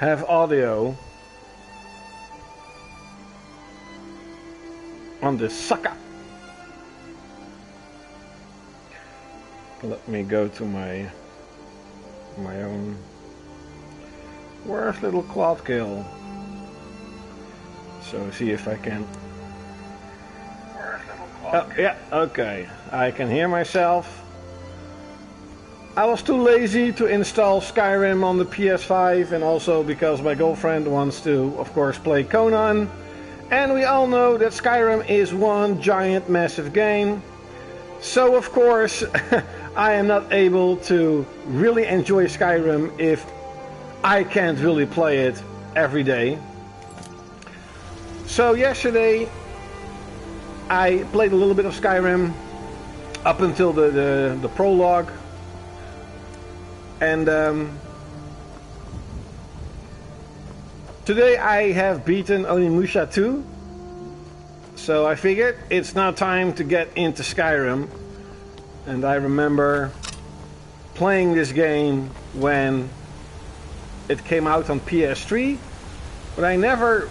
have audio on this sucker. Let me go to my own. Where's little Klaudkil? So see if I can. Where's little Klaudkil? Oh, yeah, okay. I can hear myself. I was too lazy to install Skyrim on the PS5, and also because my girlfriend wants to, of course, play Conan. And we all know that Skyrim is one giant massive game. So of course I am not able to really enjoy Skyrim if I can't really play it every day. So yesterday I played a little bit of Skyrim up until the prologue. And today I have beaten Onimusha 2. So I figured it's now time to get into Skyrim. And I remember playing this game when it came out on PS3, but I never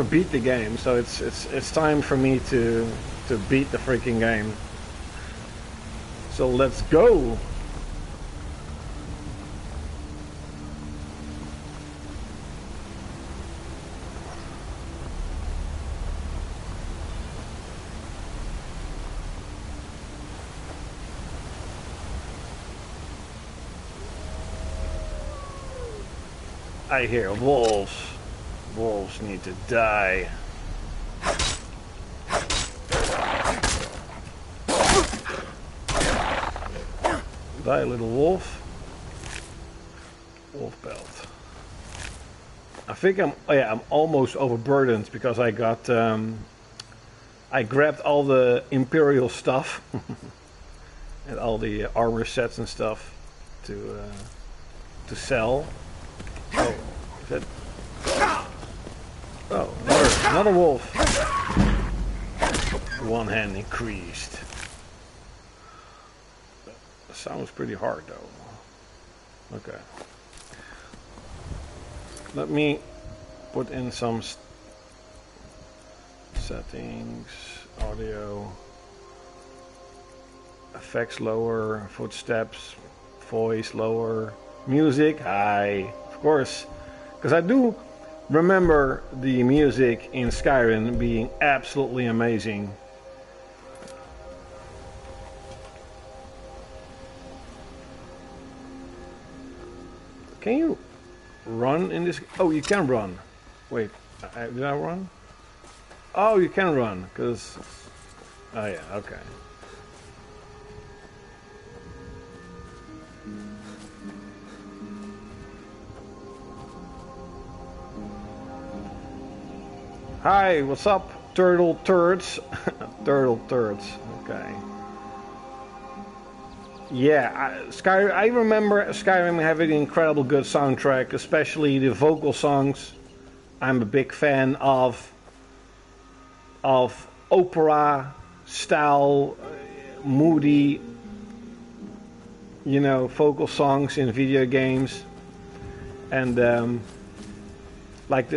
beat the game. So it's time for me to beat the freaking game. So let's go. I hear wolves. Wolves need to die. Die, little wolf. Wolf belt. I think I'm almost overburdened because I got I grabbed all the Imperial stuff and all the armor sets and stuff to sell. Oh, is that... Oh, another wolf. One hand increased. That sounds pretty hard though. Okay. Let me put in some settings. Audio. Effects lower. Footsteps. Voice lower. Music high. Of course, because I do remember the music in Skyrim being absolutely amazing. Can you run in this? Oh, you can run. Wait, did I run? Oh, you can run, because... Oh yeah, okay. Hi, what's up, turtle turds? Turtle turds, okay. Yeah, I remember Skyrim having an incredible good soundtrack, especially the vocal songs. I'm a big fan of opera style, moody, you know, vocal songs in video games, and like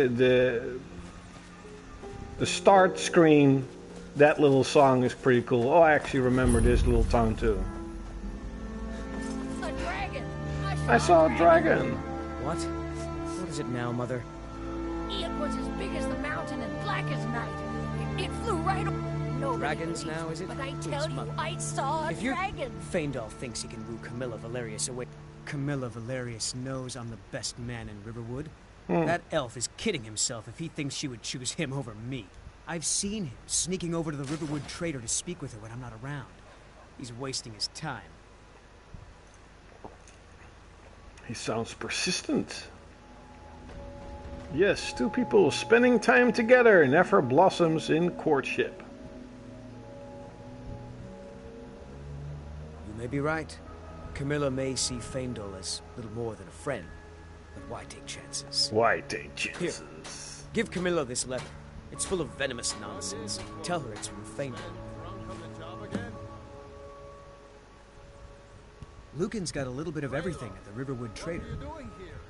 the start screen, that little song is pretty cool. Oh, I actually remember this little town too. A dragon! I saw a dragon! What? What is it now, Mother? It was as big as the mountain and black as night. It flew right over. Dragons now, is it? But I Who's tell you, mother? I saw a If dragon. Faendal thinks he can woo Camilla Valerius away. Camilla Valerius knows I'm the best man in Riverwood. That elf is kidding himself if he thinks she would choose him over me. I've seen him sneaking over to the Riverwood trader to speak with her when I'm not around. He's wasting his time. He sounds persistent. Yes, two people spending time together never blossoms in courtship. You may be right. Camilla may see Faendal as little more than a friend. But why take chances? Why take chances? Here, give Camilla this letter. It's full of venomous nonsense. Tell her it's from Faendal. Lucan's got a little bit of everything at the Riverwood Trader.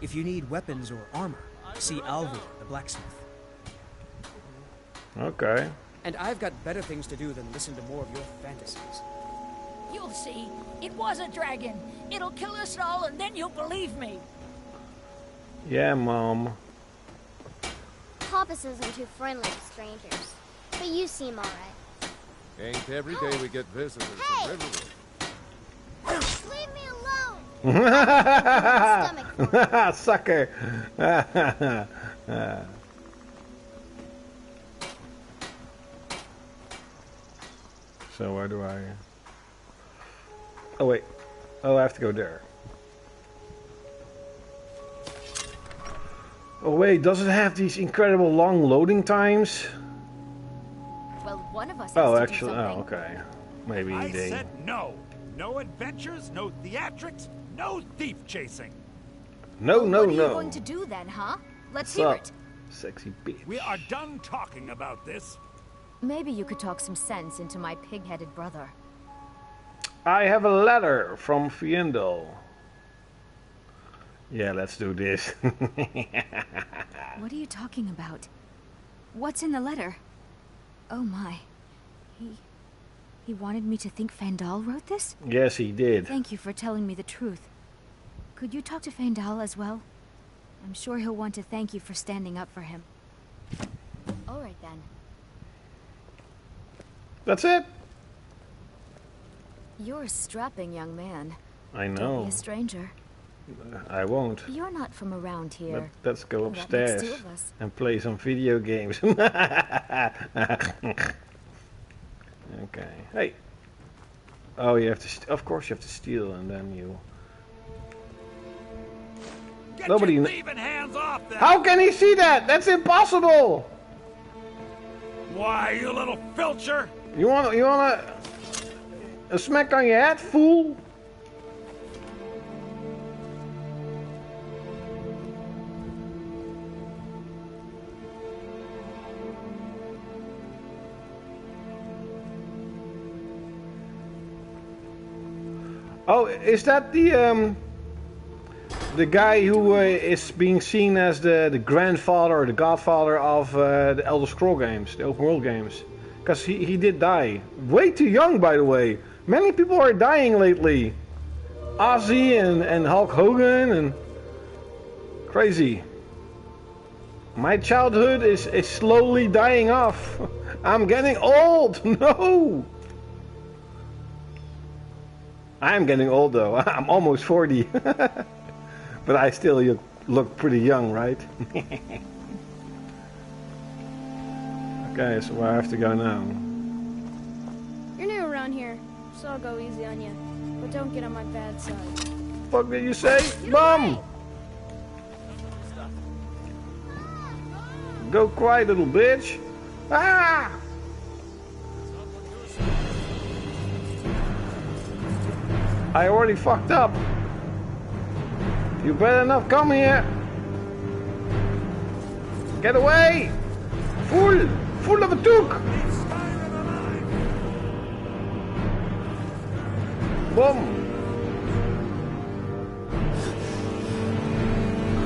If you need weapons or armor, See Alvi, the blacksmith. Okay. And I've got better things to do than listen to more of your fantasies. You'll see. It was a dragon. It'll kill us all, and then you'll believe me. Yeah, Mom. Papa says I'm too friendly with strangers, but you seem alright. Ain't every day we get visitors Hey! in Riverwood. Leave me alone! Sucker. So where do I... Oh wait. Oh, I have to go there. Oh wait, does it have these incredible long loading times? Well, one of us has Oh, to actually, do something. okay. Maybe I they... said no. No adventures, no theatrics, no thief chasing. No, Well, no, what are you no. going to do then, huh? Let's What's hear up, it. sexy bitch? We are done talking about this. Maybe you could talk some sense into my pig-headed brother. I have a letter from Fiendo. Yeah, let's do this. What are you talking about? What's in the letter? Oh my. He wanted me to think Fandal wrote this? Yes, he did. Thank you for telling me the truth. Could you talk to Fandal as well? I'm sure he'll want to thank you for standing up for him. All right then. That's it. You're a strapping young man. I Don't know. be a stranger. I won't. You're not from around here. Let's go Well, that makes upstairs two of us. and play some video games. Okay. Hey. Oh, you have to. Of course, you have to steal, and then you. Get Nobody your kn- thieving hands off that! How can he see that? That's impossible. Why, you little filcher! You want a smack on your head, fool? Oh, is that the guy who is being seen as the grandfather or the godfather of the Elder Scrolls games, the open world games? Because he did die. Way too young, by the way. Many people are dying lately. Ozzy and Hulk Hogan and... Crazy. My childhood is slowly dying off. I'm getting old. No! I'm getting old though. I'm almost 40. But I still look pretty young, right? Okay, so where I have to go now? You're new around here, so I'll go easy on you. But don't get on my bad side. Fuck did you say? Mom! Go quiet, little bitch. Ah! I already fucked up. You better not come here. Get away! Fool! Fool of a took! Boom!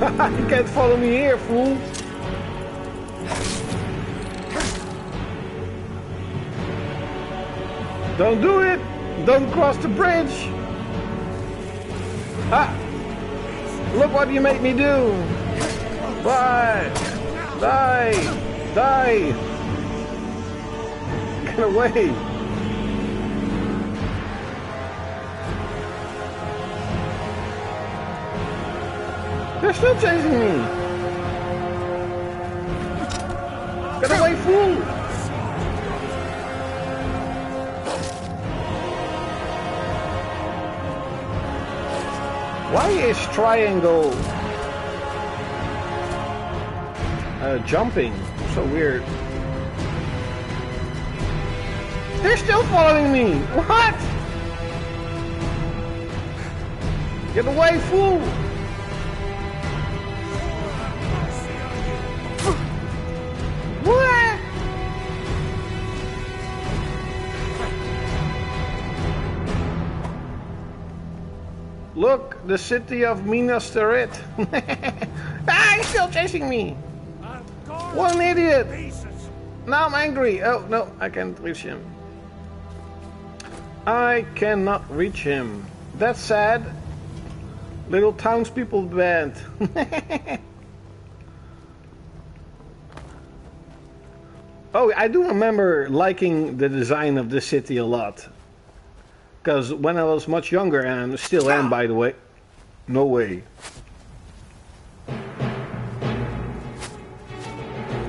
You can't follow me here, fool! Don't do it! Don't cross the bridge! Ah! Look what you make me do! Bye! Die! Die! Get away! They're still chasing me! Get away, fool! Why is triangle jumping? So weird. They're still following me! What? Get away, fool! What? Look, the city of Minas Tirith. Ah, he's still chasing me. What an idiot. Now I'm angry. Oh, no, I can't reach him. I cannot reach him. That's sad. Little townspeople band. Oh, I do remember liking the design of this city a lot. Because when I was much younger, and still am by the way. No way.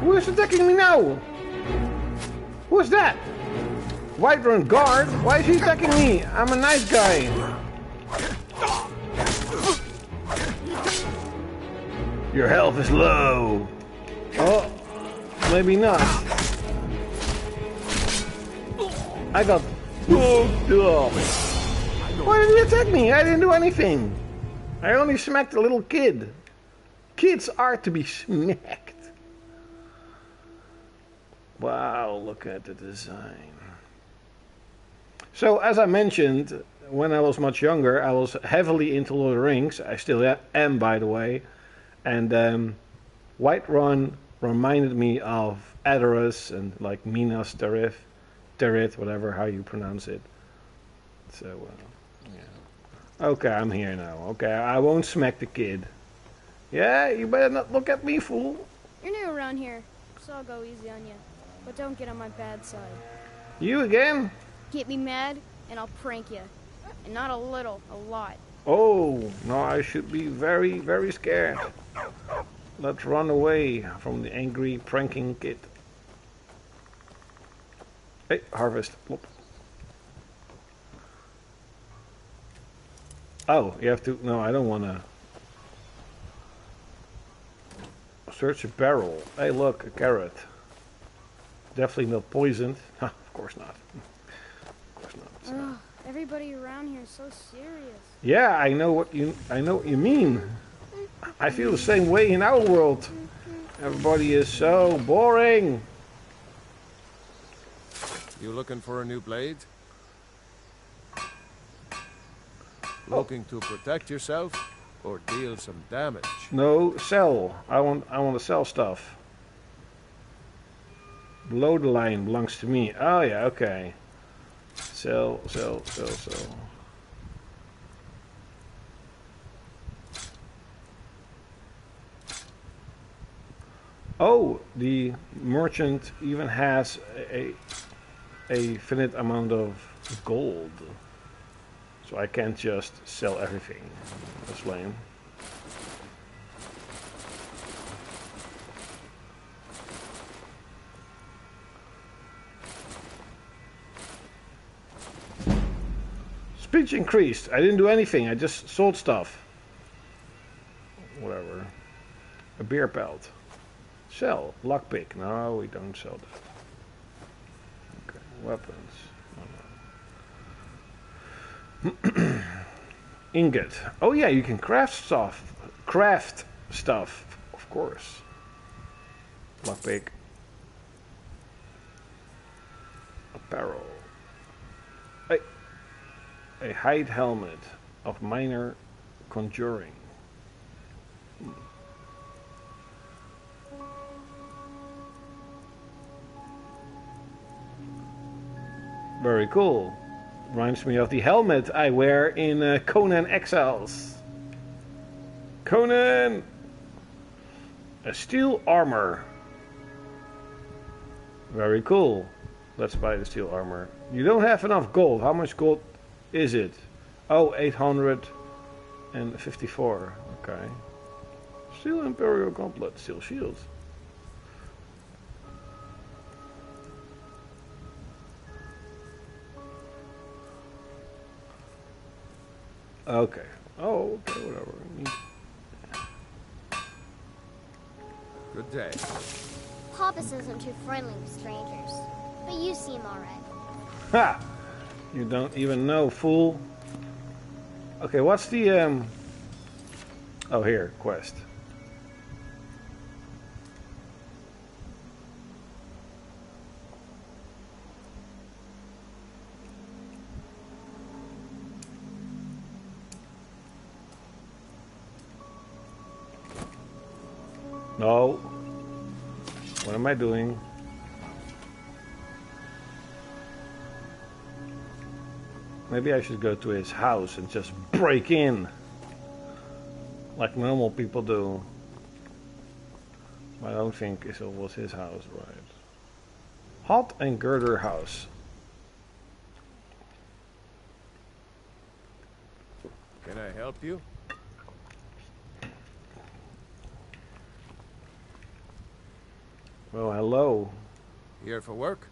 Who is attacking me now? Who is that? Whiterun guard? Why is he attacking me? I'm a nice guy. Your health is low. Oh, maybe not. I got... Oh. Why did he attack me? I didn't do anything. I only smacked a little kid. Kids are to be smacked. Wow, look at the design. So, as I mentioned, when I was much younger, I was heavily into Lord of the Rings. I still am, by the way. And Whiterun reminded me of Edoras and like Minas Tirith, whatever, how you pronounce it. So, yeah. Okay, I'm here now. Okay, I won't smack the kid. Yeah, you better not look at me, fool. You're new around here, so I'll go easy on you. But don't get on my bad side. You again? Get me mad, and I'll prank you. And not a little, a lot. Oh, no, I should be very, very scared. Let's run away from the angry pranking kid. Hey, harvest. Whoop. Oh, you have to... No, I don't want to... Search a barrel. Hey, look, a carrot. Definitely not poisoned. Of course not. Of course not. So. Ugh, everybody around here is so serious. Yeah, I know what you mean. I feel the same way in our world. Everybody is so boring. You looking for a new blade? Looking to protect yourself or deal some damage? No, sell. I want to sell stuff. Below the line belongs to me. Oh yeah, okay. Sell. Oh, the merchant even has a finite amount of gold. So I can't just sell everything. That's lame. Speech increased. I didn't do anything. I just sold stuff. Whatever. A beer pelt. Sell. Lockpick. No, we don't sell that. Okay. Weapons. No. Ingot. Oh yeah, you can craft stuff. Craft stuff. Of course. Lockpick. Apparel. A hide helmet of minor conjuring. Very cool. Reminds me of the helmet I wear in Conan Exiles. Conan! A steel armor. Very cool. Let's buy the steel armor. You don't have enough gold. How much gold is it? Oh, 854. Okay. Steel Imperial Gauntlet. Steel shield. Okay. Oh, okay, whatever. Good day. Papas isn't too friendly with strangers, but you seem alright. Ha! You don't even know, fool. Okay, what's the oh, here, quest. No. What am I doing? Maybe I should go to his house and just break in. Like normal people do. I don't think it was his house, right? Hot and Girder house. Can I help you? Well, hello. Here for work?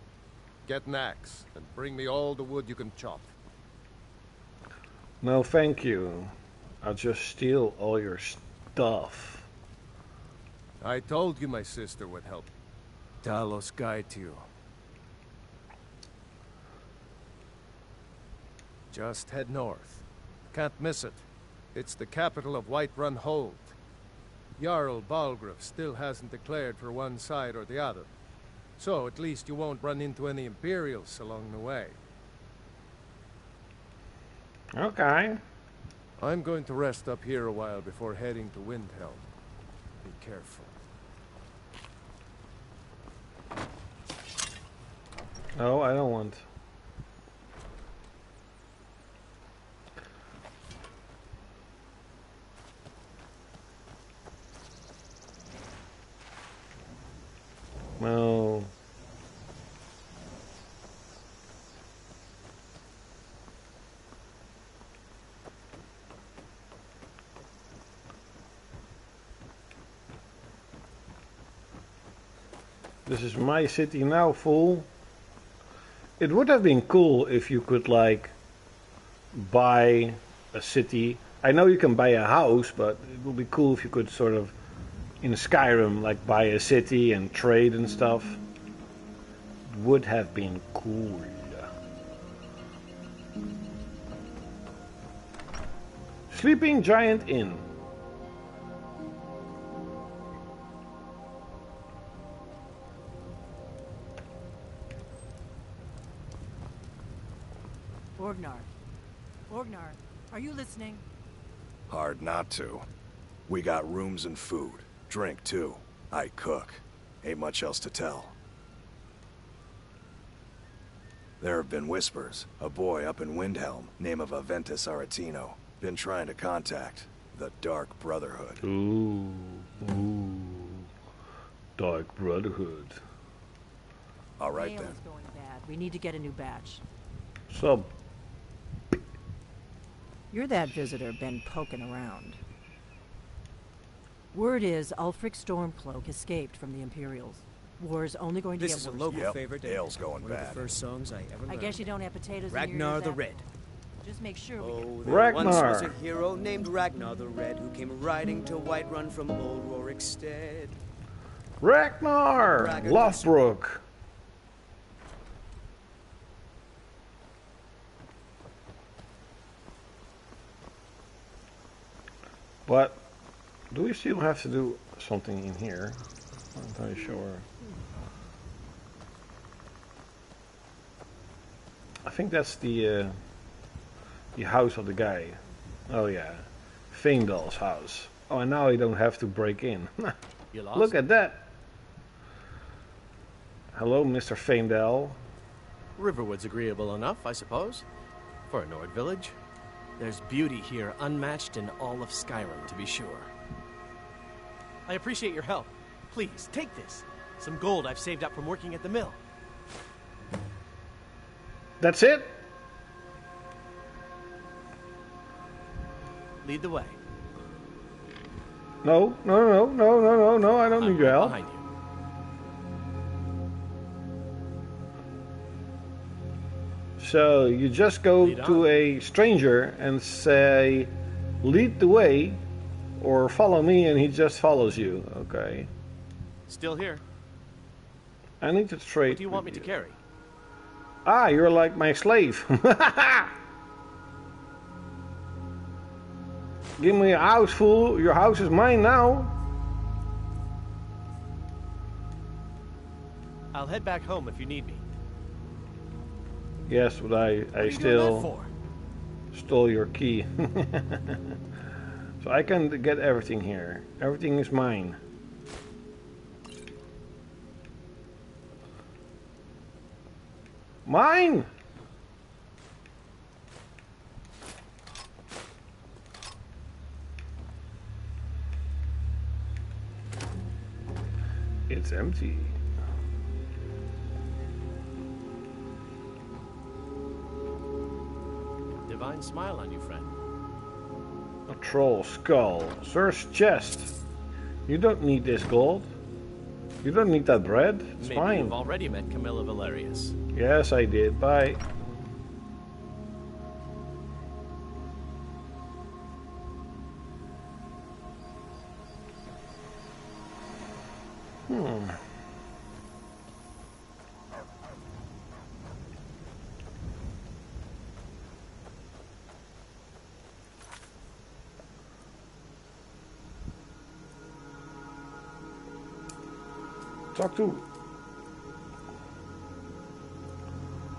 Get an axe and bring me all the wood you can chop. No, thank you. I'll just steal all your stuff. I told you my sister would help. Talos guide you. Just head north. Can't miss it. It's the capital of Whiterun Hold. Jarl Balgruuf still hasn't declared for one side or the other. So at least you won't run into any Imperials along the way. Okay. I'm going to rest up here a while before heading to Windhelm. Be careful. No, I don't want. No. This is my city now, fool. It would have been cool if you could, like, buy a city. I know you can buy a house, but it would be cool if you could sort of, in Skyrim, like, buy a city and trade and stuff. It would have been cool. Sleeping Giant Inn. Orgnar, are you listening? Hard not to. We got rooms and food. Drink, too. I cook. Ain't much else to tell. There have been whispers. A boy up in Windhelm, name of Aventus Aretino, been trying to contact the Dark Brotherhood. Ooh. Dark Brotherhood. All right, Mail then. is going bad. We need to get a new batch. So, You're that visitor been poking around. Word is Ulfric Stormcloak escaped from the Imperials. War's only going to This get is a worse local now. favorite. Dale's going One of bad. the first songs I ever learned. I guess you don't have potatoes in your Ragnar ears the after- Red. Just make sure we Oh, get... there once was Ragnar. a hero named Ragnar the Red who came riding to Whiterun from old Rorikstead. Ragnar! Braggart. Lothbrok. But do we still have to do something in here? I'm not entirely sure. I think that's the house of the guy. Oh yeah, Feindal's house. Oh, and now I don't have to break in. You lost? Look at that. Hello, Mr. Feindal. Riverwood's agreeable enough, I suppose. For a Nord village. There's beauty here unmatched in all of Skyrim, to be sure. I appreciate your help. Please, take this. Some gold I've saved up from working at the mill. That's it? Lead the way. No, I don't I'm need your right help. behind you. So you just go Lead to on. a stranger and say, lead the way, or follow me, and he just follows you. Okay. Still here. I need to trade. What do you want me to carry? Ah, you're like my slave. Give me a house, fool. Your house is mine now. I'll head back home if you need me. Yes, but I What are you doing that still for? stole your key. So I can get everything here. Everything is mine. Mine! It's empty. Divine smile on you, friend. A troll skull. Sir's chest. You don't need this gold. You don't need that bread. It's Maybe fine. you've already met Camilla Valerius. Yes, I did. Bye.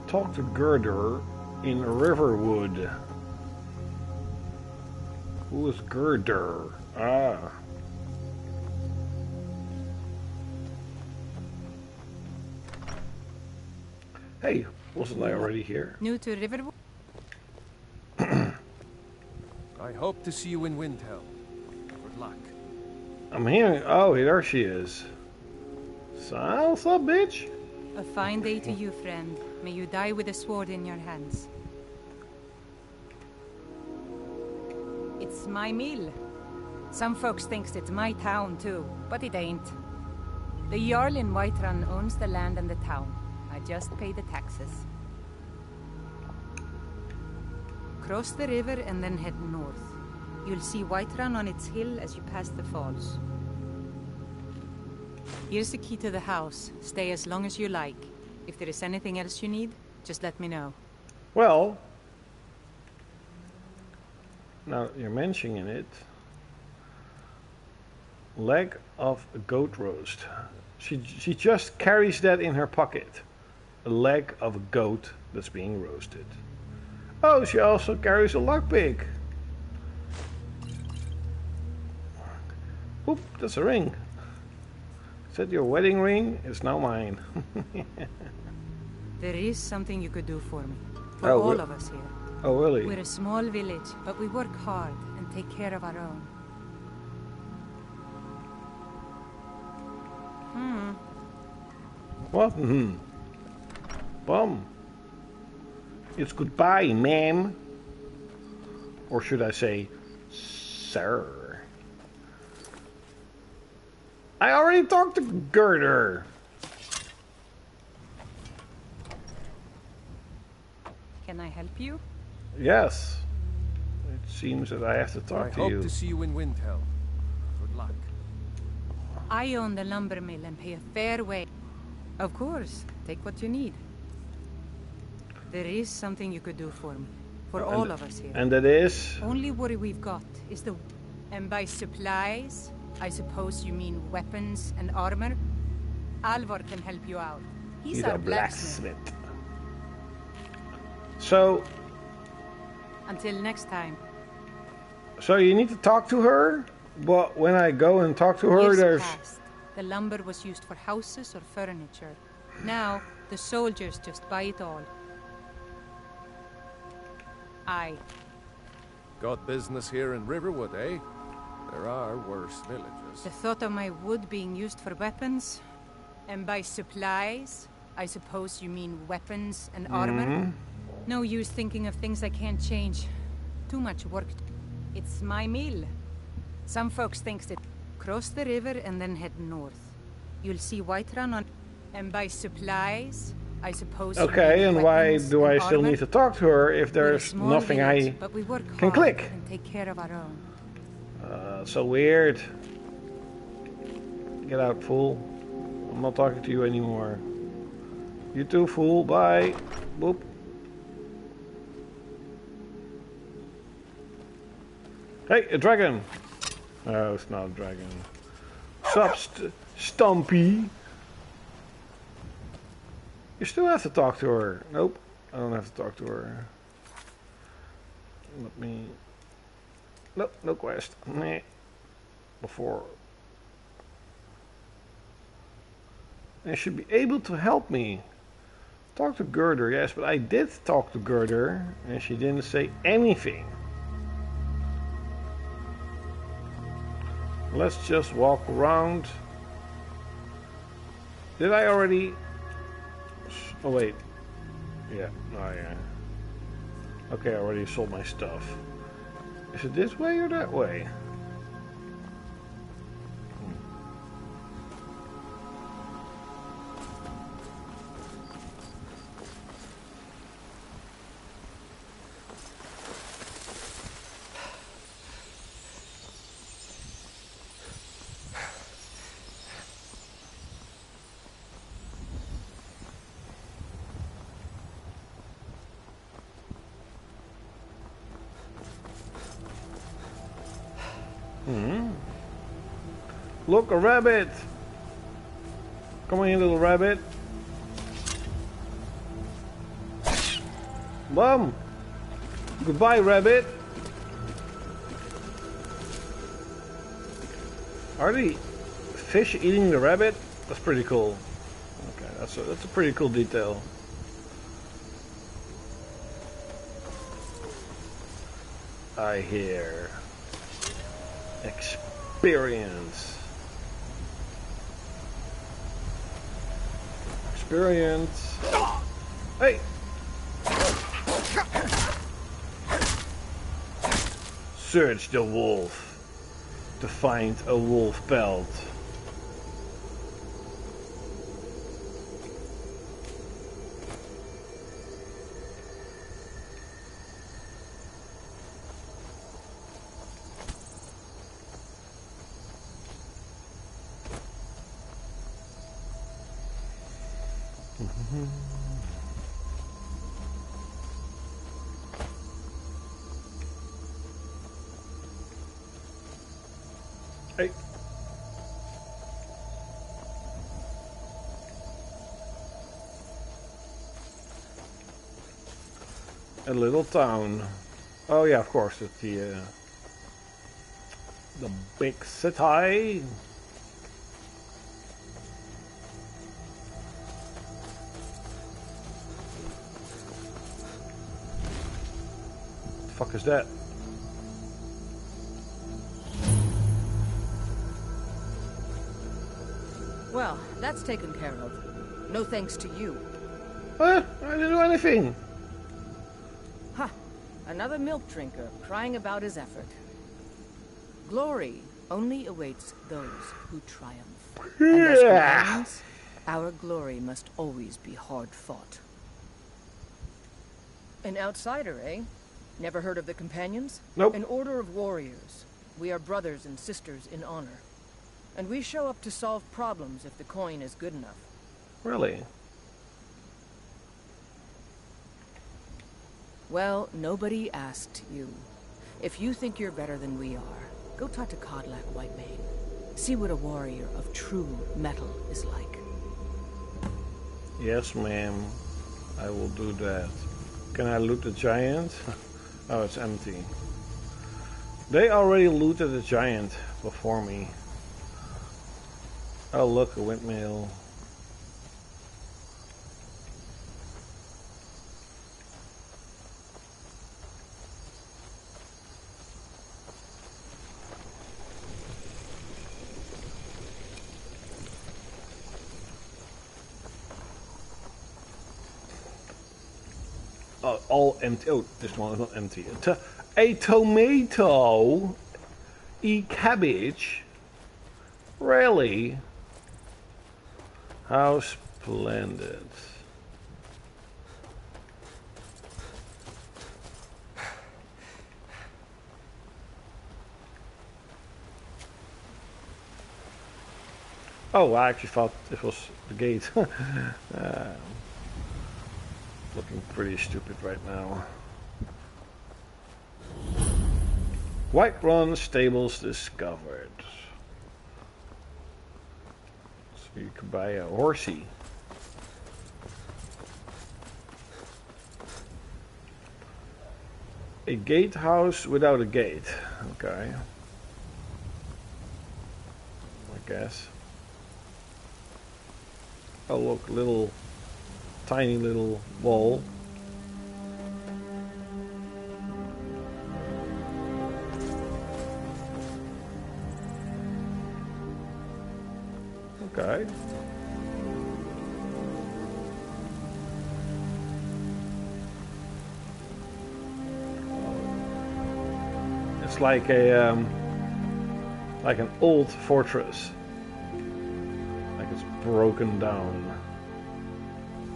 Talk to Girder in Riverwood. Who is Girder? Ah. Hey, wasn't I already here? New to Riverwood? I hope to see you in Windhelm. Good luck. I'm hearing. Oh, there she is. So, what's up, bitch? A fine day to you, friend. May you die with a sword in your hands. It's my mill. Some folks thinks it's my town too, but it ain't. The Jarl in Whiterun owns the land and the town. I just pay the taxes. Cross the river and then head north. You'll see Whiterun on its hill as you pass the falls. Here's the key to the house. Stay as long as you like. If there is anything else you need, just let me know. Well, now you're mentioning it. Leg of a goat roast. She just carries that in her pocket. A leg of a goat that's being roasted. Oh, she also carries a lockpick. Oop, that's a ring. Is that your wedding ring? It's now mine. There is something you could do for me. For all of us here. Oh, really? We're a small village, but we work hard and take care of our own. What? Bum. It's goodbye, ma'am. Or should I say, sir? I already talked to Girder. Can I help you? Yes. It seems that I have to talk to you. I hope to see you in Windhelm. Good luck. I own the lumber mill and pay a fair wage. Of course, take what you need. There is something you could do for me. For all of us here. And that is? Only worry we've got is the... And by supplies, I suppose you mean weapons and armor? Alvar can help you out. He's our blacksmith. So... Until next time. So you need to talk to her? But when I go and talk to her, Years there's... past, the lumber was used for houses or furniture. Now, the soldiers just buy it all. Aye. Got business here in Riverwood, eh? There are worse villages. The thought of my wood being used for weapons? And by supplies, I suppose you mean weapons and armor? No use thinking of things I can't change. Too much work. It's my mill. Some folks thinks that cross the river and then head north. You'll see Whiterun on... And by supplies, I suppose... Okay, and why do I still need to talk to her if there's nothing village, I but we work can hard click? And take care of our own. So weird. Get out, fool. I'm not talking to you anymore. You too, fool. Bye. Boop. Hey, a dragon! Oh, it's not a dragon. Sup, Stumpy? You still have to talk to her. Nope, I don't have to talk to her. Let me... Nope, no quest. Meh. Before. They should be able to help me. Talk to Gerder, yes, but I did talk to Gerder, and she didn't say anything. Let's just walk around. Did I already... Oh wait. Yeah, oh yeah. Okay, I already sold my stuff. Is it this way or that way? Look, a rabbit! Come on here, little rabbit. Bum! Goodbye, rabbit! Are the fish eating the rabbit? That's pretty cool. Okay, that's a pretty cool detail. I hear experience. Experience. Hey! Search the wolf to find a wolf pelt. Hey. A little town. Oh yeah, of course, it's the big city. What the fuck is that? Well, that's taken care of. No thanks to you. I didn't do anything. Ha! Another milk drinker crying about his effort. Glory only awaits those who triumph. And as for Lions, our glory must always be hard fought. An outsider, eh? Never heard of the Companions? Nope. An order of warriors. We are brothers and sisters in honor. And we show up to solve problems if the coin is good enough. Really? Well, nobody asked you. If you think you're better than we are, go talk to Codlac Whitemane. See what a warrior of true metal is like. Yes, ma'am. I will do that. Can I loot the giant? Oh, it's empty. They already looted the giant before me. Oh, look, a windmill. Oh, all empty. Oh, this one is not empty. A tomato? E cabbage? Really? How splendid. Oh, I actually thought it was the gate. Looking pretty stupid right now. Whiterun stables discovered. So you can buy a horsey. A gatehouse without a gate. Okay. I guess. Oh look, little tiny little wall. Okay. It's like a like an old fortress, like it's broken down,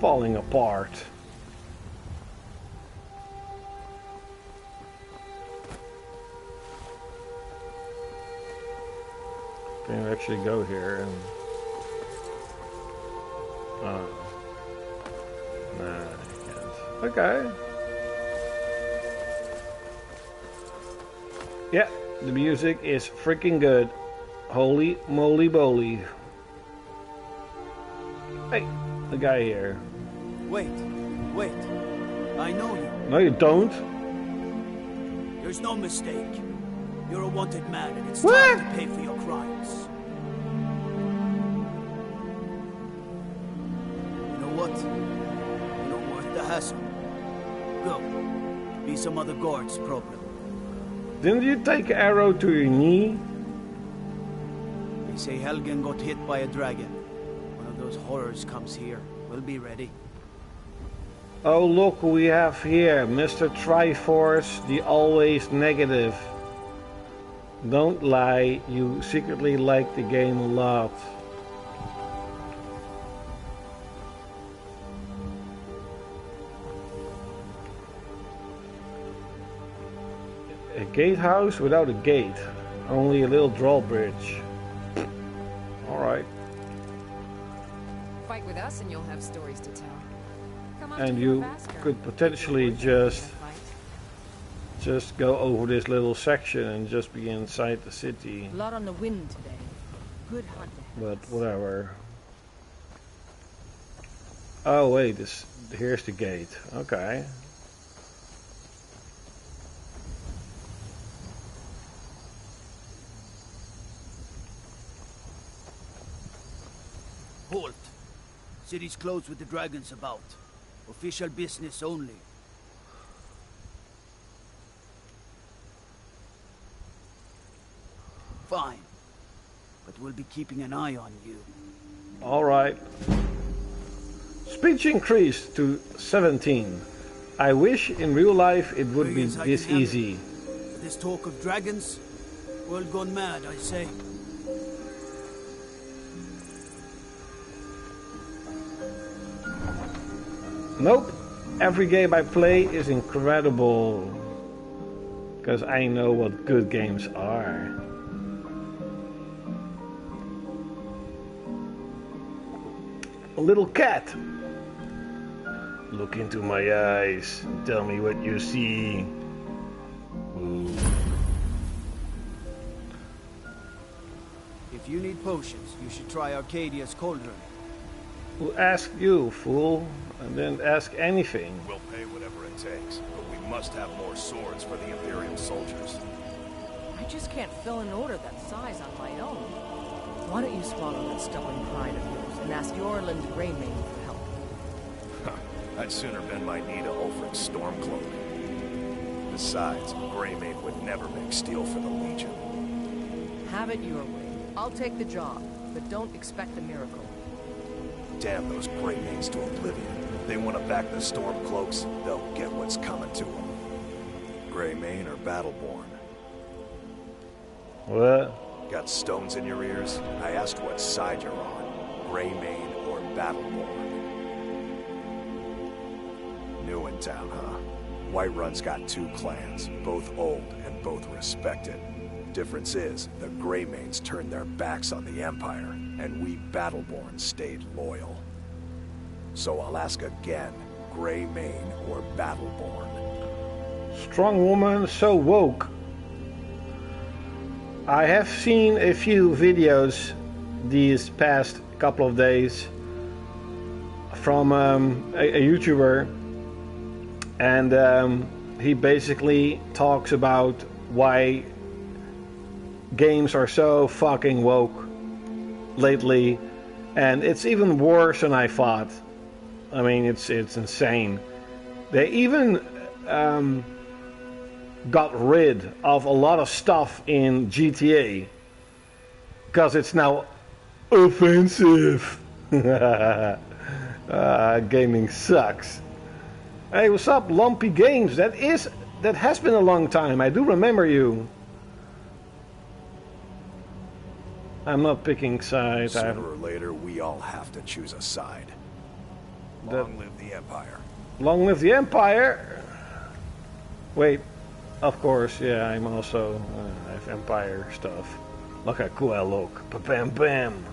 falling apart. Can you actually go here and? Nah, I can't. Okay. Yeah, the music is freaking good. Holy moly moly. Hey, the guy here. Wait. I know you. No, you don't. There's no mistake. You're a wanted man, and it's what? time to pay for your crimes. You know what? You're not worth the hassle. Go. Be some other guard's problem. Didn't you take an arrow to your knee? They say Helgen got hit by a dragon. One of those horrors comes here. We'll be ready. Oh, look who we have here. Mr. Triforce, the always negative. Don't lie, you secretly like the game a lot. A gatehouse without a gate. Only a little drawbridge. Alright. Fight with us and you'll have stories to tell. Come on, and you could potentially just go over this little section and just be inside the city. A lot on the wind today. Good hunt. But whatever. Oh wait, here's the gate. Okay. Halt. City's closed with the dragons about. Official business only. Fine. But we'll be keeping an eye on you. Alright. Speech increased to 17. I wish in real life it would be this easy. This talk of dragons? World gone mad, I say. Nope. Every game I play is incredible. Because I know what good games are. A little cat. Look into my eyes. Tell me what you see. Ooh. If you need potions, you should try Arcadia's cauldron. Who asked you, fool? And then ask anything. We'll pay whatever it takes, but we must have more swords for the Imperial soldiers. I just can't fill an order that size on my own. Why don't you swallow that stubborn pride of yours and ask Yorland Greymane for help? I'd sooner bend my knee to Ulfric's Stormcloak. Besides, Greymane would never make steel for the Legion. Have it your way. I'll take the job, but don't expect a miracle. Damn those Greymanes to oblivion. They want to back the Stormcloaks, they'll get what's coming to them. Greymane or Battleborn? What? Got stones in your ears? I asked what side you're on. Greymane or Battleborn? New in town, huh? Whiterun's got two clans, both old and both respected. Difference is, the Greymanes turned their backs on the Empire, and we Battleborn stayed loyal. So I'll ask again, Greymane or Battleborn? Strong woman, so woke. I have seen a few videos these past couple of days from a YouTuber, and he basically talks about why games are so fucking woke lately, and it's even worse than I thought. I mean, it's insane. They even got rid of a lot of stuff in GTA because it's now offensive. Gaming sucks. Hey, what's up, Lumpy Games? That has been a long time. I do remember you. I'm not picking sides. Sooner or later, we all have to choose a side. Long live the Empire. Long live the Empire. Wait, of course, yeah, I'm also I have Empire stuff. Look how cool I look. Bam bam.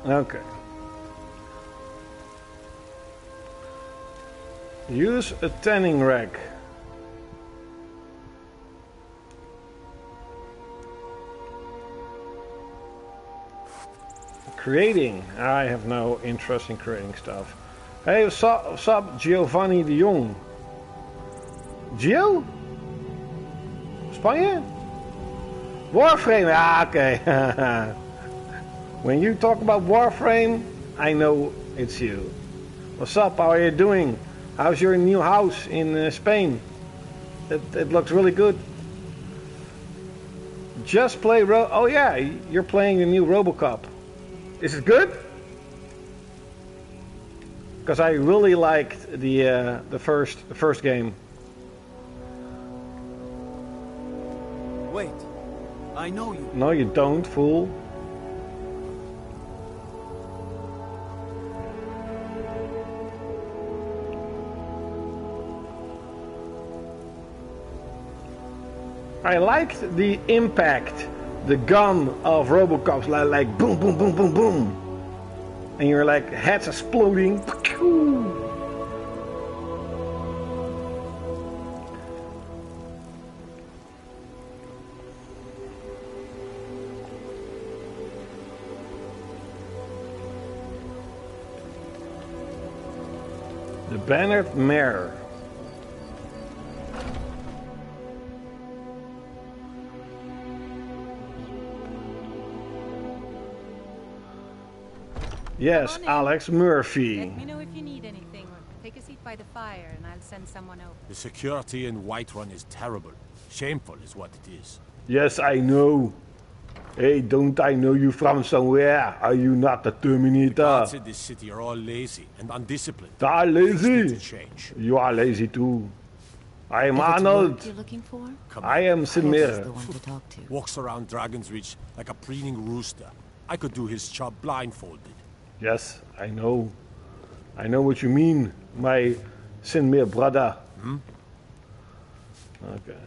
Okay. Use a tanning rack. Creating. I have no interest in creating stuff. Hey, what's up, Giovanni de Jong? Gio? Spanje? Warframe, okay. When you talk about Warframe, I know it's you. What's up, how are you doing? How's your new house in Spain? It looks really good. Just play oh yeah, you're playing the new RoboCop. Is it good? Because I really liked the first game. Wait, I know you. No, you don't, fool. I liked the impact, the gun of RoboCop's like boom, boom, boom, boom, boom, and you're like heads exploding. The Bannered Mare. Yes, Alex Murphy. Let me know if you need anything, or take a seat by the fire, and I'll send someone over. The security in Whiterun is terrible. Shameful is what it is. Yes, I know. Hey, don't I know you from somewhere? Are you not the Terminator? The guards in this city are all lazy and undisciplined. They are lazy. To change. You are lazy too. I am Arnold. You're looking for? I am Sinmir. Walks around Dragon's Reach like a preening rooster. I could do his job blindfolded. Yes, I know. I know what you mean, my Sinmir brother. Hmm? Okay.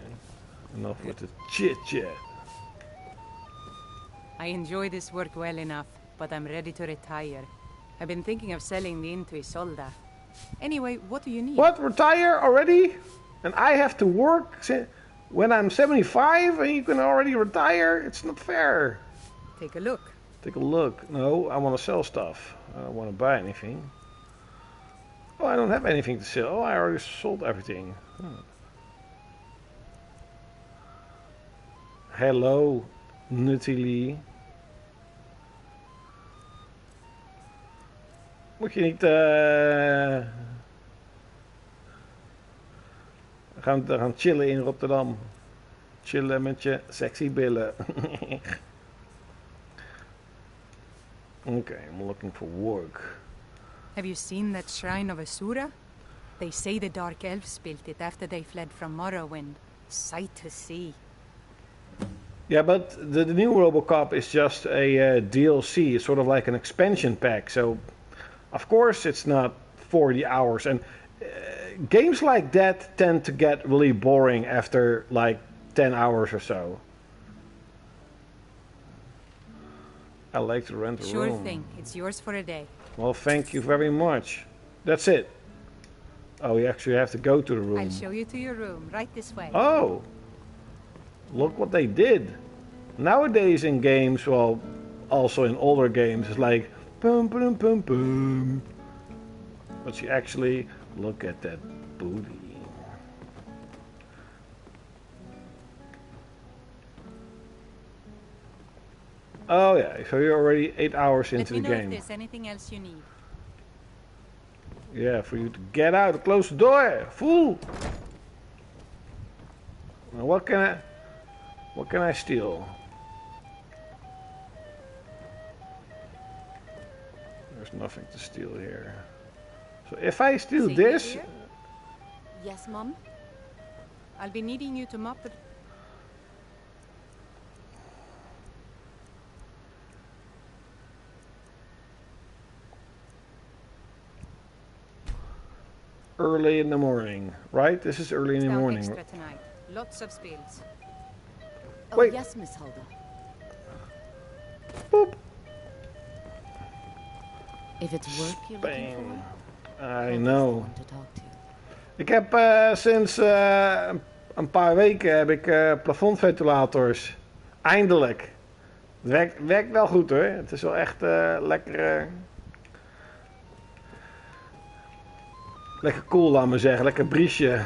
Enough with the chit-chat. I enjoy this work well enough, but I'm ready to retire. I've been thinking of selling the inn to Isolda. Anyway, what do you need? What? Retire already? And I have to work when I'm 75 and you can already retire? It's not fair. Take a look. Take a look. No, I want to sell stuff. I don't want to buy anything. Oh, I don't have anything to sell. Oh, I already sold everything. Hello, Nuttily. Moet je niet gaan chillen in Rotterdam. Chillen met je sexy billen. Okay, I'm looking for work. Have you seen that shrine of Asura? They say the Dark Elves built it after they fled from Morrowind. Sight to see. Yeah, but the new RoboCop is just a DLC. It's sort of like an expansion pack. So, of course, it's not 40 hours. And games like that tend to get really boring after like 10 hours or so. I like to rent a room. Sure thing. It's yours for a day. Well, thank you very much. That's it. Oh, you actually have to go to the room. I'll show you to your room. Right this way. Oh. Look what they did. Nowadays in games, well, also in older games, it's like boom, boom, boom, boom. But you actually look at that booty. Oh yeah, so you're already 8 hours into the game. Let me know if there's anything else you need. Yeah, for you to get out, close the door, fool. Now what can I steal? There's nothing to steal here. So if I steal this... Here? Yes, Mom? I'll be needing you to mop the... Early in the morning, right? This is early in the morning. Extra tonight. Lots of spills. Oh, wait. Yes, Miss Hulda. Boop. If it's work you're looking for, I know. to talk to. Ik heb sinds een paar weken heb ik plafondventilators. Eindelijk. Het werkt wel goed hoor. Het is wel echt lekker... lekker cool, laat me zeggen. Lekker briesje.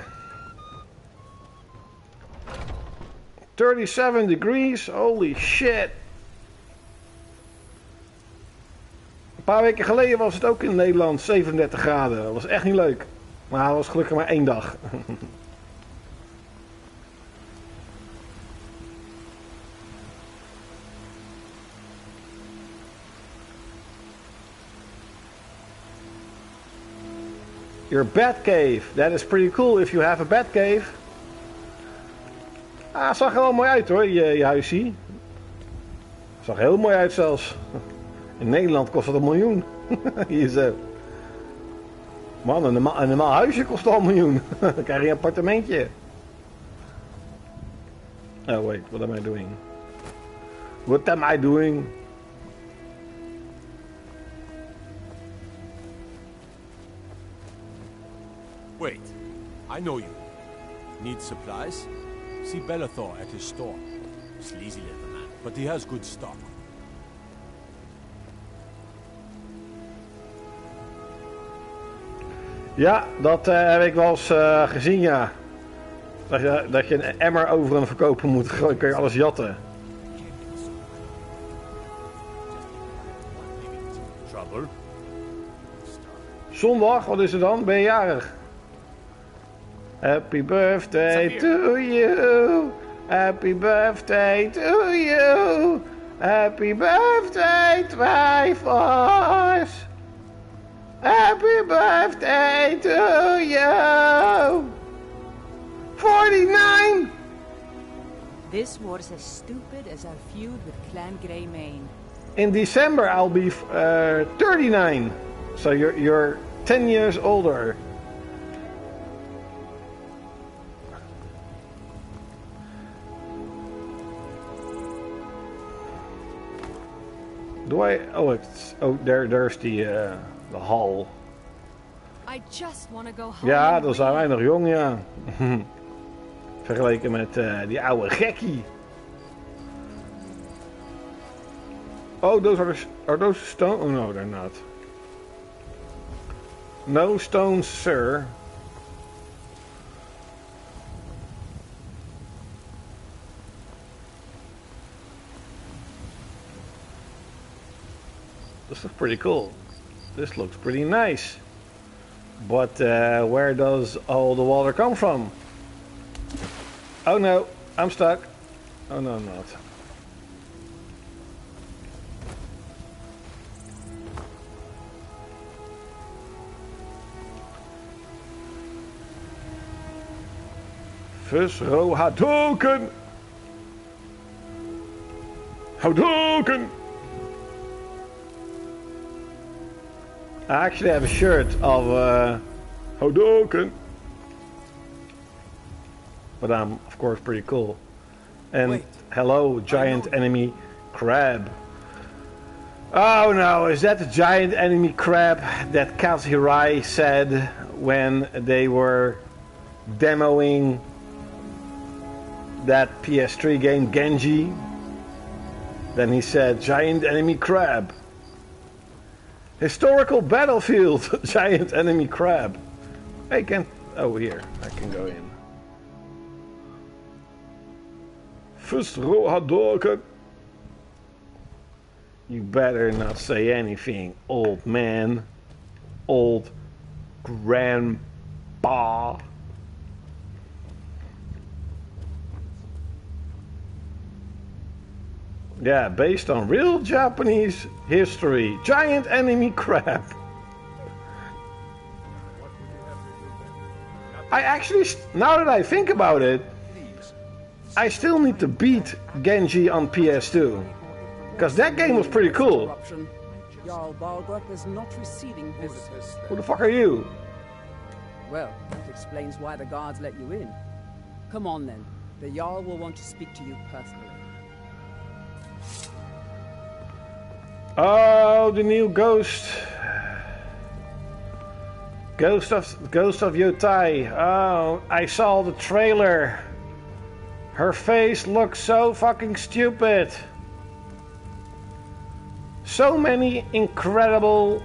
37 degrees. Holy shit. Een paar weken geleden was het ook in Nederland 37 graden. Dat was echt niet leuk. Maar het was gelukkig maar 1 dag. Your bat cave. That is pretty cool if you have a bat cave. Ah, het zag er wel mooi uit hoor, je huisje. Het zag er heel mooi uit zelfs. In Nederland kost dat 1 miljoen. Hier zo. Man, een normaal huisje kost al 1 miljoen. Dan krijg je een appartementje. Oh wait, what am I doing? What am I doing? Wait, I know you. Need supplies? See Bellathor at his store. Sleazy little man, but he has good stock. Ja, dat heb ik wel eens gezien, ja. Dat je een emmer over een verkoper moet gooien, kun je alles jatten. Trouble? Zondag, wat is er dan? Ben je jarig? Happy birthday to you. Happy birthday to you. Happy birthday, twijfels. Happy birthday to you. 49. This war's as stupid as our feud with Clan Greymane. In December I'll be 39. So you're 10 years older. Do I? Oh, it's there's the hall. I just want to go home. Ja, dan zijn wij nog jong, ja. Vergeleken met die oude gekkie. Oh, are those stone? Oh no, they're not. No stones, sir. This looks pretty cool. This looks pretty nice. But where does all the water come from? Oh no, I'm stuck. Oh no, I'm not. Fusro Hadouken! Hadouken! I actually have a shirt of Hadouken. But I'm of course pretty cool. And wait, hello, giant enemy crab. Oh no, is that the giant enemy crab that Kazuhirai said when they were demoing that PS3 game Genji? Then he said, giant enemy crab. Historical battlefield, giant enemy crab. I can, oh here, I can go in. Fusro Hadouken. You better not say anything, old man. Old Grandpa. Yeah, based on real Japanese history. Giant enemy crab. I actually, now that I think about it, I still need to beat Genji on PS2. Because that game was pretty cool. Jarl Balgrup is not receiving visitors. Who the fuck are you? Well, that explains why the guards let you in. Come on then. The Jarl will want to speak to you personally. Oh, the new Ghost. Ghost of Yotai. Oh, I saw the trailer. Her face looks so fucking stupid. So many incredible,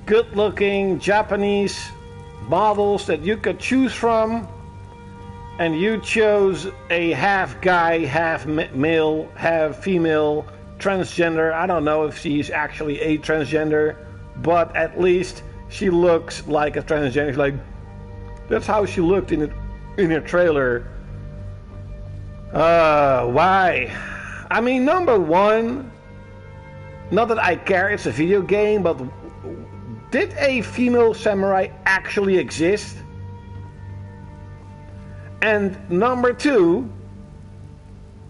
good-looking Japanese models that you could choose from, and you chose a half guy, half male, half female, transgender. I don't know if she's actually a transgender, but at least she looks like a transgender. Like, that's how she looked in her trailer. Why? I mean, number one, not that I care, it's a video game, but did a female samurai actually exist? And number two,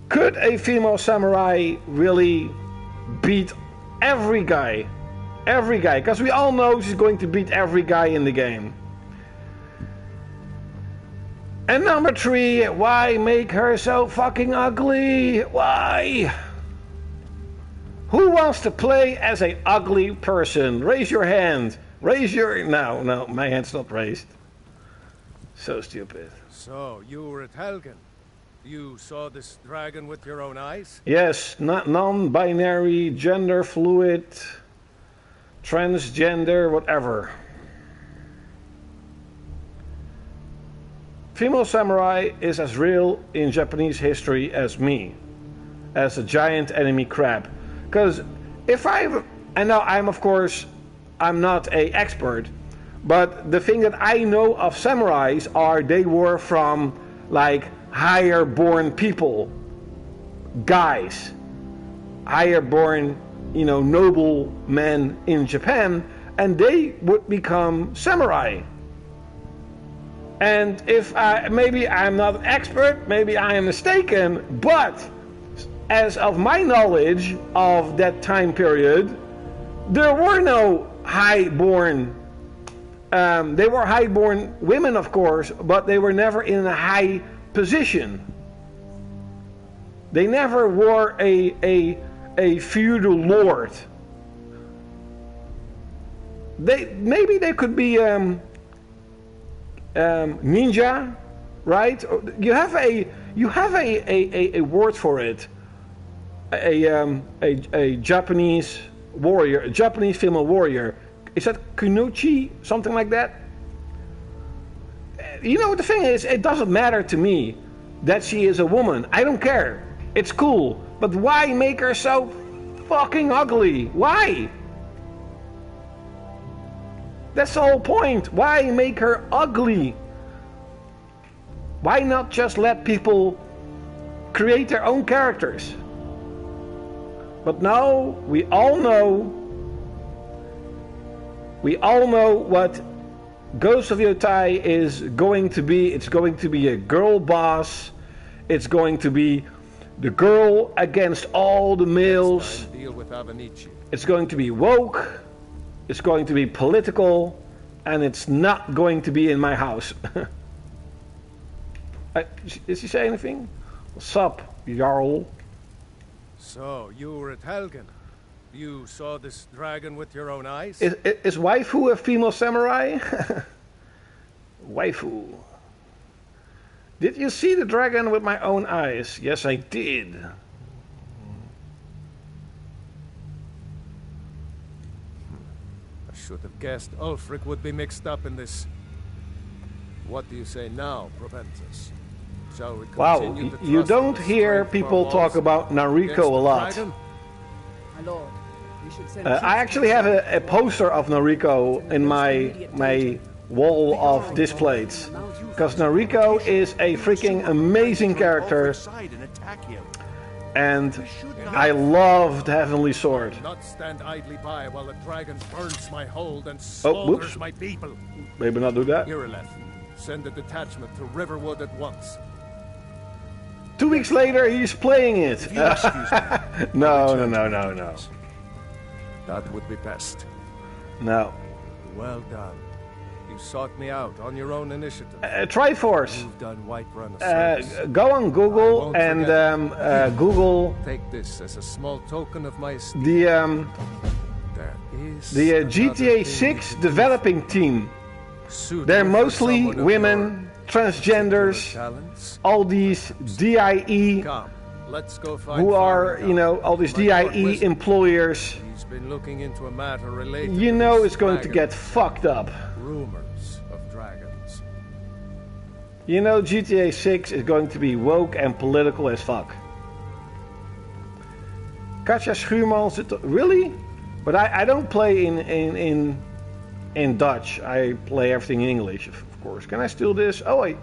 could a female samurai really beat every guy? Every guy, because we all know she's going to beat every guy in the game. And number three, why make her so fucking ugly? Why? Who wants to play as an ugly person? Raise your hand. Raise your... No, my hand's not raised. So stupid. So, you were at Helgen. You saw this dragon with your own eyes? Yes, non-binary, gender fluid, transgender, whatever. Female samurai is as real in Japanese history as me, as a giant enemy crab. Because if I'm not an expert, but the thing that I know of samurais are they were from like higher born people, guys, higher born, noble men in Japan, and they would become samurai. And if maybe I'm not an expert, maybe I am mistaken, but as of my knowledge of that time period, there were no high-born. They were high-born women, of course, but they were never in a high position. They never were a feudal lord. Maybe they could be ninja, right? You have a word for it. A Japanese warrior, a Japanese female warrior. Is that kunoichi? Something like that? The thing is, it doesn't matter to me that she is a woman. I don't care. It's cool. But why make her so fucking ugly? Why? That's the whole point. Why make her ugly? Why not just let people create their own characters? But no, we all know what Ghost of Yotai is going to be. It's going to be a girl boss. It's going to be the girl against all the males. Deal with Avenici. It's going to be woke. It's going to be political. And it's not going to be in my house. Did she say anything? What's up, Jarl? So, you were at Helgen. You saw this dragon with your own eyes? Is waifu a female samurai? Waifu. Did you see the dragon with my own eyes? Yes, I did. I should have guessed Ulfric would be mixed up in this. What do you say now, Proventus? Shall we continue you don't hear people talk about Nariko a lot. My lord, I actually have a poster of Noriko in my wall of displays. Because Noriko is a freaking amazing character. And I love the Heavenly Sword. Not stand idly by while the dragon burns my hold and slaughters my people. Maybe not do that. Irileth, send a detachment to Riverwood at once. 2 weeks later, he's playing it. If you excuse me, No. That would be best. No. Well done. You sought me out on your own initiative. Triforce. You've done Whiterun a service. Go on Google and Google. Take this as a small token of my esteem. The GTA 6 developing team. They're mostly women, transgenders, all these DIE who are, you know, all these DIE employers. He's been looking into a matter related you know it's going to get fucked up. Rumors of dragons. You know GTA 6 is going to be woke and political as fuck. Katja Schuurman zit er, really? But I don't play in Dutch. I play everything in English, of course. Can I steal this? Oh,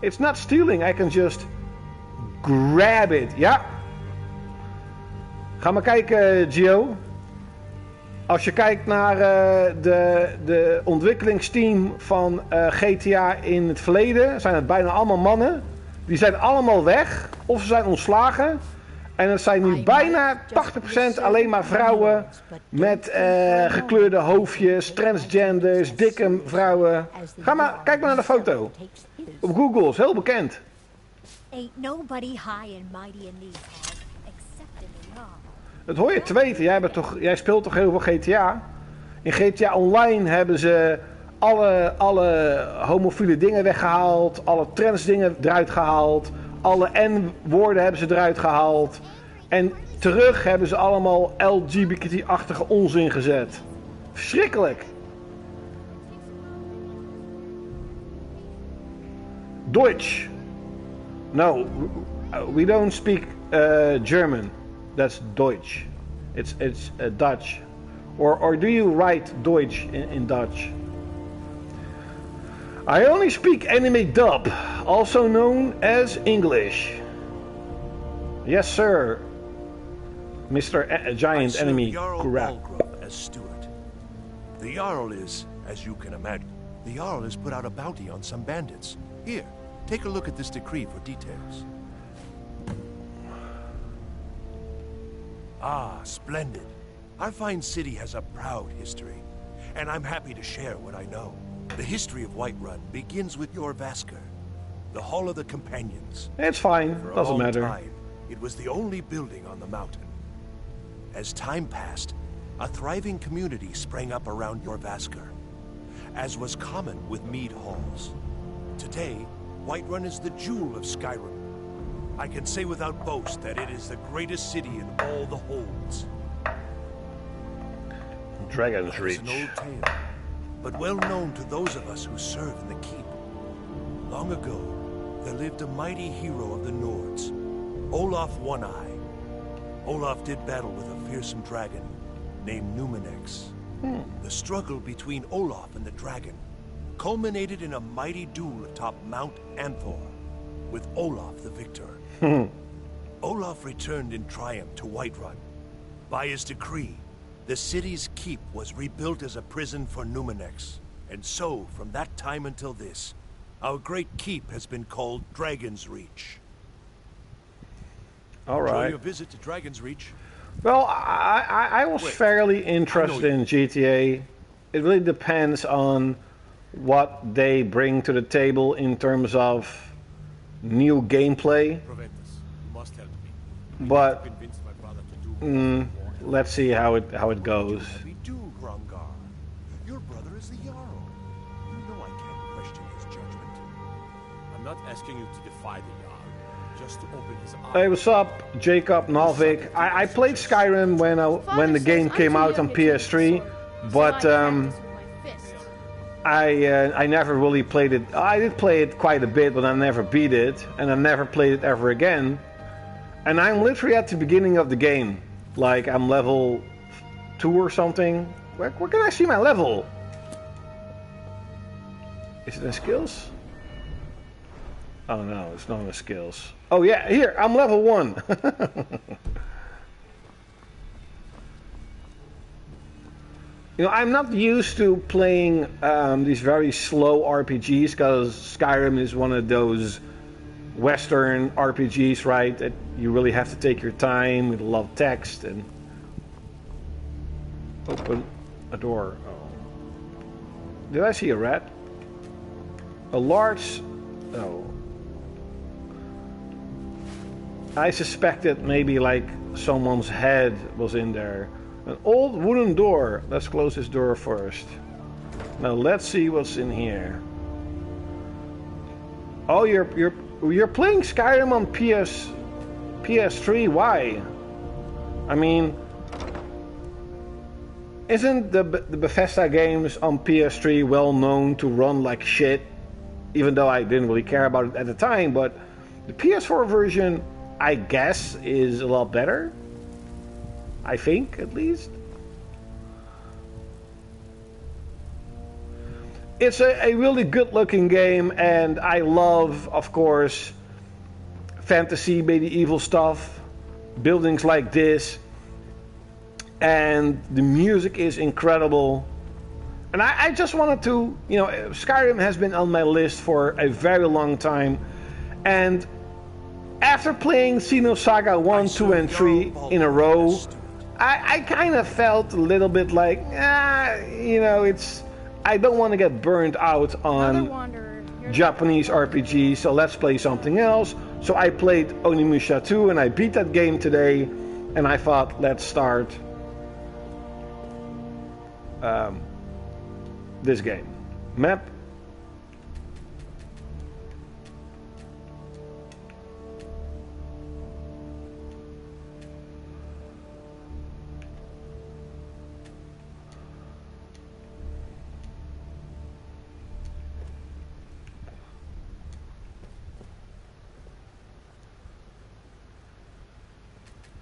it's not stealing. I can just grab it. Ja. Ga maar kijken, Gio. Als je kijkt naar de ontwikkelingsteam van GTA in het verleden, zijn het bijna allemaal mannen. Die zijn allemaal weg, of ze zijn ontslagen. En het zijn nu bijna 80% alleen maar vrouwen met gekleurde hoofdjes, transgenders, dikke vrouwen. Kijk maar naar de foto. Op Google, is heel bekend. Ain't nobody high and mighty in these halls, except in the law. Dat hoor je te weten. Jij speelt toch heel veel GTA? In GTA Online hebben ze alle homofiele dingen weggehaald, alle trans dingen eruit gehaald, alle N-woorden hebben ze eruit gehaald. En terug hebben ze allemaal LGBT-achtige onzin gezet. Verschrikkelijk. Deutsch. No, we don't speak German. That's Deutsch. It's Dutch. Or do you write Deutsch in Dutch? I only speak anime dub, also known as English. Yes, sir. Mr. Giant Enemy Crap. As steward. The Jarl is, as you can imagine, the Jarl has put out a bounty on some bandits. Here, take a look at this decree for details. Ah, splendid. Our fine city has a proud history, and I'm happy to share what I know. The history of Whiterun begins with your Vasker, the Hall of the Companions. It's fine, doesn't matter. Time, it was the only building on the mountain. As time passed, a thriving community sprang up around your Vasker, as was common with mead halls. Today, Whiterun is the jewel of Skyrim. I can say without boast that it is the greatest city in all the holds. Dragon's Reach. It's an old tale, but well known to those of us who serve in the keep. Long ago, there lived a mighty hero of the Nords, Olaf One-Eye. Olaf did battle with a fearsome dragon named Numenex. The struggle between Olaf and the dragon culminated in a mighty duel atop Mount Anthor, with Olaf the victor. Olaf returned in triumph to Whiterun. By his decree, the city's keep was rebuilt as a prison for Numenex. And so, from that time until this, our great keep has been called Dragon's Reach. All right. Enjoy your visit to Dragon's Reach. Well, I was fairly interested in GTA. It really depends on what they bring to the table in terms of new gameplay. But let's see how it goes. We do, Grongar. Your brother is the Jarl. You know I can't question his judgment. I'm not asking you to defy the Jarl, just to open his eyes. Hey, what's up, Jacob Novik? I played Skyrim when the game came out on PS3, but I never really played it. I did play it quite a bit, but I never beat it, and I never played it ever again. And I'm literally at the beginning of the game. Like, I'm level 2 or something. Where can I see my level? Is it in skills? Oh no, it's not in skills. Oh yeah, here, I'm level 1. You know, I'm not used to playing these very slow RPGs because Skyrim is one of those Western RPGs, right? That you really have to take your time with a lot of text and open a door. Oh. Did I see a rat? A large... Oh. I suspected maybe like someone's head was in there. An old wooden door. Let's close this door first. Now let's see what's in here. Oh, you're playing Skyrim on PS3. Why? I mean, isn't the Bethesda games on PS3 well known to run like shit? Even though I didn't really care about it at the time, but the PS4 version, I guess, is a lot better. I think, at least. It's a really good looking game, and I love, of course, fantasy, medieval stuff, buildings like this, and the music is incredible. And I just wanted to, you know, Skyrim has been on my list for a very long time, and after playing Xenosaga 1, 2, and 3 in a row, I kind of felt a little bit like, you know, I don't want to get burned out on Japanese RPGs, so let's play something else. So I played Onimusha 2 and I beat that game today, and I thought, let's start this game. Map.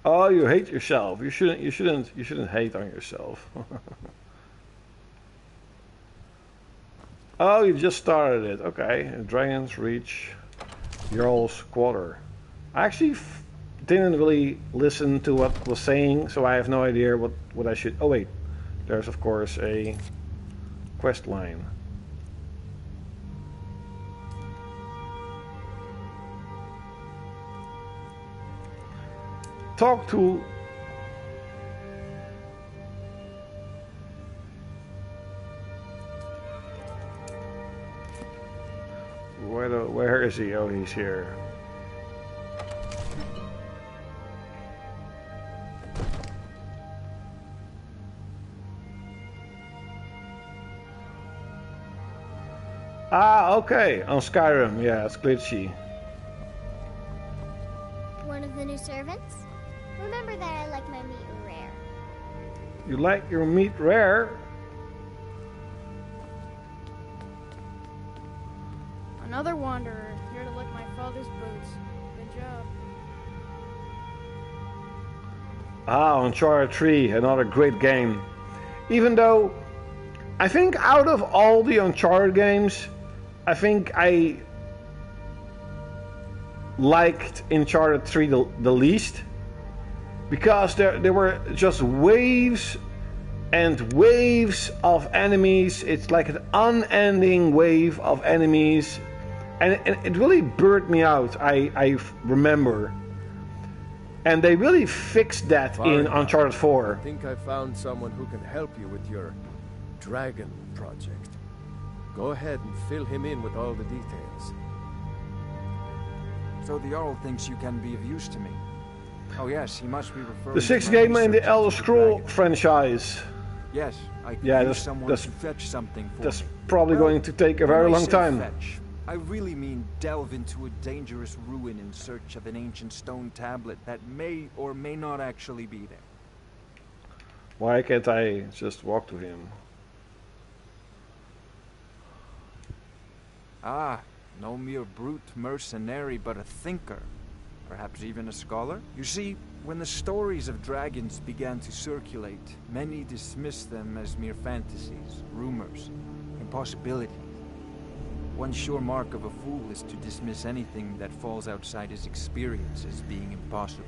Oh, you hate yourself. You shouldn't hate on yourself. Oh, you just started it. Okay. Dragon's Reach, Jarl's Quarter. I actually didn't really listen to what was saying, so I have no idea what I should... Oh wait, there's of course a quest line. Talk to... Where is he? Oh, he's here. Ah, okay. On Skyrim, yeah, it's glitchy. One of the new servants? Remember that I like my meat rare. You like your meat rare? Another wanderer, here to lick my father's boots. Good job. Ah, Uncharted 3, another great game. Even though, I think out of all the Uncharted games, I think I liked Uncharted 3 the least. Because there were just waves and waves of enemies. It's like an unending wave of enemies. And it really burnt me out, I remember. And they really fixed that in Uncharted 4. I think I found someone who can help you with your dragon project. Go ahead and fill him in with all the details. So the Jarl thinks you can be of use to me. Oh yes, he must be referring the sixth game in the Elder Scroll franchise. Yes, I could use someone to fetch something for that's me. probably going to take a very long time. Fetch, I really mean delve into a dangerous ruin in search of an ancient stone tablet that may or may not actually be there. Why can't I just walk to him? Ah, no mere brute mercenary, but a thinker. Perhaps even a scholar? You see, when the stories of dragons began to circulate, many dismissed them as mere fantasies, rumors, impossibilities. One sure mark of a fool is to dismiss anything that falls outside his experience as being impossible.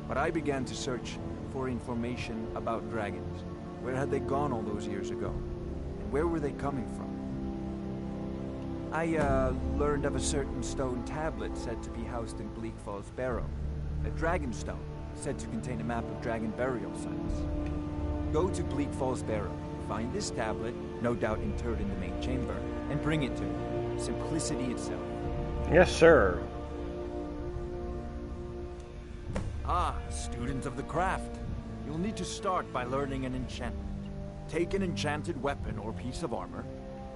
But I began to search for information about dragons. Where had they gone all those years ago? And where were they coming from? I learned of a certain stone tablet said to be housed in Bleak Falls Barrow. A dragon stone, said to contain a map of dragon burial sites. Go to Bleak Falls Barrow, find this tablet, no doubt interred in the main chamber, and bring it to me. Simplicity itself. Yes, sir. Ah, student of the craft. You'll need to start by learning an enchantment. Take an enchanted weapon or piece of armor,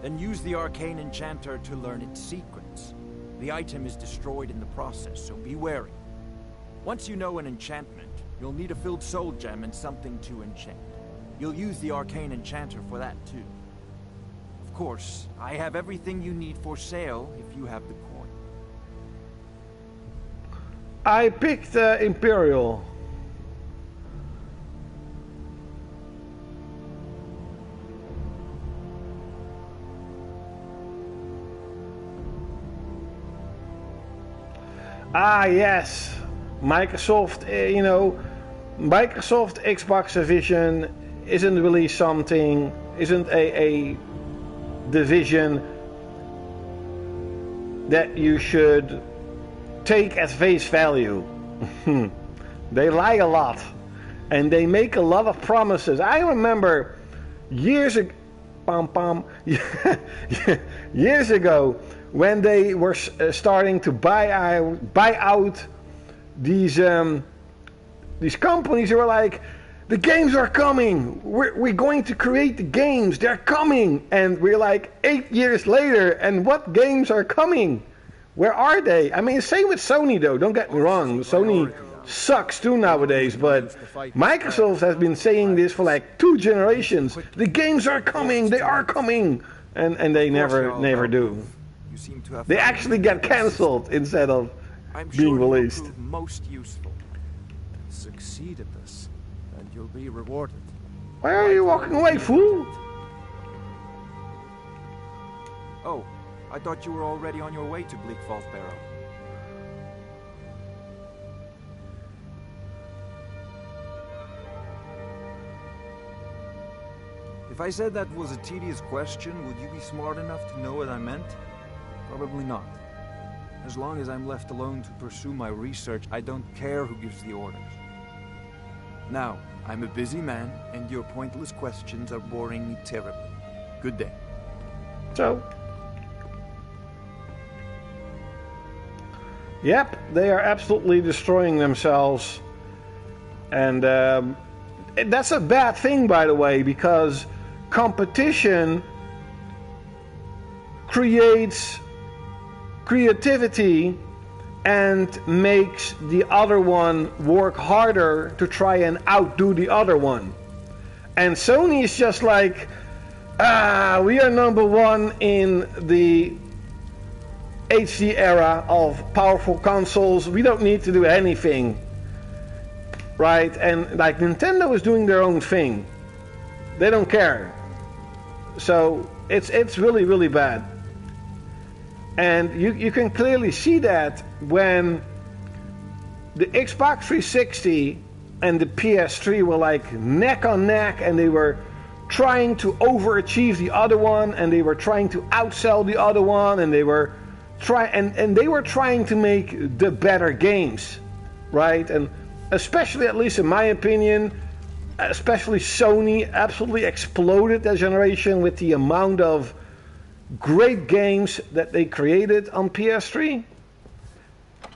then use the arcane enchanter to learn its sequence. The item is destroyed in the process, so be wary. Once you know an enchantment, you'll need a filled soul gem and something to enchant. You'll use the arcane enchanter for that too. Of course, I have everything you need for sale if you have the coin. I picked Imperial. Ah, yes. Microsoft, you know, Microsoft Xbox division isn't really something, isn't a division that you should take at face value. They lie a lot and they make a lot of promises. I remember years ago, years ago, when they were starting to buy out these companies, they were like, the games are coming, we're going to create the games, they're coming, and we're like 8 years later, and what games are coming? Where are they? I mean, same with Sony though, don't get me wrong, Sony sucks too nowadays, but Microsoft has been saying this for like 2 generations. The games are coming, they are coming, and they never do. They actually get cancelled instead of being released. Most useful. Succeed at this, and you'll be rewarded. Why are you walking away, fool? Oh, I thought you were already on your way to Bleak Falls Barrow. If I said that was a tedious question, would you be smart enough to know what I meant? Probably not. As long as I'm left alone to pursue my research, I don't care who gives the orders. Now, I'm a busy man, and your pointless questions are boring me terribly. Good day. So. Yep, they are absolutely destroying themselves. And that's a bad thing, by the way, because competition creates creativity and makes the other one work harder to try and outdo the other one. And Sony is just like, we are #1 in the HD era of powerful consoles, we don't need to do anything, right? And like Nintendo is doing their own thing, they don't care. So it's really, really bad. And you can clearly see that when the Xbox 360 and the PS3 were like neck on neck, and they were trying to overachieve the other one, and they were trying to outsell the other one, and they were trying to make the better games, right? And especially, at least in my opinion, especially Sony absolutely exploded that generation with the amount of great games that they created on PS3.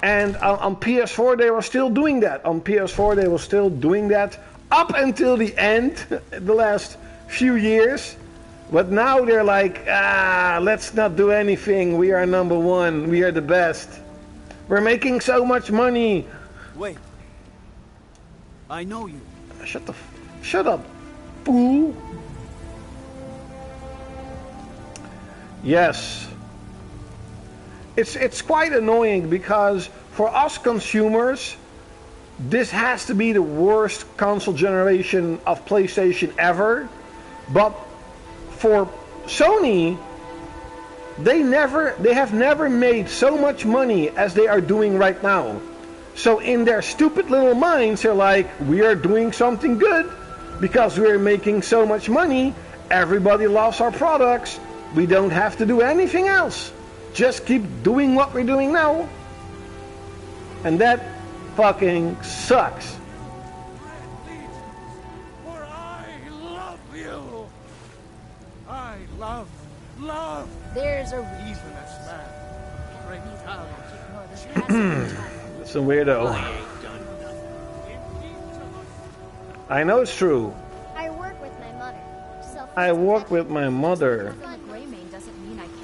And on PS4 they were still doing that. On PS4 they were still doing that up until the end, the last few years. But now they're like, let's not do anything. We are #1. We are the best. We're making so much money. Wait. I know you. Shut up, fool. Yes. It's quite annoying because for us consumers, this has to be the worst console generation of PlayStation ever. But for Sony, they have never made so much money as they are doing right now. So in their stupid little minds, they're like, we are doing something good because we are making so much money. Everybody loves our products. We don't have to do anything else. Just keep doing what we're doing now. And that fucking sucks. For I love you. I love. There's a reason this man. Great talent. It's a weirdo. I know it's true. I work with my mother. I work with my mother.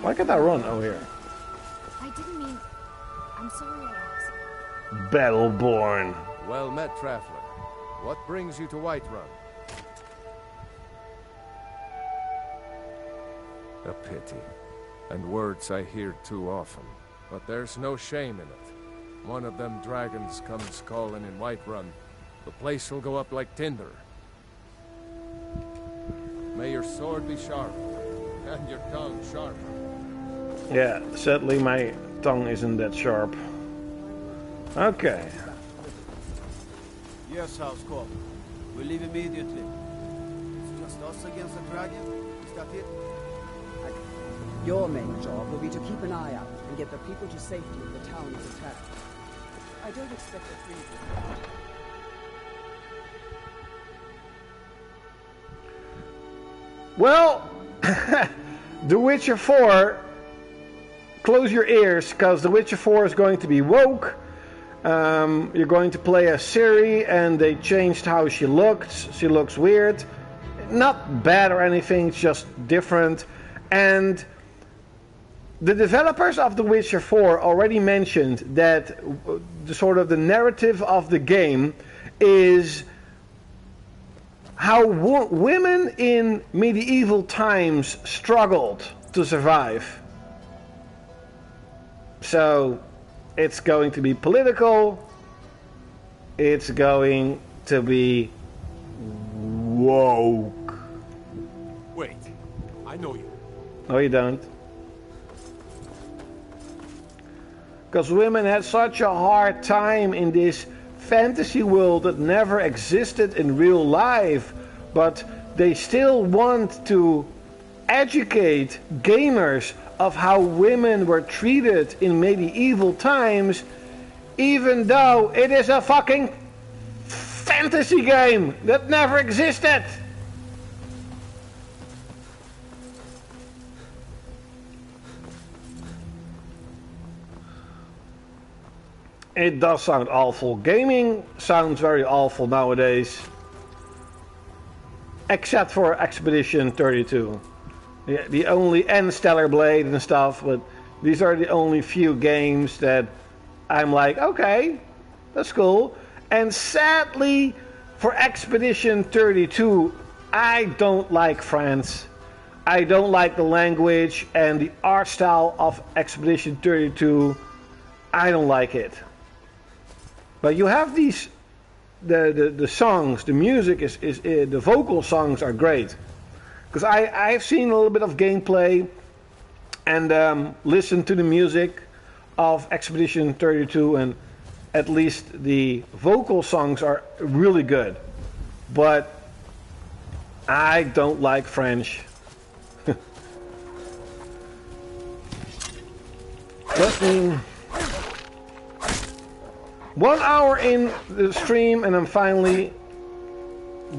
Why can't I run? Oh, here. I didn't mean... I'm sorry I asked. Battleborn. Well met, traveler. What brings you to Whiterun? A pity. And words I hear too often. But there's no shame in it. One of them dragons comes calling in Whiterun. The place will go up like tinder. May your sword be sharp, and your tongue sharper. Yeah, sadly my tongue isn't that sharp. Okay. Yes, House Call. We leave immediately. It's just us against the dragon? Is that it? Your main job will be to keep an eye out and get the people to safety if the town is attacked. I don't expect a free. Well, The Witcher 4, close your ears, because The Witcher 4 is going to be woke. You're going to play as Ciri, and they changed how she looks. She looks weird. Not bad or anything, it's just different. And the developers of The Witcher 4 already mentioned that the narrative of the game is how women in medieval times struggled to survive. So it's going to be political, it's going to be woke. Wait, I know you. No, you don't. Because women had such a hard time in this fantasy world that never existed in real life, but they still want to educate gamers of how women were treated in medieval times, even though it is a fucking fantasy game that never existed. It does sound awful. Gaming sounds very awful nowadays. Except for Expedition 32. The only, and Stellar Blade and stuff, but these are the only few games that I'm like, okay, that's cool. And sadly, for Expedition 32, I don't like France. I don't like the language and the art style of Expedition 32. I don't like it. But you have these, the songs, the music is the vocal songs are great. Because I've seen a little bit of gameplay and listened to the music of Expedition 32, and at least the vocal songs are really good. But I don't like French. Let me... 1 hour in the stream and I'm finally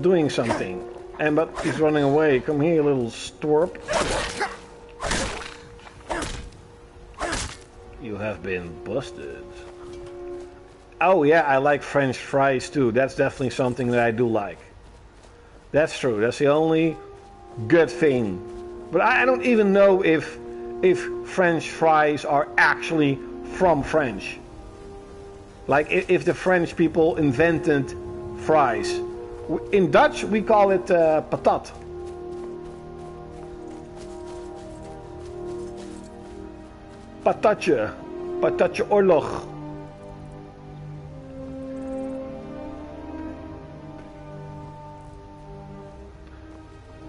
doing something. But he's running away. Come here, little storp. You have been busted. Oh yeah, I like French fries too. That's definitely something that I do like. That's true. That's the only good thing. But I don't even know if French fries are actually from French. Like if the French people invented fries. In Dutch we call it patat. Patatje. Patatje oorlog.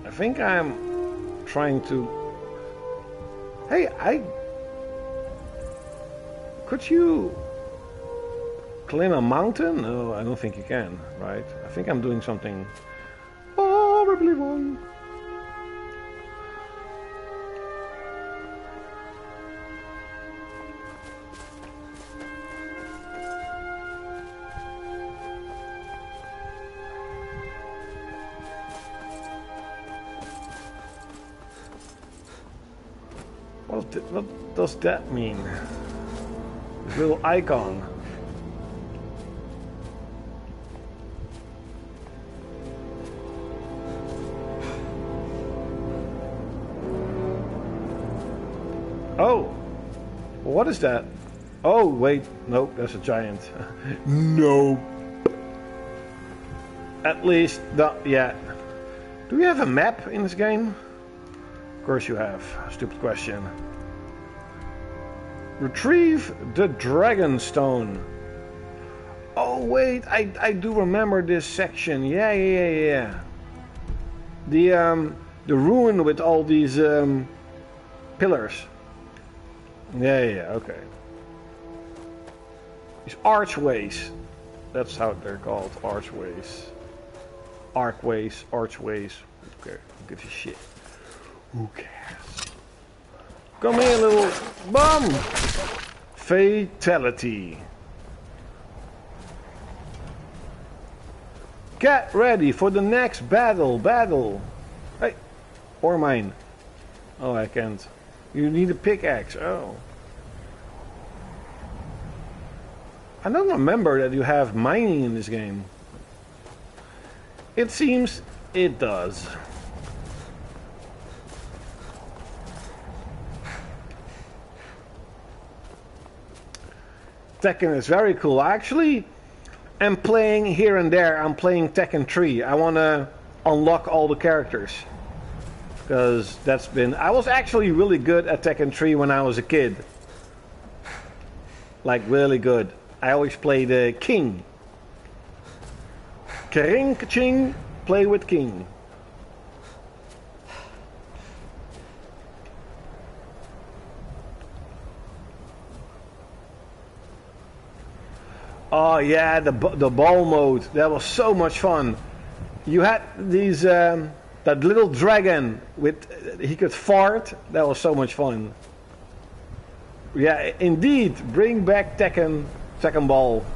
I think I'm trying to... Hey, could you climb a mountain? No, I don't think you can, right? I think I'm doing something horribly wrong. What does that mean? This little icon. Oh! What is that? Oh, wait. Nope, that's a giant. No. At least, not yet. Do we have a map in this game? Of course you have. Stupid question. Retrieve the dragon stone. Oh wait, I do remember this section. Yeah. The ruin with all these pillars. Yeah, okay. These archways. That's how they're called, archways. Archways, archways. Okay, who gives a shit? Who cares? Come here, little bum! Fatality. Get ready for the next battle. Hey, or mine. Oh, I can't. You need a pickaxe. Oh. I don't remember that you have mining in this game. It seems it does. Tekken is very cool. I actually am playing here and there. I'm playing Tekken 3. I want to unlock all the characters. Because that's been... I was actually really good at Tekken 3 when I was a kid. Like, really good. I always played King. Kering, Kaching, play with King. Oh yeah, the ball mode. That was so much fun. You had these that little dragon with he could fart. That was so much fun. Yeah, indeed. Bring back Tekken Ball.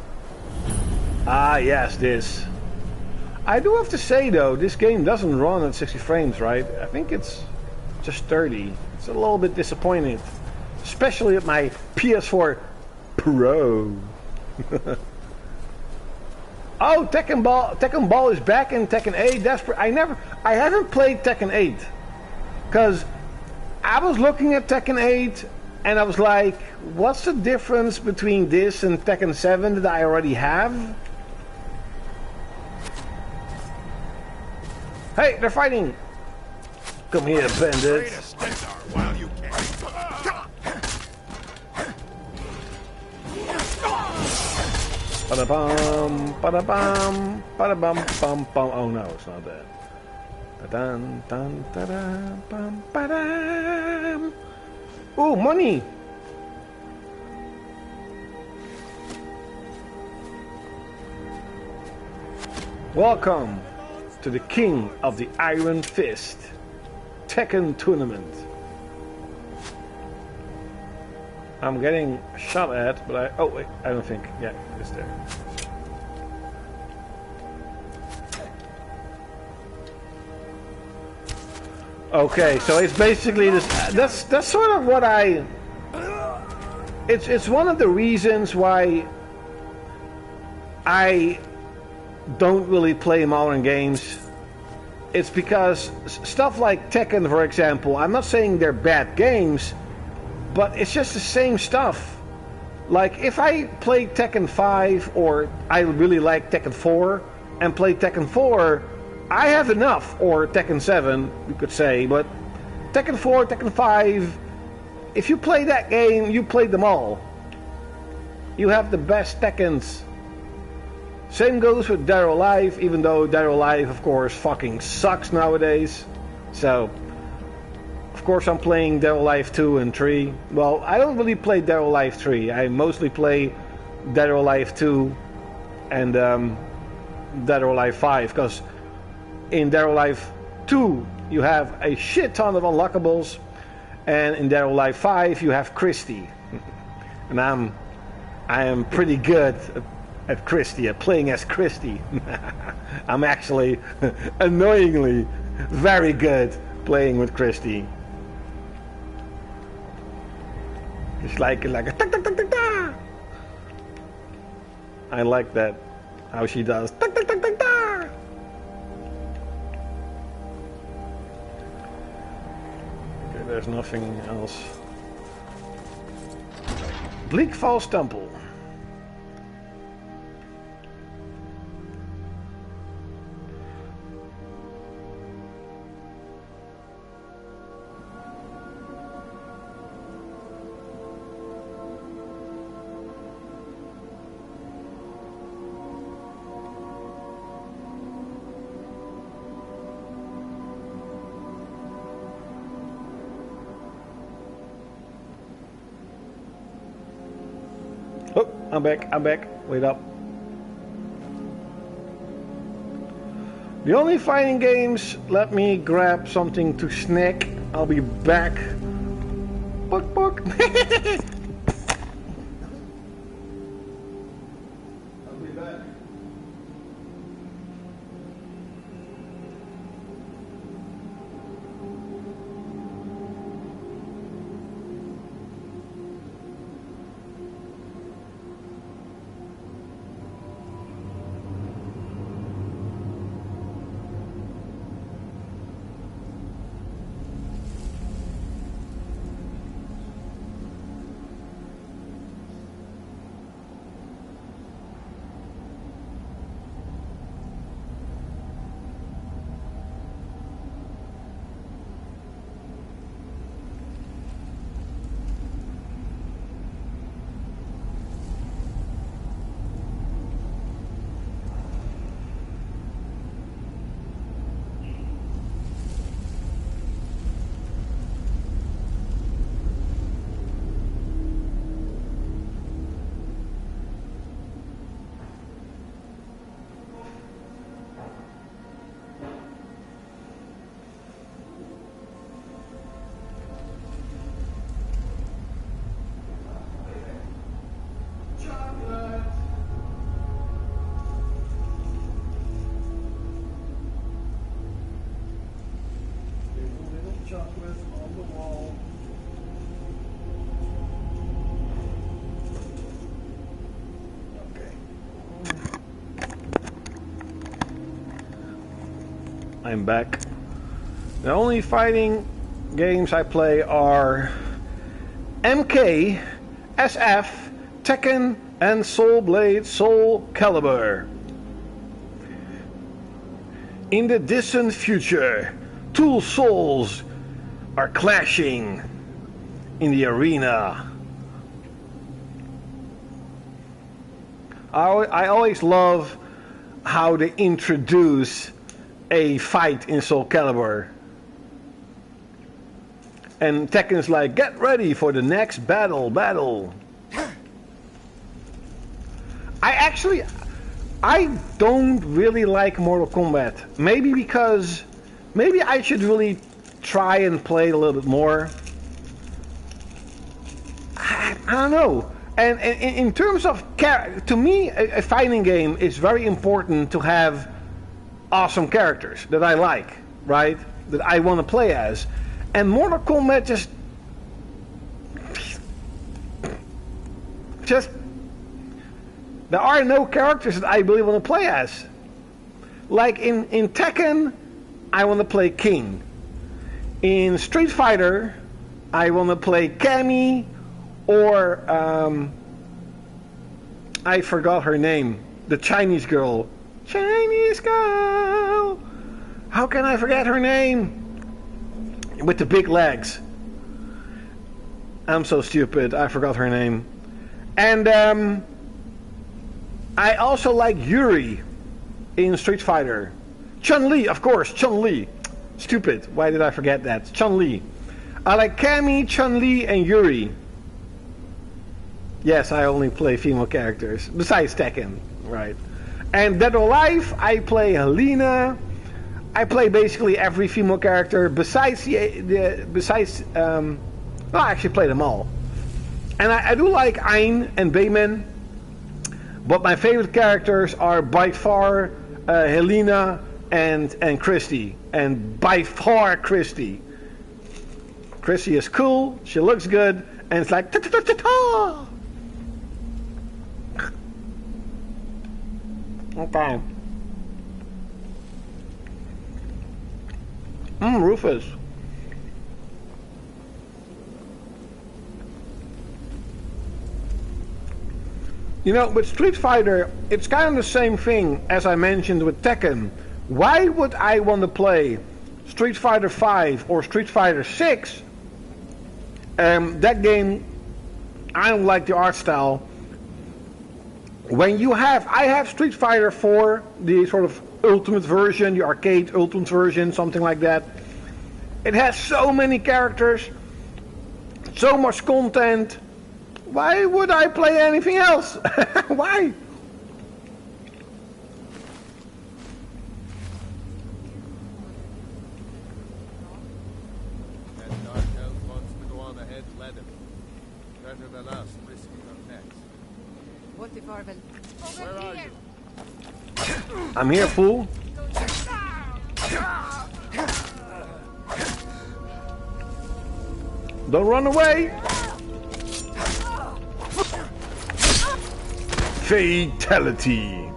Ah yes, this. I do have to say though, this game doesn't run at 60 frames, right? I think it's just 30. It's a little bit disappointing, especially at my PS4 Pro. Oh, Tekken Ball is back in Tekken 8. I haven't played Tekken 8 because I was looking at Tekken 8 and I was like, what's the difference between this and Tekken 7 that I already have? Hey, they're fighting. Come here, bandits. Ba-da-bum, ba-da-bum, ba-da-bum, bum, bum. Oh no, it's not that. Da-dun, dun, da-dun, bum, ba-dum. Ooh, money! Welcome to the King of the Iron Fist Tekken Tournament. I'm getting shot at, but oh wait, I don't think. Yeah, it's there. Okay, so it's basically this. That's sort of what I. It's one of the reasons why I don't really play modern games. It's because stuff like Tekken, for example. I'm not saying they're bad games. But it's just the same stuff. Like, if I play Tekken 5, or I really like Tekken 4, and play Tekken 4, I have enough. Or Tekken 7, you could say. But Tekken 4, Tekken 5, if you play that game, you played them all. You have the best Tekkens. Same goes with Dead or Alive, even though Dead or Alive, of course, fucking sucks nowadays. So, of course, I'm playing Dead or Alive 2 and 3. Well, I don't really play Dead or Alive 3. I mostly play Dead or Alive 2 and Dead or Alive 5, because in Dead or Alive 2 you have a shit ton of unlockables, and in Dead or Alive 5 you have Christie. And I am pretty good at Christie, at playing as Christie. I'm actually annoyingly very good playing with Christie. It's like a tak tak tak tak tak. I like that, how she does tak tak tak tak tak. Okay, there's nothing else. Bleak Falls Temple. Oh, I'm back, wait up. The only fighting games, let me grab something to snack, I'll be back. Book, book. I'll be back. Chocolate on the wall. Okay. I'm back. The only fighting games I play are MK, SF, Tekken, and Soul Blade, Soul Calibur. In the distant future, two souls are clashing in the arena. I always love how they introduce a fight in Soul Calibur. And Tekken's like, get ready for the next battle. I don't really like Mortal Kombat. Maybe I should really try and play it a little bit more. I don't know. And in terms of to me, a fighting game is very important to have awesome characters that I like, right? That I want to play as. And Mortal Kombat just there are no characters that I really want to play as. Like in Tekken, I want to play King. In Street Fighter, I want to play Cammy, or I forgot her name, the Chinese girl. How can I forget her name? With the big legs. I'm so stupid, I forgot her name. And I also like Yuri in Street Fighter. Chun-Li, of course, Chun-Li. Stupid. Why did I forget that? Chun-Li. I like Cammy, Chun-Li, and Yuri. Yes, I only play female characters. Besides Tekken, right? And Dead or Alive, I play Helena. I play basically every female character besides well, I actually play them all. And I do like Ayn and Bayman, but my favorite characters are by far Helena and Christy, and by far Christy. Christy is cool, she looks good, and it's like ta-ta-ta-ta-ta! Okay. Rufus. You know, with Street Fighter, it's kind of the same thing as I mentioned with Tekken. Why would I want to play Street Fighter 5 or Street Fighter 6? That game, I don't like the art style. When you have, I have Street Fighter 4, the sort of ultimate version, the arcade ultimate version, something like that. It has so many characters, so much content. Why would I play anything else? Why? That dark elf wants to go on ahead, let him. Better than us, risking our necks. What if Arvel? Where are you? I'm here, fool. Don't run away. Fatality.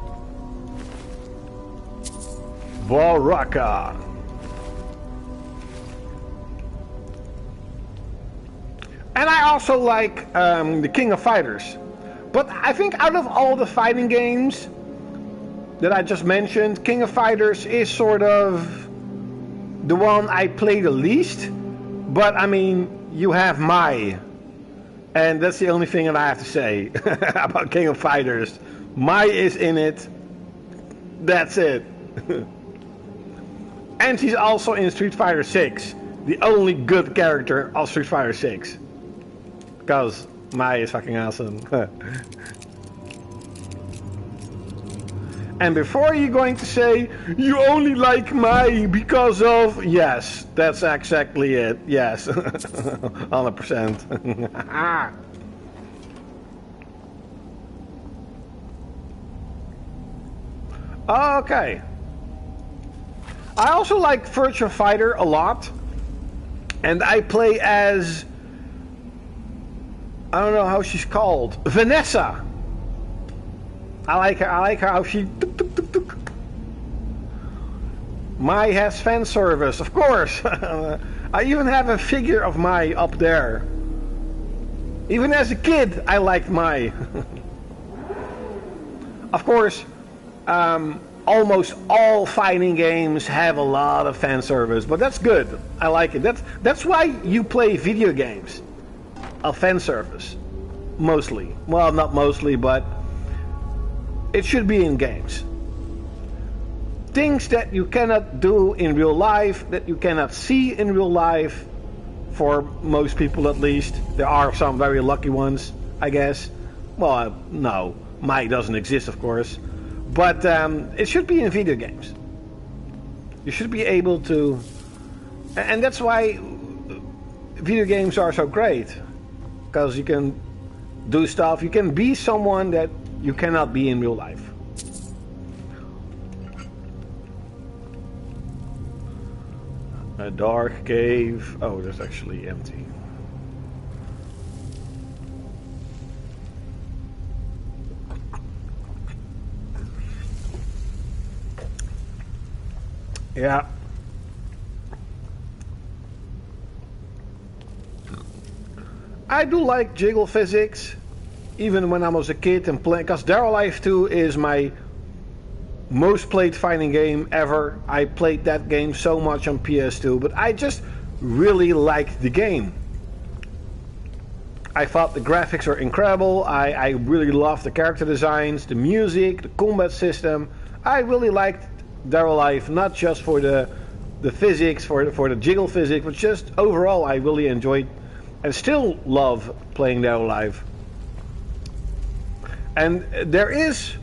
Baraka. And I also like the King of Fighters. But I think out of all the fighting games that I just mentioned, King of Fighters is sort of the one I play the least. But I mean, you have Mai. And that's the only thing that I have to say about King of Fighters. Mai is in it. That's it. And she's also in Street Fighter 6. The only good character of Street Fighter 6. Because Mai is fucking awesome. And before you're going to say, you only like Mai because of... Yes, that's exactly it. Yes. 100%. Okay. I also like Virtua Fighter a lot. And I play as... I don't know how she's called. Vanessa. I like her. I like her how she... Mai has fan service, of course. I even have a figure of Mai up there. Even as a kid, I liked Mai. Of course, almost all fighting games have a lot of fan service, but that's good. I like it. That's why you play video games. A fan service, mostly. Well, not mostly, but it should be in games. Things that you cannot do in real life, that you cannot see in real life, for most people at least. There are some very lucky ones, I guess. Well, no, Mai doesn't exist, of course. But it should be in video games. You should be able to... And that's why video games are so great. Because you can do stuff, you can be someone that you cannot be in real life. A dark cave. Oh, that's actually empty. Yeah. I do like jiggle physics, even when I was a kid and playing, because Dead or Alive 2 is my most played fighting game ever. I played that game so much on PS2, but I just really liked the game. I thought the graphics were incredible. I really loved the character designs, the music, the combat system. I really liked Dead or Alive, not just for the the physics, for the jiggle physics, but just overall I really enjoyed and still love playing that live. And there is,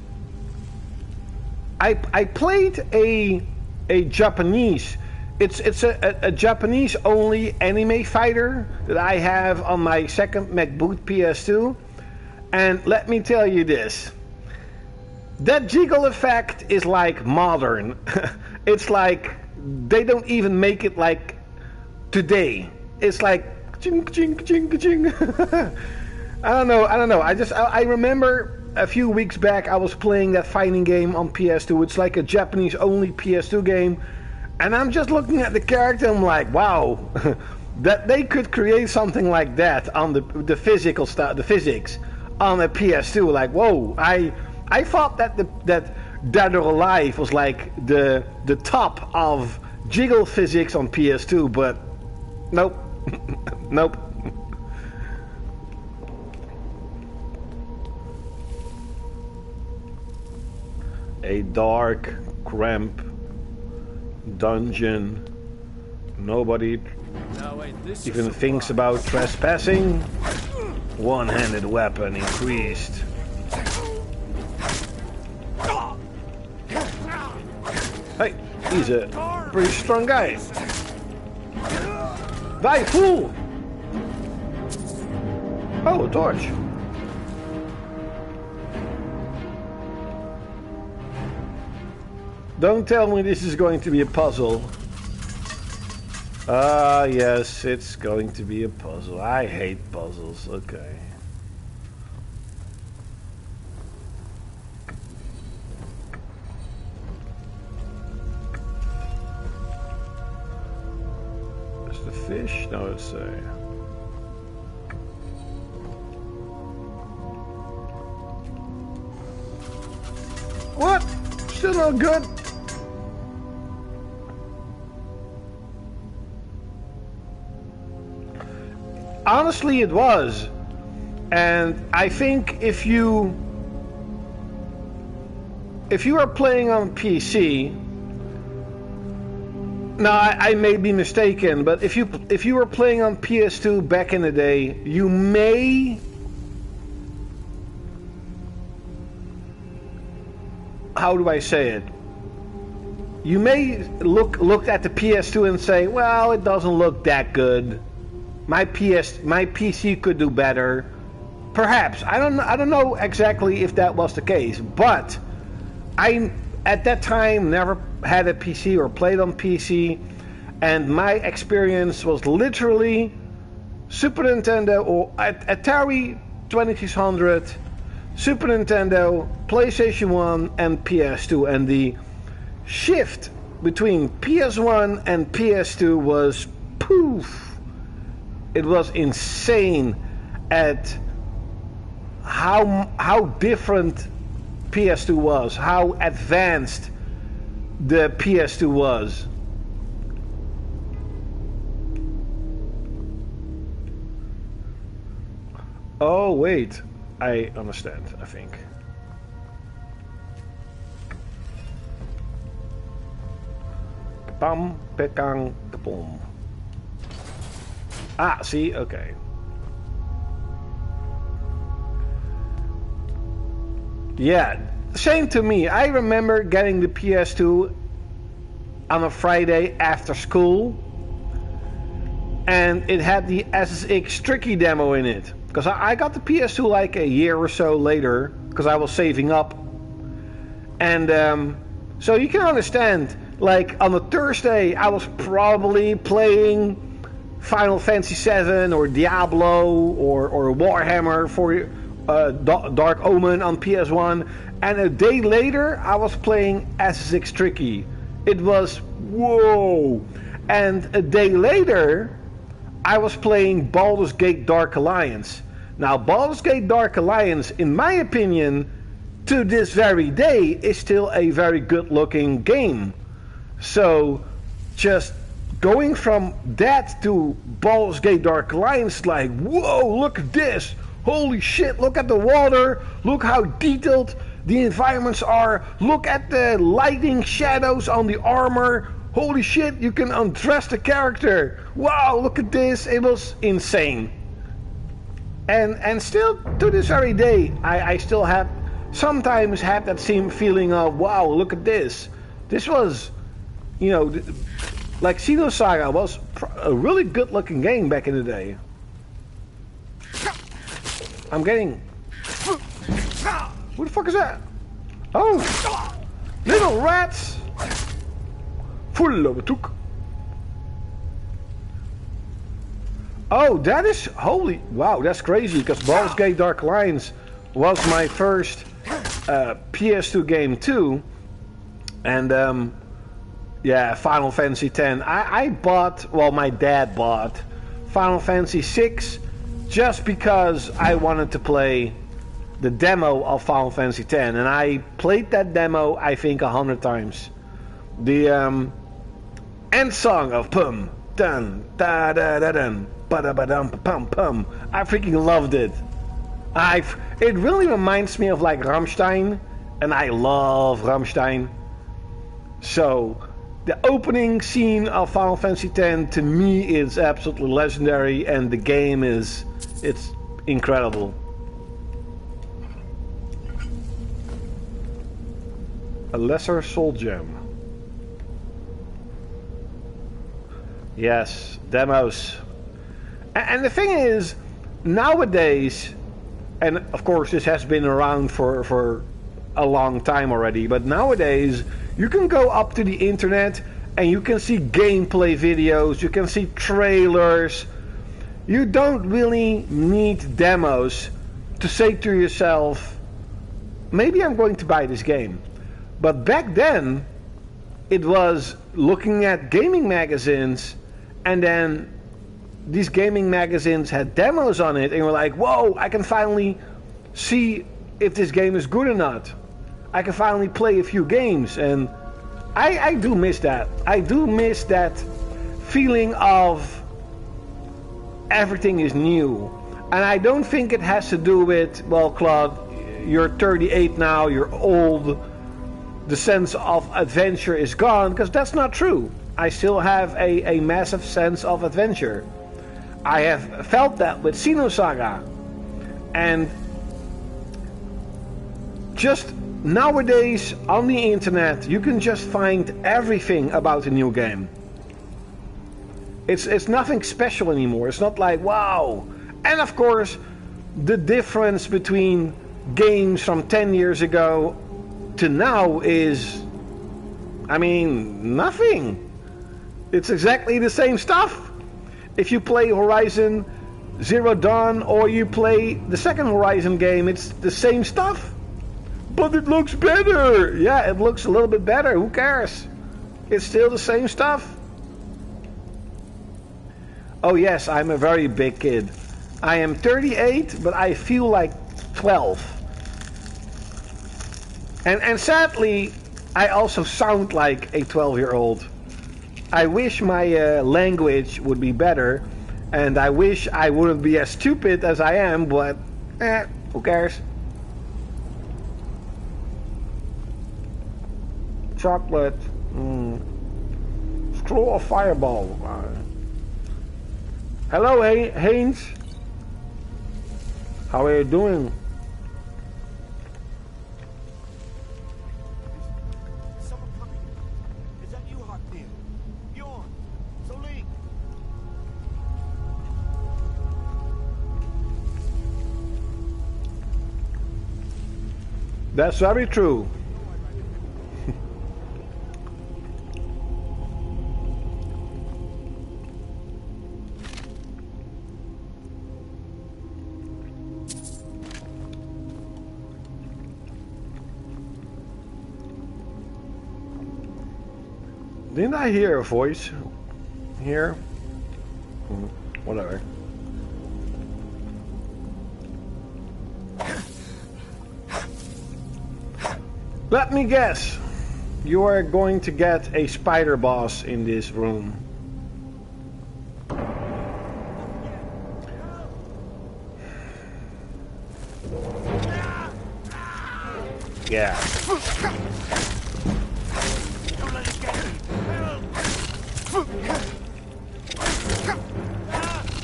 I played a Japanese, it's a Japanese only anime fighter that I have on my second MacBook PS2, and let me tell you this, that jiggle effect is like modern. It's like they don't even make it like today. It's like ching ching ching ching. I don't know. I remember a few weeks back I was playing that fighting game on PS2. It's like a Japanese only PS2 game, and I'm just looking at the character and I'm like, wow, that they could create something like that on the physical stuff, the physics on a PS2. Like, whoa, I thought that that Dead or Alive was like the top of jiggle physics on PS2, but nope. Nope. A dark, cramped dungeon. Nobody even thinks about trespassing. One-handed weapon increased. Hey, he's a pretty strong guy. Die, fool! Oh, a torch. Don't tell me this is going to be a puzzle. Ah, yes, it's going to be a puzzle. I hate puzzles. Okay. Is the fish? No, it's a... What? Still not good? Honestly, it was. And I think if you are playing on PC, now I may be mistaken, but if you were playing on PS2 back in the day, you may, how do I say it? You may look at the PS2 and say, well, it doesn't look that good. My PC could do better. Perhaps. I don't know exactly if that was the case, but I at that time never had a PC or played on PC, and my experience was literally Super Nintendo or Atari 2600, Super Nintendo, PlayStation 1 and PS2, and the shift between PS1 and PS2 was poof. It was insane at how different PS2 was, how advanced the PS2 was. Oh wait, I understand, I think. Pam, pekang, kapom. Ah, see, okay. Yeah, same to me. I remember getting the PS2 on a Friday after school, and it had the SSX Tricky demo in it. Because I got the PS2 like a year or so later, because I was saving up. And so you can understand, like on a Thursday, I was probably playing Final Fantasy VII or Diablo or Warhammer for Dark Omen on PS1, and a day later I was playing SSX Tricky. It was whoa. And a day later I was playing Baldur's Gate Dark Alliance. Now Baldur's Gate Dark Alliance, in my opinion, to this very day is still a very good looking game. So just going from that to Baldur's Gate Dark Alliance, like, whoa, look at this. Holy shit, look at the water. Look how detailed the environments are. Look at the lighting shadows on the armor. Holy shit, you can undress the character. Wow, look at this. It was insane. And still to this very day, I still sometimes have that same feeling of, wow, look at this. This was, you know, like Xenosaga was a really good looking game back in the day. I'm getting... Who the fuck is that? Oh! Little rats! Full of took. Oh, that is... Holy... Wow, that's crazy, because Baldur's Gate Dark Alliance was my first PS2 game too. And, yeah, Final Fantasy X. I bought... Well, my dad bought Final Fantasy VI just because I wanted to play the demo of Final Fantasy X. And I played that demo, I think, 100 times. The end song of Pum, Dun, Da Da Da Dun, Ba Da Ba Dum Pum Pum. I freaking loved it. It really reminds me of like Rammstein, and I love Rammstein. So the opening scene of Final Fantasy X to me is absolutely legendary, and the game it's incredible. A lesser soul gem. Yes, demos. And the thing is, nowadays, and of course this has been around for a long time already, but nowadays you can go up to the internet and you can see gameplay videos, you can see trailers. You don't really need demos to say to yourself, maybe I'm going to buy this game. But back then, it was looking at gaming magazines, and then these gaming magazines had demos on it, and you're like, whoa, I can finally see if this game is good or not. I can finally play a few games, and I do miss that. I do miss that feeling of everything is new. And I don't think it has to do with, well, Claude, you're 38 now, you're old, the sense of adventure is gone, because that's not true. I still have a massive sense of adventure. I have felt that with Xenosaga. And just nowadays on the internet you can just find everything about a new game. It's nothing special anymore. It's not like, wow. And of course the difference between games from 10 years ago to now is, I mean, nothing. It's exactly the same stuff. If you play Horizon Zero Dawn or you play the second Horizon game, it's the same stuff. But it looks better. Yeah, it looks a little bit better. Who cares? It's still the same stuff. Oh yes, I'm a very big kid. I am 38, but I feel like 12. And sadly, I also sound like a 12-year-old. I wish my language would be better, and I wish I wouldn't be as stupid as I am, but who cares? Chocolate. Straw or fireball? Hello, Haynes. How are you doing? That's very true. Didn't I hear a voice here? Whatever. Let me guess. You are going to get a spider boss in this room. Yeah.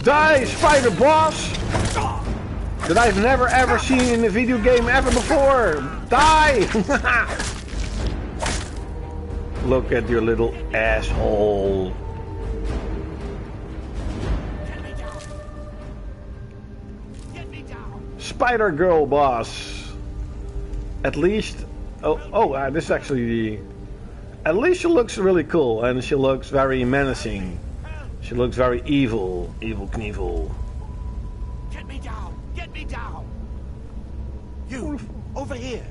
Die, spider boss! That I've never ever seen in a video game ever before! Die! Look at your little asshole. Spider girl boss. At least... this is actually the... At least she looks really cool and she looks very menacing. She looks very evil. Evil Knievel. Get me down! Get me down! You, over here!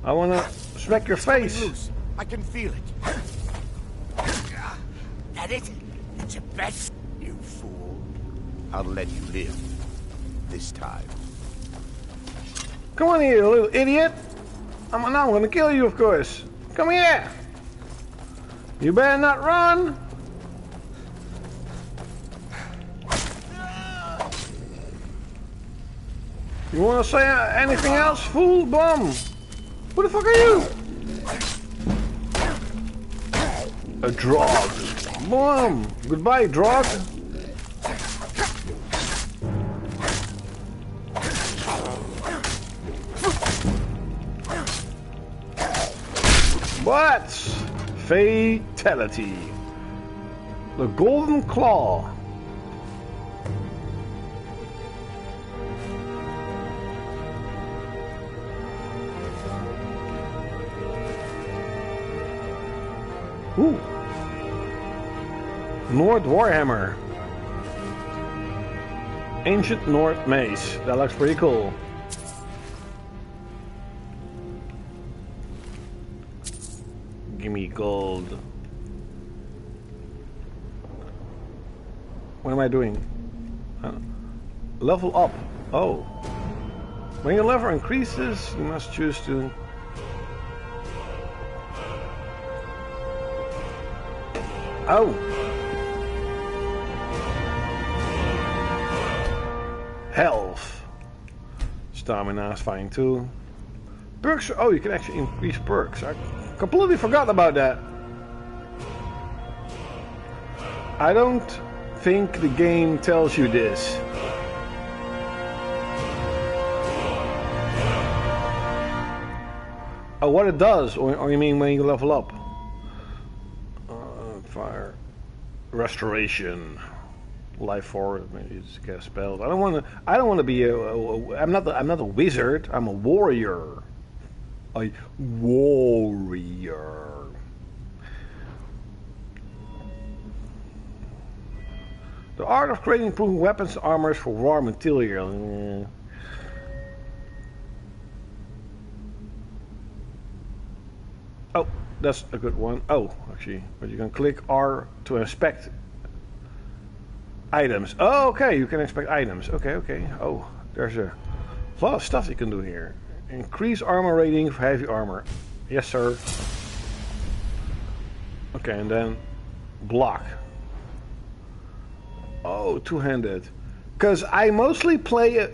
I wanna smack your face. Loose. I can feel it. That it? It's your best, you fool. I'll let you live. This time. Come on here, you little idiot. I'm gonna kill you, of course. Come here. You better not run. You wanna say anything else, fool bum? Who the fuck are you? A drog. Boom. Goodbye, drog. But fatality. The golden claw. Ooh. Nord Warhammer. Ancient North Mace. That looks pretty cool. Gimme gold. What am I doing? Level up. Oh. When your level increases, you must choose to... Oh. Health. Stamina is fine too. Perks. Oh, you can actually increase perks. I completely forgot about that. I don't think the game tells you this. Oh, what it does, or you mean when you level up? Fire, restoration, life force. Maybe it's cast spells. I don't want to be I'm not a wizard. I'm a warrior. A warrior. The art of creating improving weapons, armors for raw material. Oh, that's a good one. Oh, actually, but you can click R to inspect items. Oh, okay, you can inspect items. Okay, okay. Oh, there's a lot of stuff you can do here. Increase armor rating for heavy armor. Yes, sir. Okay, and then block. Oh, two-handed. Because I mostly play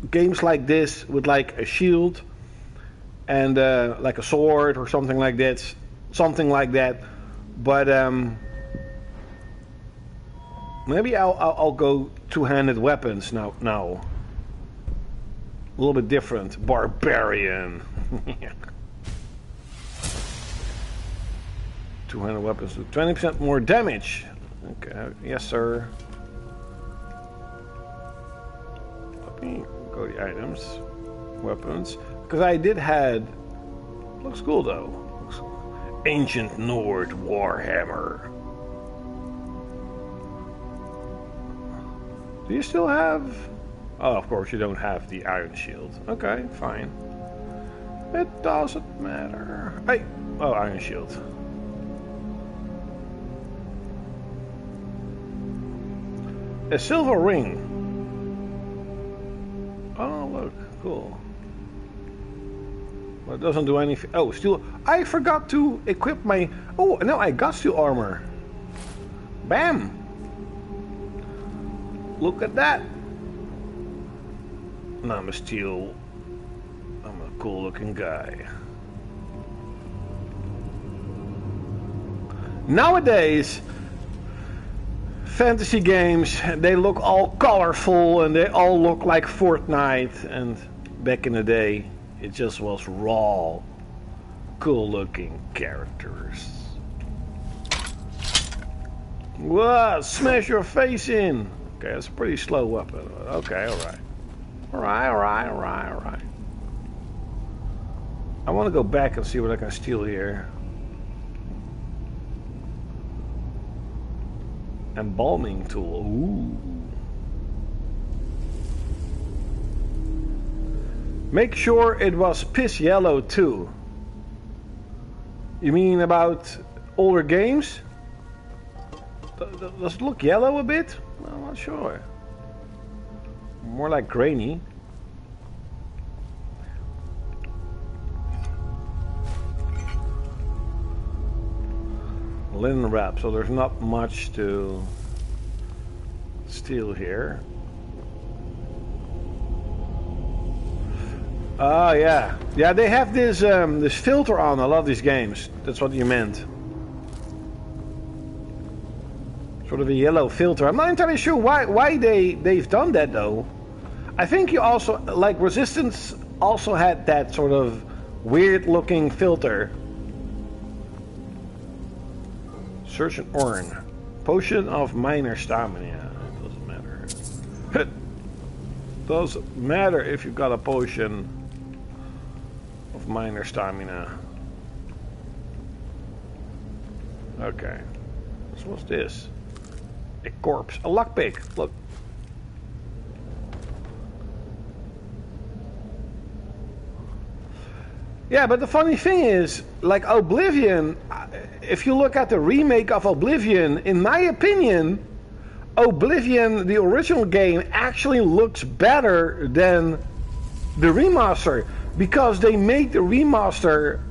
games like this with like a shield and like a sword or something like that. But maybe I'll go two-handed weapons now. A little bit different. Barbarian. Two-handed weapons do 20% more damage. Okay, yes, sir. Let me go to the items, weapons, because I did had. Looks cool though. Looks cool. Ancient Nord Warhammer. Do you still have? Oh, of course you don't have the Iron Shield. Okay, fine. It doesn't matter. Hey, oh, Iron Shield. A silver ring. Oh, look, cool. But it doesn't do anything. Oh, steel. I forgot to equip my. Oh, no, I got steel armor. Bam! Look at that. And I'm a steel. I'm a cool looking guy. Nowadays, fantasy games, they look all colorful and they all look like Fortnite, and back in the day it just was raw, cool looking characters. Whoa, smash your face in! Okay, that's a pretty slow weapon. Okay, alright. Alright. I want to go back and see what I can steal here. Embalming tool. Ooh. Make sure it was piss yellow too. You mean about older games? Does it look yellow a bit? I'm not sure. More like grainy. Linen wrap, so there's not much to steal here. Oh yeah, they have this this filter on a lot of these games. That's what you meant. Sort of a yellow filter. I'm not entirely sure why they've done that though. I think you also like Resistance also had that sort of weird looking filter. Search and urn. Potion of minor stamina. It doesn't matter. It doesn't matter if you got a potion of minor stamina. Okay. So what's this? A corpse. A lockpick. Look. Yeah, but the funny thing is, like Oblivion, if you look at the remake of Oblivion, in my opinion, Oblivion, the original game, actually looks better than the remaster, because they made the remaster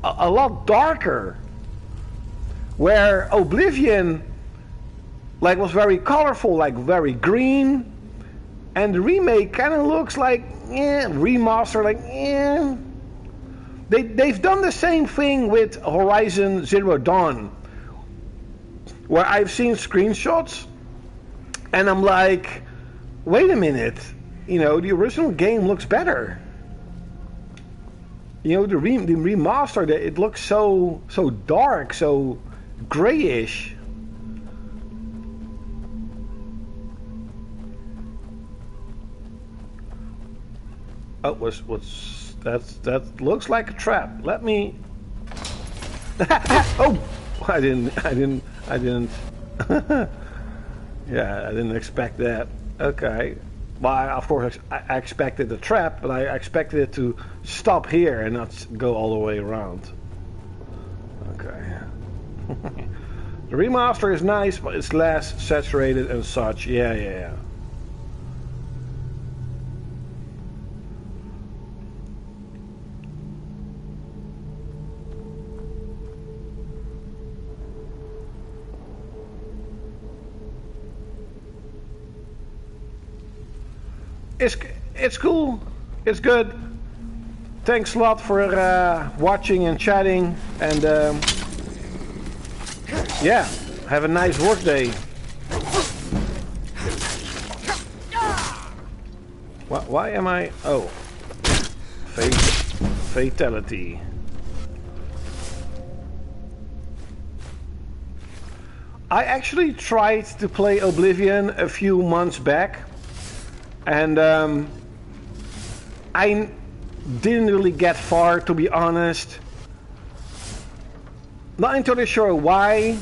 a lot darker. Where Oblivion, like, was very colorful, like very green, and the remake kind of looks like, remaster, like, They've done the same thing with Horizon Zero Dawn, where I've seen screenshots and I'm like, wait a minute, you know, the original game looks better. You know, the remaster, it looks so dark, so grayish. Oh, what's that looks like a trap. Let me. Oh, I didn't. Yeah, I didn't expect that. Okay. Well, of course, I expected the trap, but I expected it to stop here and not go all the way around. Okay. The remaster is nice, but it's less saturated and such. Yeah. It's cool. It's good. Thanks a lot for watching and chatting, and yeah, have a nice work day. Why am I? Oh, fatality. I actually tried to play Oblivion a few months back. And I didn't really get far, to be honest. Not entirely sure why.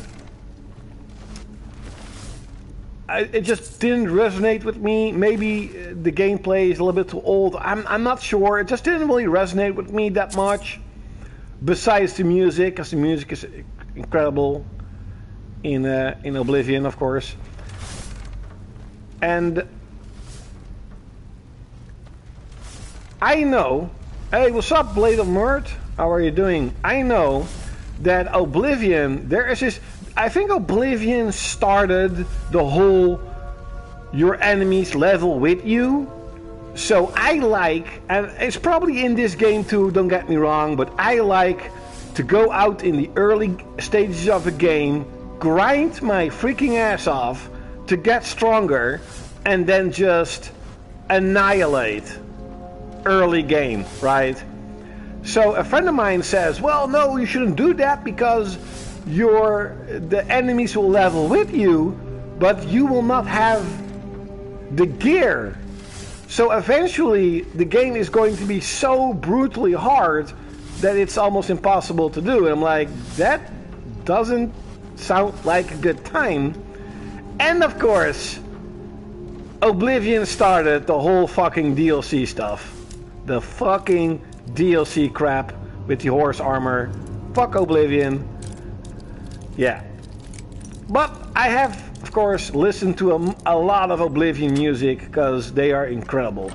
It just didn't resonate with me. Maybe the gameplay is a little bit too old. I'm not sure. It just didn't really resonate with me that much. Besides the music, because the music is incredible in Oblivion, of course. And I know, hey, what's up, Blade of Murd? How are you doing? I know that Oblivion, there is this, I think Oblivion started the whole your enemies level with you. So I like, and it's probably in this game too, don't get me wrong, but I like to go out in the early stages of a game, grind my freaking ass off, to get stronger and then just annihilate early game, right? So a friend of mine says, well, no, you shouldn't do that because the enemies will level with you, but you will not have the gear. So eventually the game is going to be so brutally hard that it's almost impossible to do. And I'm like, that doesn't sound like a good time. And of course, Oblivion started the whole fucking DLC stuff. The fucking DLC crap with the horse armor. Fuck Oblivion. Yeah. But I have, of course, listened to a lot of Oblivion music because they are incredible.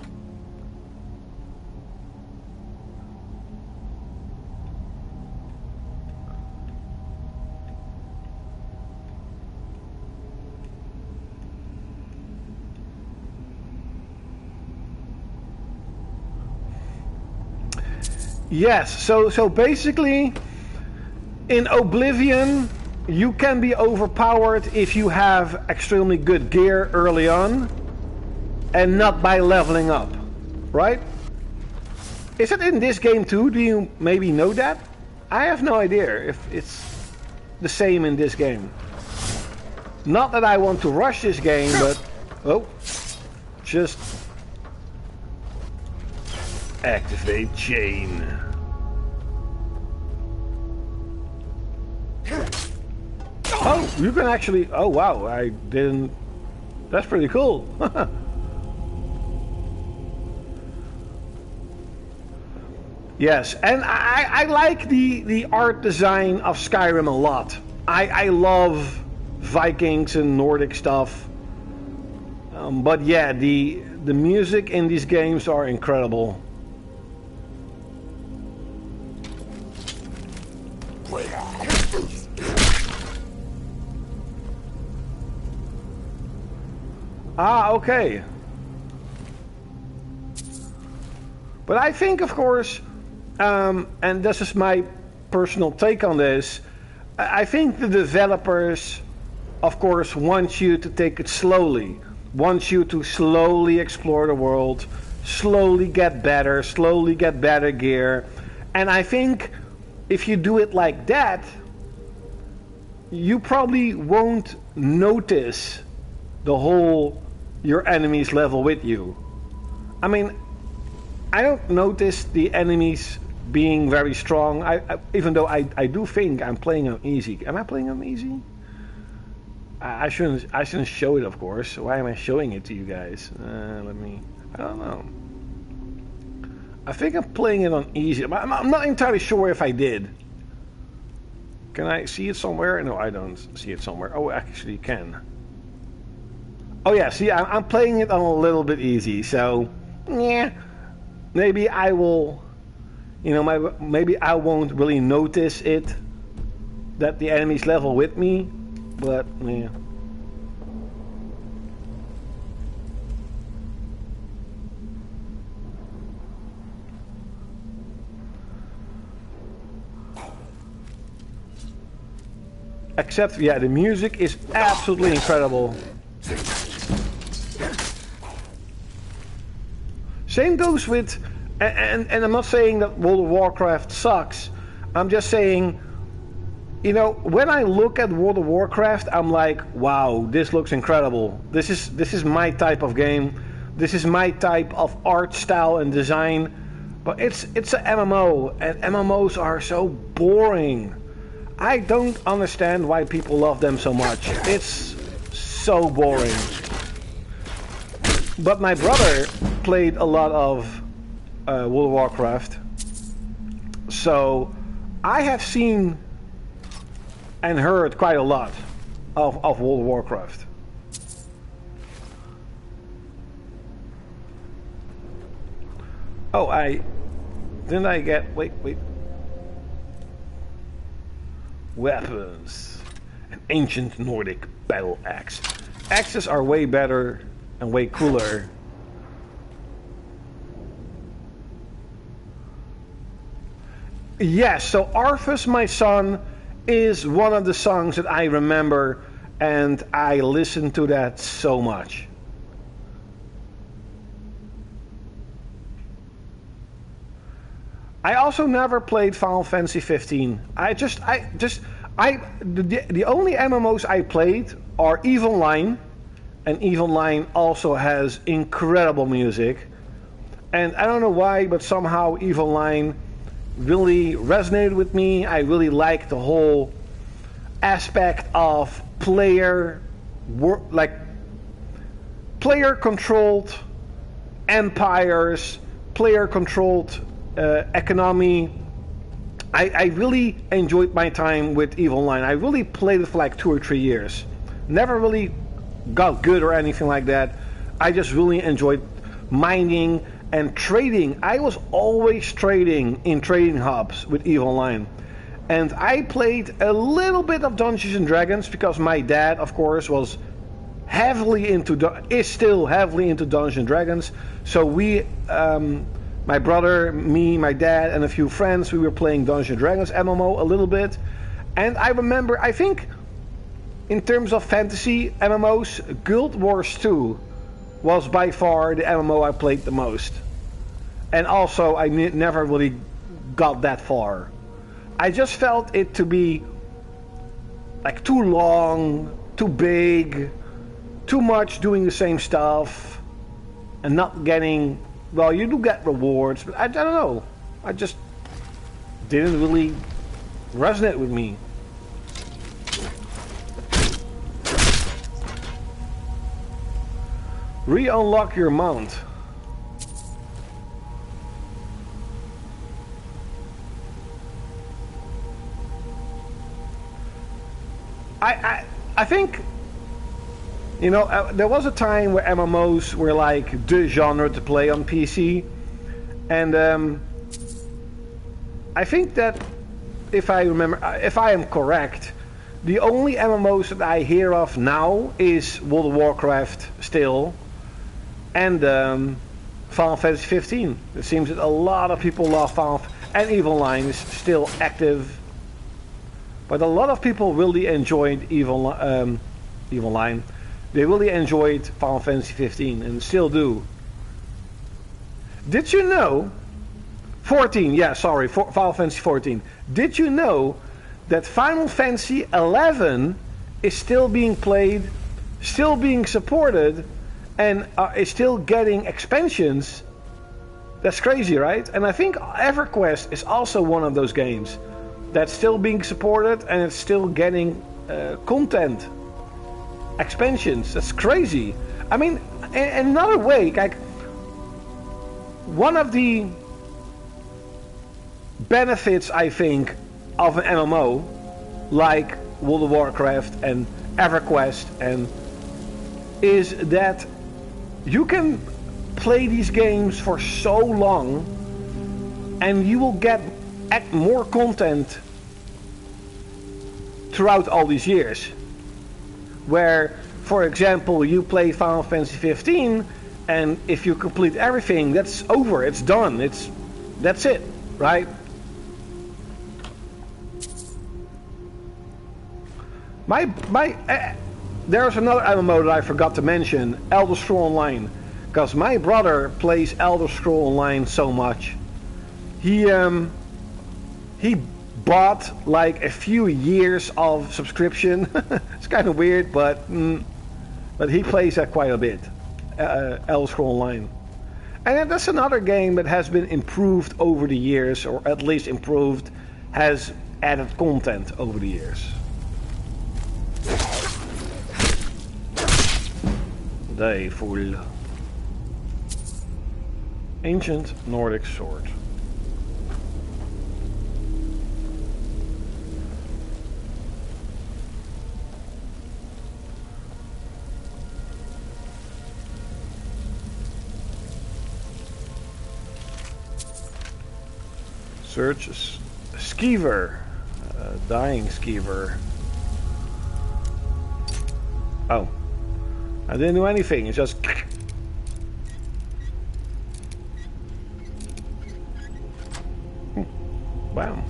Yes, so basically in Oblivion you can be overpowered if you have extremely good gear early on and not by leveling up, right? Is it in this game too? Do you maybe know that? I have no idea if it's the same in this game. Not that I want to rush this game, but just activate chain. Oh, you can actually... Oh, wow, I didn't... That's pretty cool. Yes, and I like the art design of Skyrim a lot. I love Vikings and Nordic stuff. But yeah, the music in these games are incredible. Ah, okay. But I think, of course, and this is my personal take on this, I think the developers, of course, want you to take it slowly. Want you to slowly explore the world, slowly get better gear. And I think if you do it like that, you probably won't notice your enemies level with you. I mean, I don't notice the enemies being very strong. Even though I do think I'm playing on easy. Am I playing on easy? I shouldn't show it, of course. Why am I showing it to you guys? I don't know. I think I'm playing it on easy. I'm not entirely sure if I did. Can I see it somewhere? No, I don't see it somewhere. Oh, actually you can. Oh yeah, see, I'm playing it on a little bit easy, so yeah, maybe I will, maybe I won't really notice it, that the enemies level with me, but yeah. Except, yeah, the music is absolutely incredible. Same goes with, and I'm not saying that World of Warcraft sucks. I'm just saying, when I look at World of Warcraft, I'm like, wow, this looks incredible. This is my type of game. This is my type of art style and design. But it's an MMO, and MMOs are so boring. I don't understand why people love them so much. It's so boring. But my brother played a lot of World of Warcraft, so I have seen and heard quite a lot of World of Warcraft. Oh, didn't I get... Wait. Weapons. An ancient Nordic battle axe. Axes are way better and way cooler. Yes, so Arthas, My Son is one of the songs that I remember and I listen to that so much. I also never played Final Fantasy 15. The only MMOs I played are Evil Line, and Evil Line also has incredible music. And I don't know why, but somehow Evil Line really resonated with me. I really liked the whole aspect of player-controlled empires, player-controlled economy. I really enjoyed my time with Evil Line. I really played it for like 2 or 3 years. Never really got good or anything like that. I just really enjoyed mining and trading. I was always trading in trading hubs with Evil Line. And I played a little bit of Dungeons and Dragons because my dad, of course, is still heavily into Dungeons and Dragons. So we, my brother, me, my dad, and a few friends, we were playing Dungeons and Dragons MMO a little bit. And I remember, I think, in terms of fantasy MMOs, Guild Wars 2 was by far the MMO I played the most. And also, I never really got that far. I just felt it to be like too long, too big, too much doing the same stuff, and not getting, well, you do get rewards, but I don't know. I just didn't really resonate with me. Re-unlock your mount. I think, you know, there was a time where MMOs were like the genre to play on PC, and I think that if I am correct, the only MMOs that I hear of now is World of Warcraft still, and Final Fantasy 15. It seems that a lot of people love Final, and Evil Line is still active. But a lot of people really enjoyed Evil Line. They really enjoyed Final Fantasy 15 and still do. Did you know... 14, yeah, sorry, Final Fantasy 14. Did you know that Final Fantasy 11 is still being played, still being supported, and is still getting expansions? That's crazy, right? And I think EverQuest is also one of those games that's still being supported and it's still getting content, expansions. That's crazy. I mean, in another way, like, one of the benefits, I think, of an MMO like World of Warcraft and EverQuest and is that you can play these games for so long and you will get more content throughout all these years. Where, for example, you play Final Fantasy 15 and if you complete everything, that's over, it's done, that's it, right? There's another MMO that I forgot to mention, Elder Scrolls Online, because my brother plays Elder Scrolls Online so much. He bought like a few years of subscription. It's kind of weird, but he plays that quite a bit, Elder Scrolls Online. And that's another game that has been improved over the years, or at least improved, has added content over the years. Day full. Ancient Nordic sword. Search Skeever. Dying Skeever. Oh. I didn't do anything, it's just... Wow.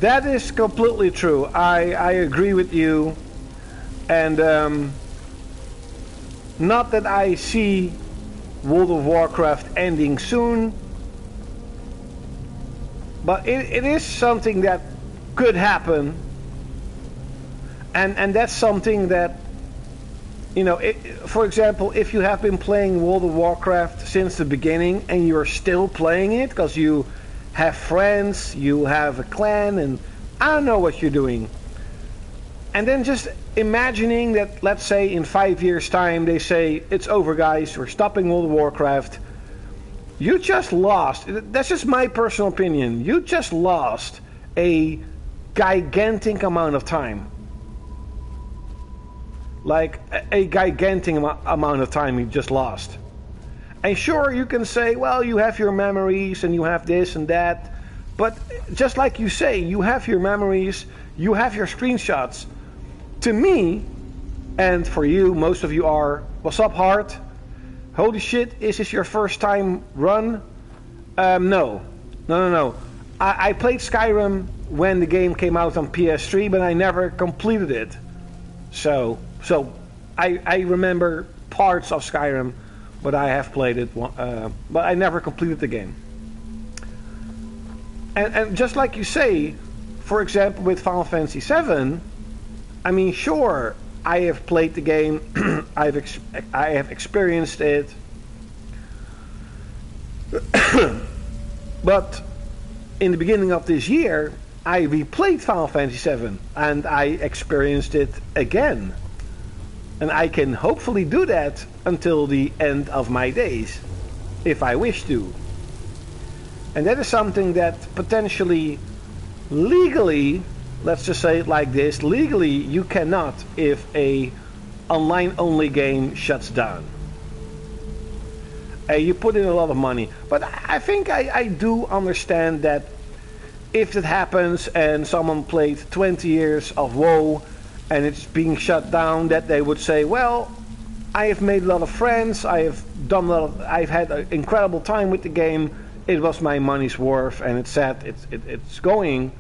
That is completely true. I agree with you. And not that I see World of Warcraft ending soon, but it is something that could happen. And that's something that, you know, for example, if you have been playing World of Warcraft since the beginning and you're still playing it because you have friends, you have a clan, and I don't know what you're doing. And then just imagining that, let's say in 5 years' time, they say, it's over guys, we're stopping World of Warcraft. You just lost, that's just my personal opinion, you just lost a gigantic amount of time. Like a gigantic amount of time you just lost. And sure, you can say, well, you have your memories and you have this and that. But just like you say, you have your memories, you have your screenshots. To me, and for you, most of you are, what's up, Hart? Holy shit, is this your first time run? No. I played Skyrim when the game came out on PS3, but I never completed it. So I remember parts of Skyrim, but I have played it, but I never completed the game. And just like you say, for example, with Final Fantasy VII, I mean, sure, I have played the game, I have experienced it, but in the beginning of this year, I replayed Final Fantasy VII, and I experienced it again. And I can hopefully do that until the end of my days, if I wish to. And that is something that potentially, legally, let's just say it like this, legally you cannot if a online-only game shuts down. You put in a lot of money. But I think I do understand that if it happens and someone played 20 years of WoW and it's being shut down, that they would say, well, I have made a lot of friends, I've had an incredible time with the game, it was my money's worth, and it's sad it's going.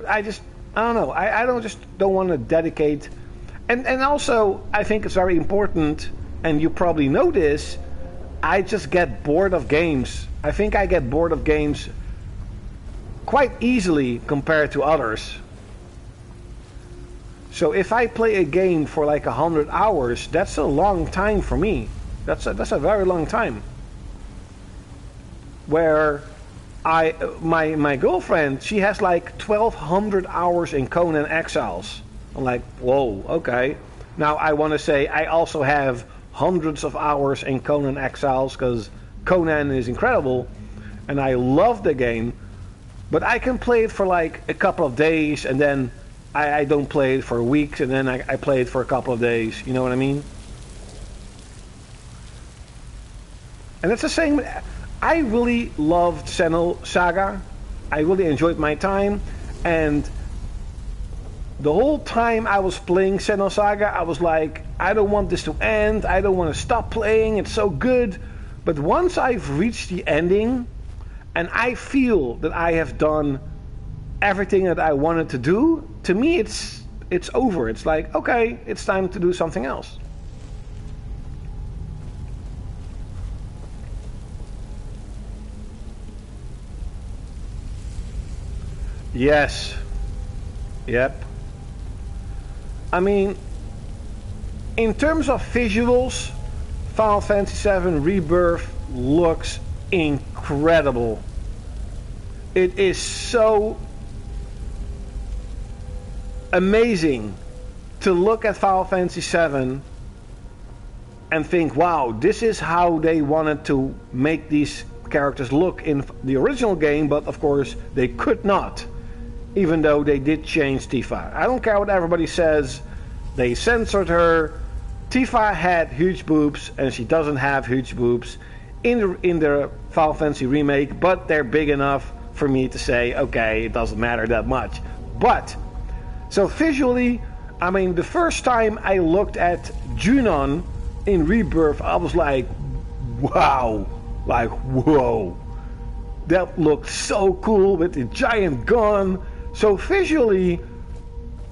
I don't know, I don't want to dedicate, and also I think it's very important, and you probably know this, I just get bored of games. I think I get bored of games quite easily compared to others. So if I play a game for like 100 hours, that's a long time for me. That's a very long time. Where my girlfriend, she has like 1,200 hours in Conan Exiles. I'm like, whoa, okay. Now I want to say I also have hundreds of hours in Conan Exiles because Conan is incredible and I love the game. But I can play it for like a couple of days and then I don't play it for weeks and then I play it for a couple of days. You know what I mean? And it's the same. I really loved Xeno Saga. I really enjoyed my time. And the whole time I was playing Xeno Saga, I was like, I don't want this to end. I don't want to stop playing. It's so good. But once I've reached the ending, and I feel that I have done everything that I wanted to do, to me it's over. It's like, okay, it's time to do something else. Yes. Yep. I mean, in terms of visuals, Final Fantasy VII Rebirth looks incredible. It is so amazing to look at Final Fantasy VII and think, wow, this is how they wanted to make these characters look in the original game, but of course they could not, even though they did change Tifa. I don't care what everybody says, they censored her. Tifa had huge boobs and she doesn't have huge boobs in the Final Fantasy remake, but they're big enough for me to say, okay, it doesn't matter that much. But so visually, I mean, the first time I looked at Junon in Rebirth, I was like, wow, like, whoa. That looked so cool with the giant gun. So visually,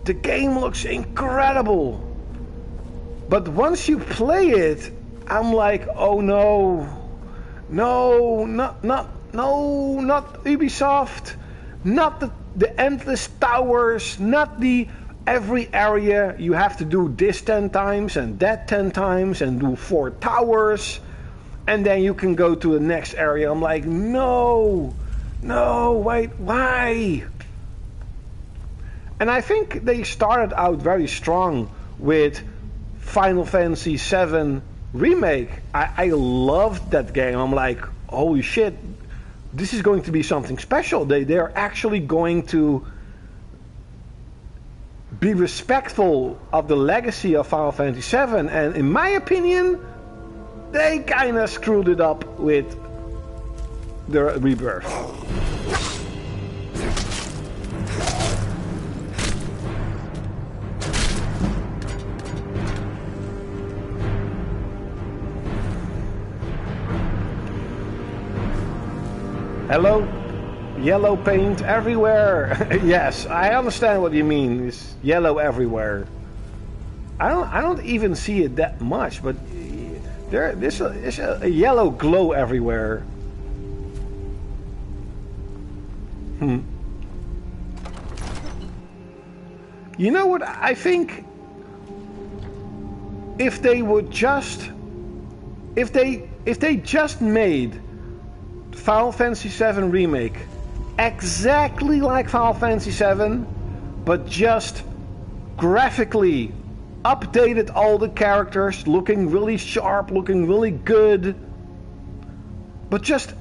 the game looks incredible. But once you play it, I'm like, oh no. No, not Ubisoft. Not the endless towers, not the every area you have to do this 10 times and that 10 times and do 4 towers. And then you can go to the next area. I'm like, no, wait, why? And I think they started out very strong with Final Fantasy VII Remake. I loved that game. I'm like, holy shit, this is going to be something special. They're actually going to be respectful of the legacy of Final Fantasy VII. And in my opinion, they kind of screwed it up with the Rebirth. Hello? Yellow paint everywhere. Yes, I understand what you mean. It's yellow everywhere. I don't even see it that much, but there's a yellow glow everywhere. You know what? I think if they would just if they just made Final Fantasy VII Remake exactly like Final Fantasy VII, but just graphically updated all the characters, looking really sharp, looking really good, but just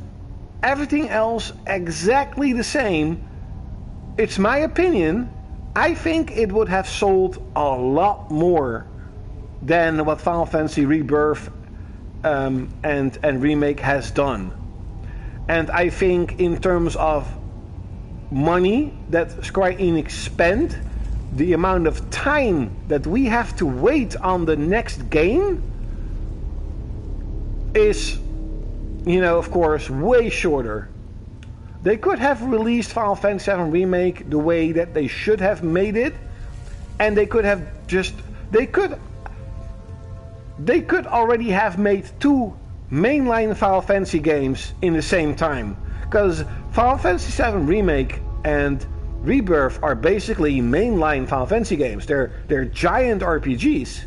everything else exactly the same, it's my opinion, I think it would have sold a lot more than what Final Fantasy Rebirth and Remake has done. And I think in terms of money that Square Enix spent, the amount of time that we have to wait on the next game is, you know, of course, way shorter. They could have released Final Fantasy VII Remake the way that they should have made it, and they could have just they could already have made 2 mainline Final Fantasy games in the same time, because Final Fantasy VII Remake and Rebirth are basically mainline Final Fantasy games. They're giant RPGs.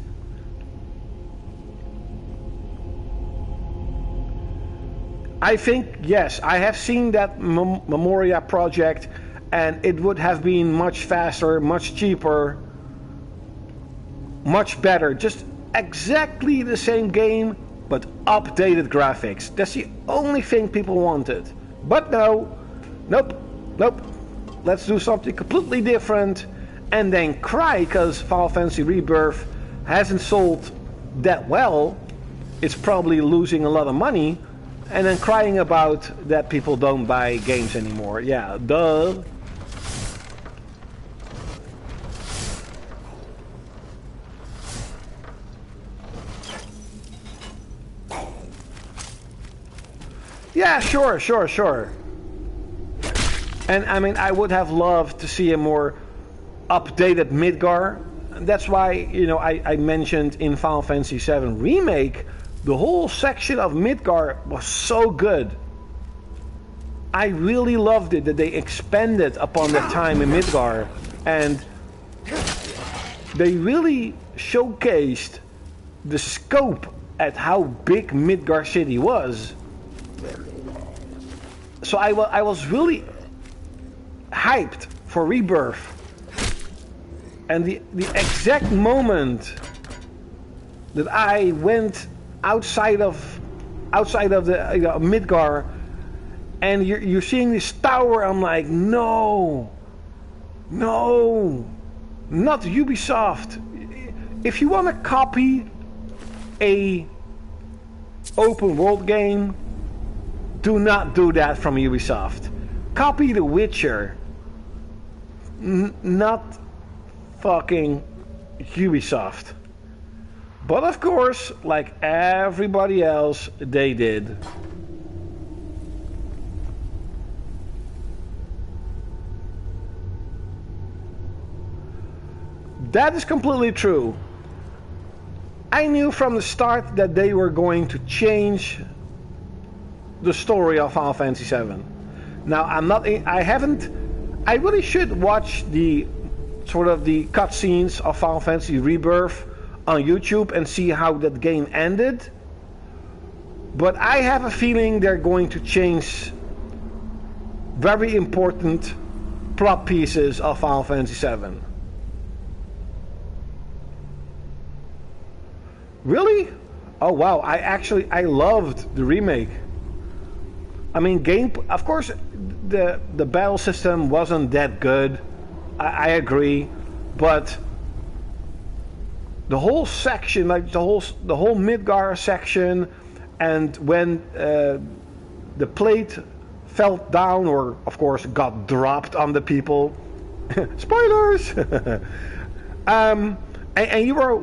I think, yes, I have seen that Memoria project, and it would have been much faster, much cheaper, much better. Just exactly the same game, but updated graphics. That's the only thing people wanted. But no, nope. Let's do something completely different, and then cry because Final Fantasy Rebirth hasn't sold that well. It's probably losing a lot of money, and then crying about that people don't buy games anymore. Yeah, duh. Yeah, sure. And I mean, I would have loved to see a more updated Midgar. That's why, you know, I mentioned in Final Fantasy VII Remake, the whole section of Midgar was so good. I really loved it that they expanded upon the time in Midgar, and they really showcased the scope at how big Midgar City was. So I was really hyped for Rebirth, and the exact moment that I went outside of the Midgar, and you're seeing this tower, I'm like, no, not Ubisoft. If you want to copy a open world game, do not do that from Ubisoft. Copy The Witcher, not fucking Ubisoft. But of course, like everybody else, they did. That is completely true. I knew from the start that they were going to change the story of Final Fantasy VII. Now, I really should watch the sort of the cutscenes of Final Fantasy Rebirth on YouTube and see how that game ended. But I have a feeling they're going to change very important plot pieces of Final Fantasy VII. Really? Oh wow, I loved the remake. I mean, of course the battle system wasn't that good. I agree, but the whole section, like the whole Midgar section, and when the plate fell down, or of course got dropped on the people, spoilers. And you were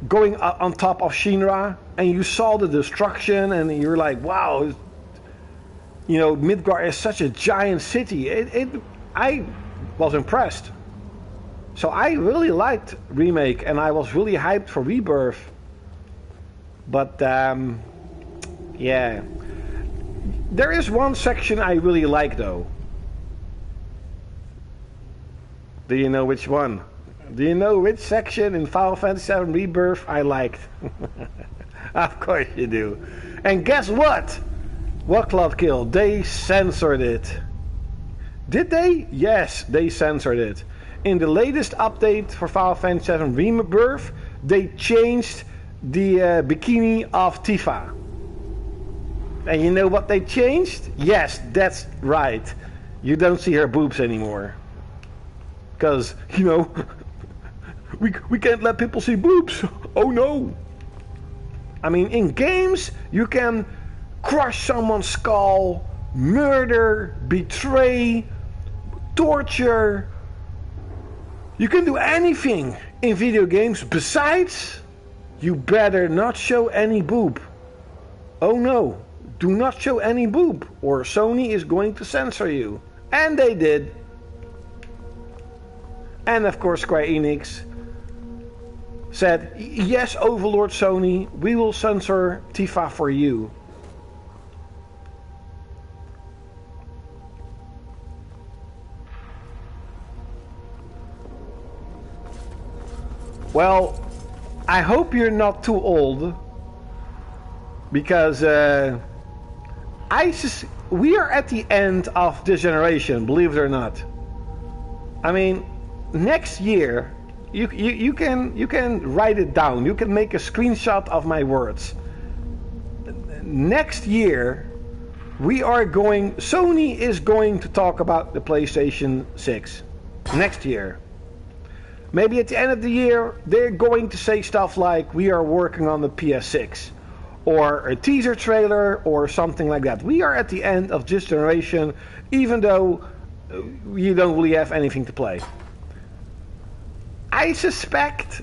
going on top of Shinra, and you saw the destruction, and you're like, wow, you know, Midgar is such a giant city. I was impressed. So I really liked Remake, and I was really hyped for Rebirth. But yeah, there is one section I really like though. Do you know which one? Do you know which section in Final Fantasy VII Rebirth I liked? Of course you do. And guess what? What, Klaudkil? They censored it. Did they? Yes, they censored it. In the latest update for Final Fantasy VII Rebirth, they changed the bikini of Tifa. And you know what they changed? Yes, that's right. You don't see her boobs anymore. Because, you know, we can't let people see boobs. Oh no. I mean, in games, you can crush someone's skull, murder, betray, torture. You can do anything in video games. Besides, you better not show any boob. Oh no, do not show any boob, or Sony is going to censor you. And they did. And of course Square Enix said, yes, Overlord Sony, we will censor Tifa for you. Well, I hope you're not too old, because we are at the end of this generation, believe it or not. I mean, next year, you can write it down. You can make a screenshot of my words. Next year, Sony is going to talk about the PlayStation 6. Next year. Maybe at the end of the year, they're going to say stuff like, we are working on the PS6. Or a teaser trailer, or something like that. We are at the end of this generation, even though you don't really have anything to play. I suspect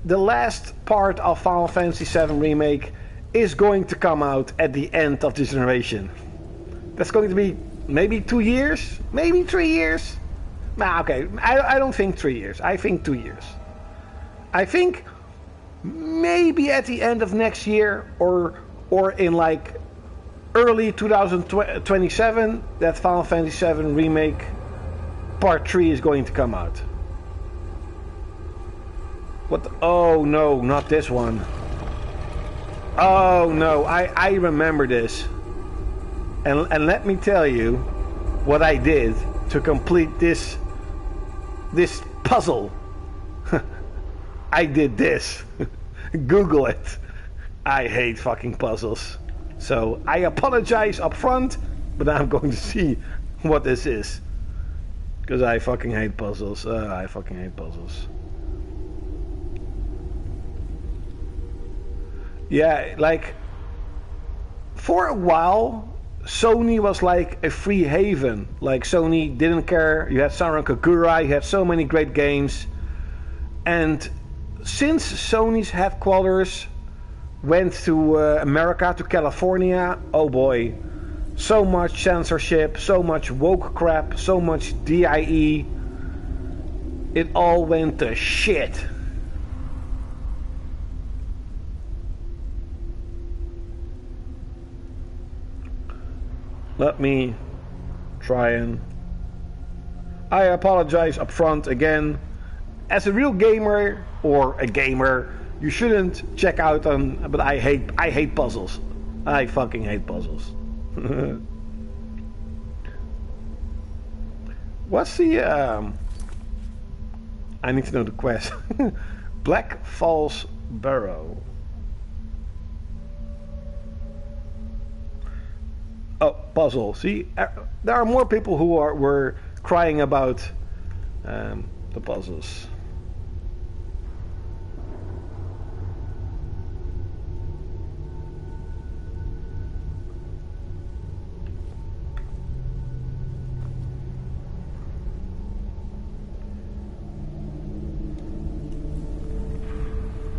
the last part of Final Fantasy VII Remake is going to come out at the end of this generation. That's going to be maybe 2 years, maybe 3 years. Nah, okay, I don't think 3 years. I think 2 years. I think maybe at the end of next year, or in like early 2027, that Final Fantasy VII Remake Part 3 is going to come out. What? Oh no, not this one. Oh no, I remember this. And let me tell you what I did to complete this puzzle. I did this. Google it. I hate fucking puzzles. So I apologize up front, but I'm going to see what this is. Because I fucking hate puzzles. I fucking hate puzzles. Yeah, like, for a while, Sony was like a free haven. Like, Sony didn't care. You had Sauron Kagura, you had so many great games. And since Sony's headquarters went to America, to California, oh boy, so much censorship, so much woke crap, so much DIE. it all went to shit. Let me try and... I apologize up front again. As a real gamer, or a gamer, you shouldn't check out on... But I hate puzzles. I fucking hate puzzles. What's the... I need to know the quest. Black Falls Barrow. Oh, puzzle. See, there are more people who were crying about the puzzles.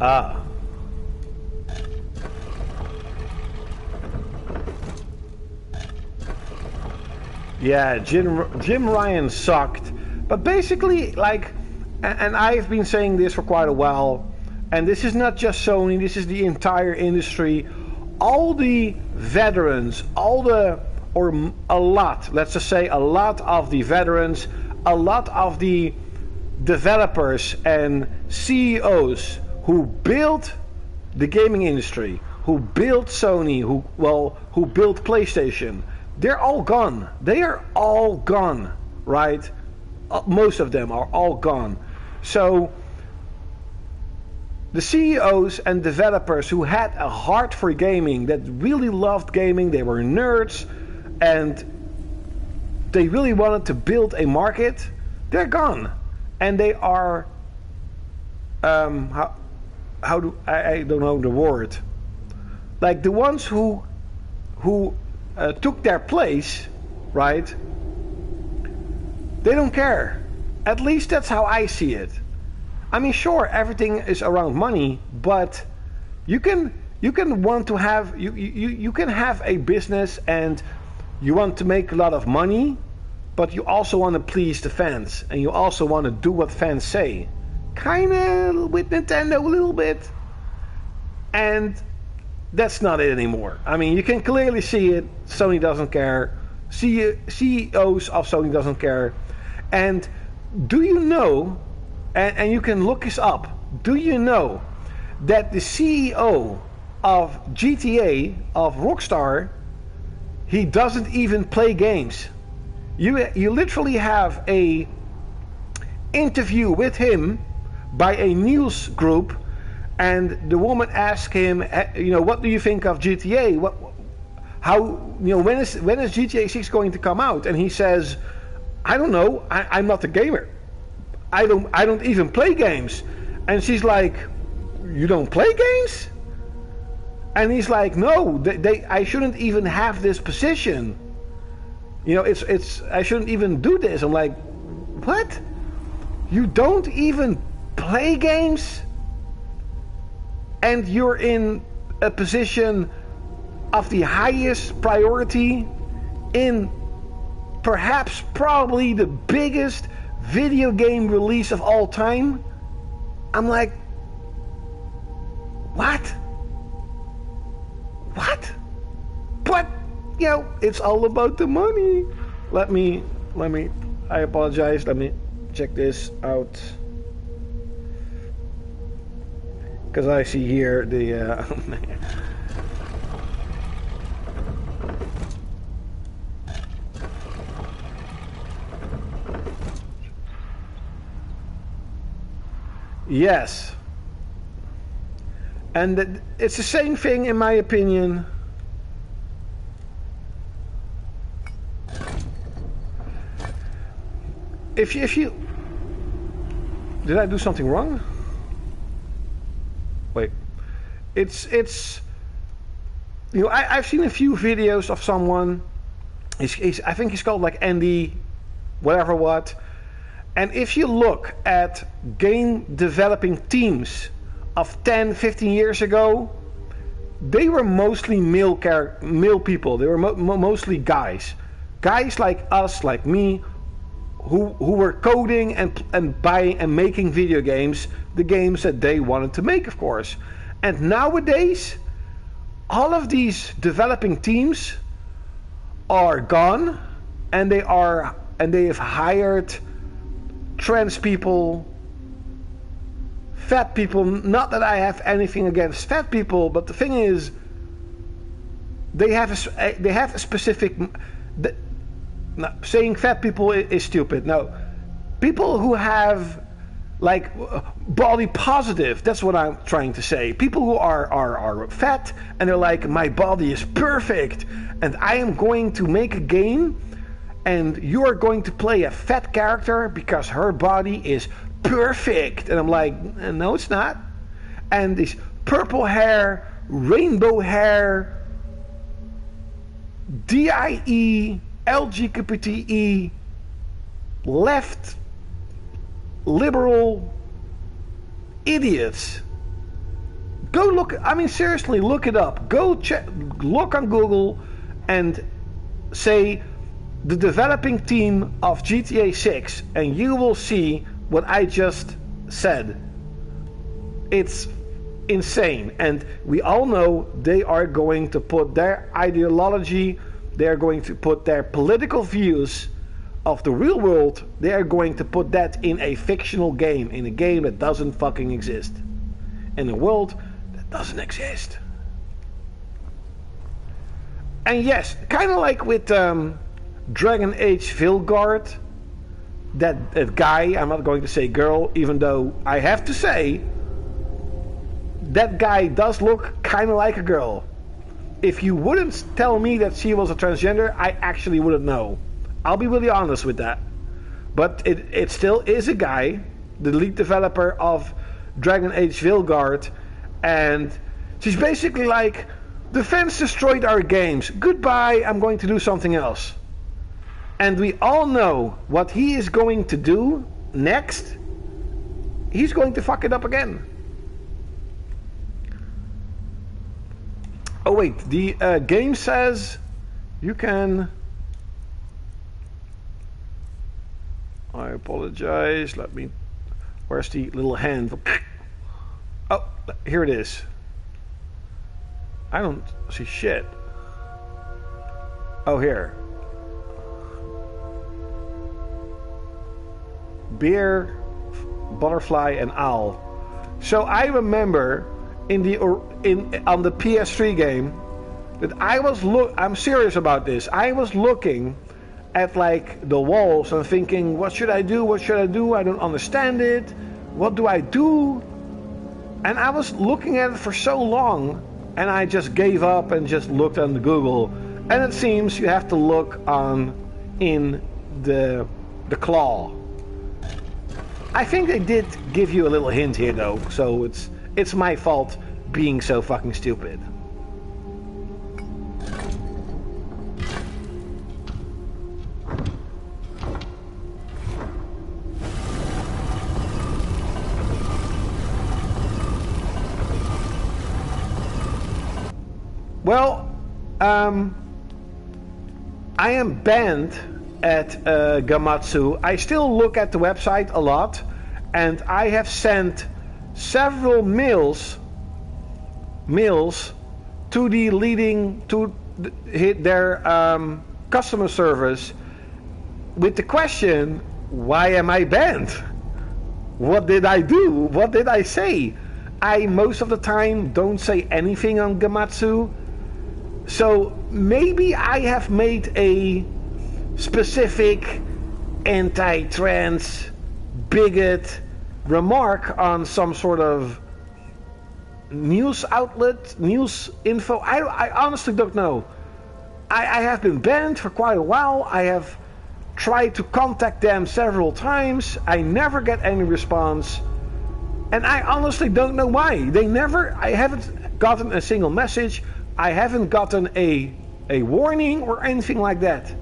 Ah. Yeah, Jim Ryan sucked. But basically, like, and I've been saying this for quite a while, and this is not just Sony, this is the entire industry. All the veterans, or a lot, let's just say a lot of the veterans, a lot of the developers and CEOs who built the gaming industry, who built Sony, who built PlayStation, they're all gone. They are all gone, right? Most of them are all gone. So the CEOs and developers who had a heart for gaming, that really loved gaming, they were nerds, and they really wanted to build a market, they're gone. And they are, I don't know the word. Like the ones who took their place, right? They don't care. At least that's how I see it. I mean, sure, everything is around money, but you can want to have you can have a business and you want to make a lot of money, but you also want to please the fans and you also want to do what fans say. Kinda with Nintendo a little bit. And that's not it anymore. I mean, you can clearly see it. Sony doesn't care. CEOs of Sony doesn't care. And do you know, and you can look this up, do you know that the CEO of GTA, of Rockstar, he doesn't even play games. You literally have a interview with him by a news group, and the woman asked him, what do you think of GTA? When is GTA 6 going to come out? And he says, I don't know. I'm not a gamer. I don't even play games. And she's like, you don't play games? And he's like, no, I shouldn't even have this position. I shouldn't even do this. I'm like, what? You don't even play games? And you're in a position of the highest priority in probably the biggest video game release of all time? I'm like, what? But, it's all about the money. Let me, I apologize, let me check this out. Because I see here the... Yes. And it's the same thing in my opinion. If you... Did I do something wrong? Wait, it's I've seen a few videos of someone. I think he's called like Andy, whatever what. And if you look at game developing teams of 10, 15 years ago, they were mostly male people. They were mostly guys like us, like me, who were coding and buying and making video games, the games that they wanted to make, of course. And nowadays, all of these developing teams are gone, and they have hired trans people, fat people. Not that I have anything against fat people, but the thing is, they have a specific. No, saying fat people is stupid. No, people who have like body positive. That's what I'm trying to say. People who are fat and they're like, my body is perfect, and I am going to make a game, and you are going to play a fat character because her body is perfect. And I'm like, no, it's not. And this purple hair, rainbow hair, DIE, LGBTE, left, liberal idiots. Go look, I mean seriously, look it up. Go check, look on Google and say the developing team of GTA 6 and you will see what I just said. It's insane, and we all know they are going to put their ideology, they are going to put their political views of the real world, they are going to put that in a fictional game, in a game that doesn't fucking exist, in a world that doesn't exist. And yes, kind of like with Dragon Age Vilgard, that guy, I'm not going to say girl, even though I have to say that guy does look kind of like a girl. If you wouldn't tell me that she was a transgender, I actually wouldn't know. I'll be really honest with that. But it still is a guy, the lead developer of Dragon Age Vilgard, and she's basically like, the fans destroyed our games. Goodbye, I'm going to do something else. And we all know what he is going to do next. He's going to fuck it up again. Oh wait, the game says you can... I apologize, let me... Where's the little hand? Oh, here it is. I don't see shit. Oh, here. Bear, butterfly, and owl. So I remember on the PS3 game that I'm serious about this. I was looking at like the walls and thinking, what should I do? What should I do? I don't understand it. What do I do? And I was looking at it for so long, and I just gave up and just looked on the Google. And it seems you have to look in the claw. I think they did give you a little hint here though, so it's my fault being so fucking stupid. Well, I am banned at Gamatsu. I still look at the website a lot, and I have sent several mails to their customer service with the question, why am I banned? What did I do? What did I say? I most of the time don't say anything on Gamatsu. So maybe I have made a specific anti-trans bigot remark on some sort of news outlet, news info. I honestly don't know. I have been banned for quite a while. I have tried to contact them several times. I never get any response. And I honestly don't know why. I haven't gotten a single message. I haven't gotten a warning or anything like that.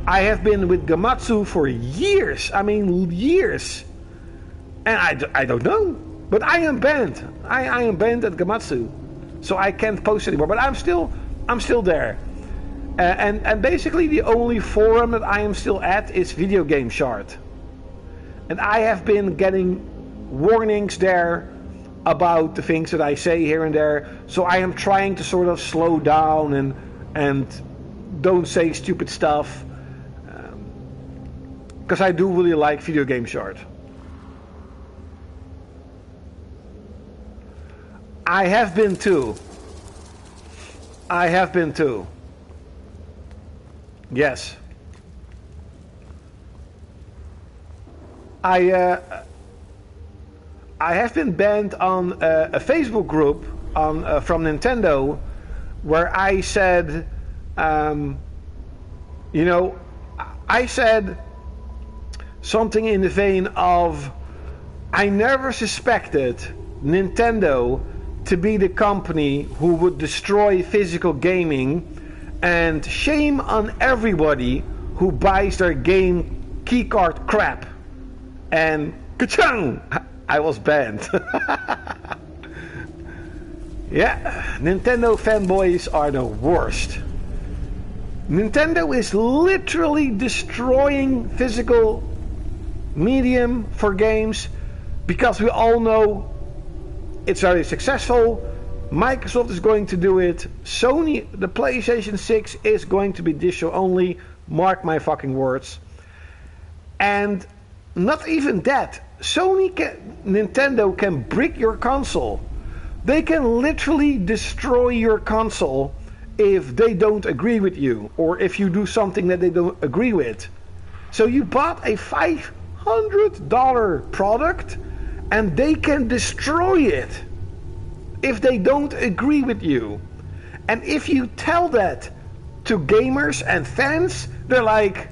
I have been with Gamatsu for years. I mean, years. And I don't know. But I am banned. I am banned at Gamatsu. So I can't post anymore. But I'm still there. And basically the only forum that I am still at is Video Game Shard. And I have been getting warnings there about the things that I say here and there. So I am trying to sort of slow down and don't say stupid stuff. Because I do really like Video Game Shard. I have been too. Yes. I have been banned on a Facebook group on from Nintendo, where I said, you know, I said something in the vein of, I never suspected Nintendo to be the company who would destroy physical gaming, and shame on everybody who buys their game keycard crap. And ka-chung! I was banned. Yeah, Nintendo fanboys are the worst. Nintendo is literally destroying physical medium for games because we all know it's very successful. Microsoft is going to do it. Sony, the PlayStation 6 is going to be digital only. Mark my fucking words. And not even that. Nintendo can brick your console. They can literally destroy your console if they don't agree with you, or if you do something that they don't agree with. So you bought a $500 product and they can destroy it if they don't agree with you. And if you tell that to gamers and fans, they're like,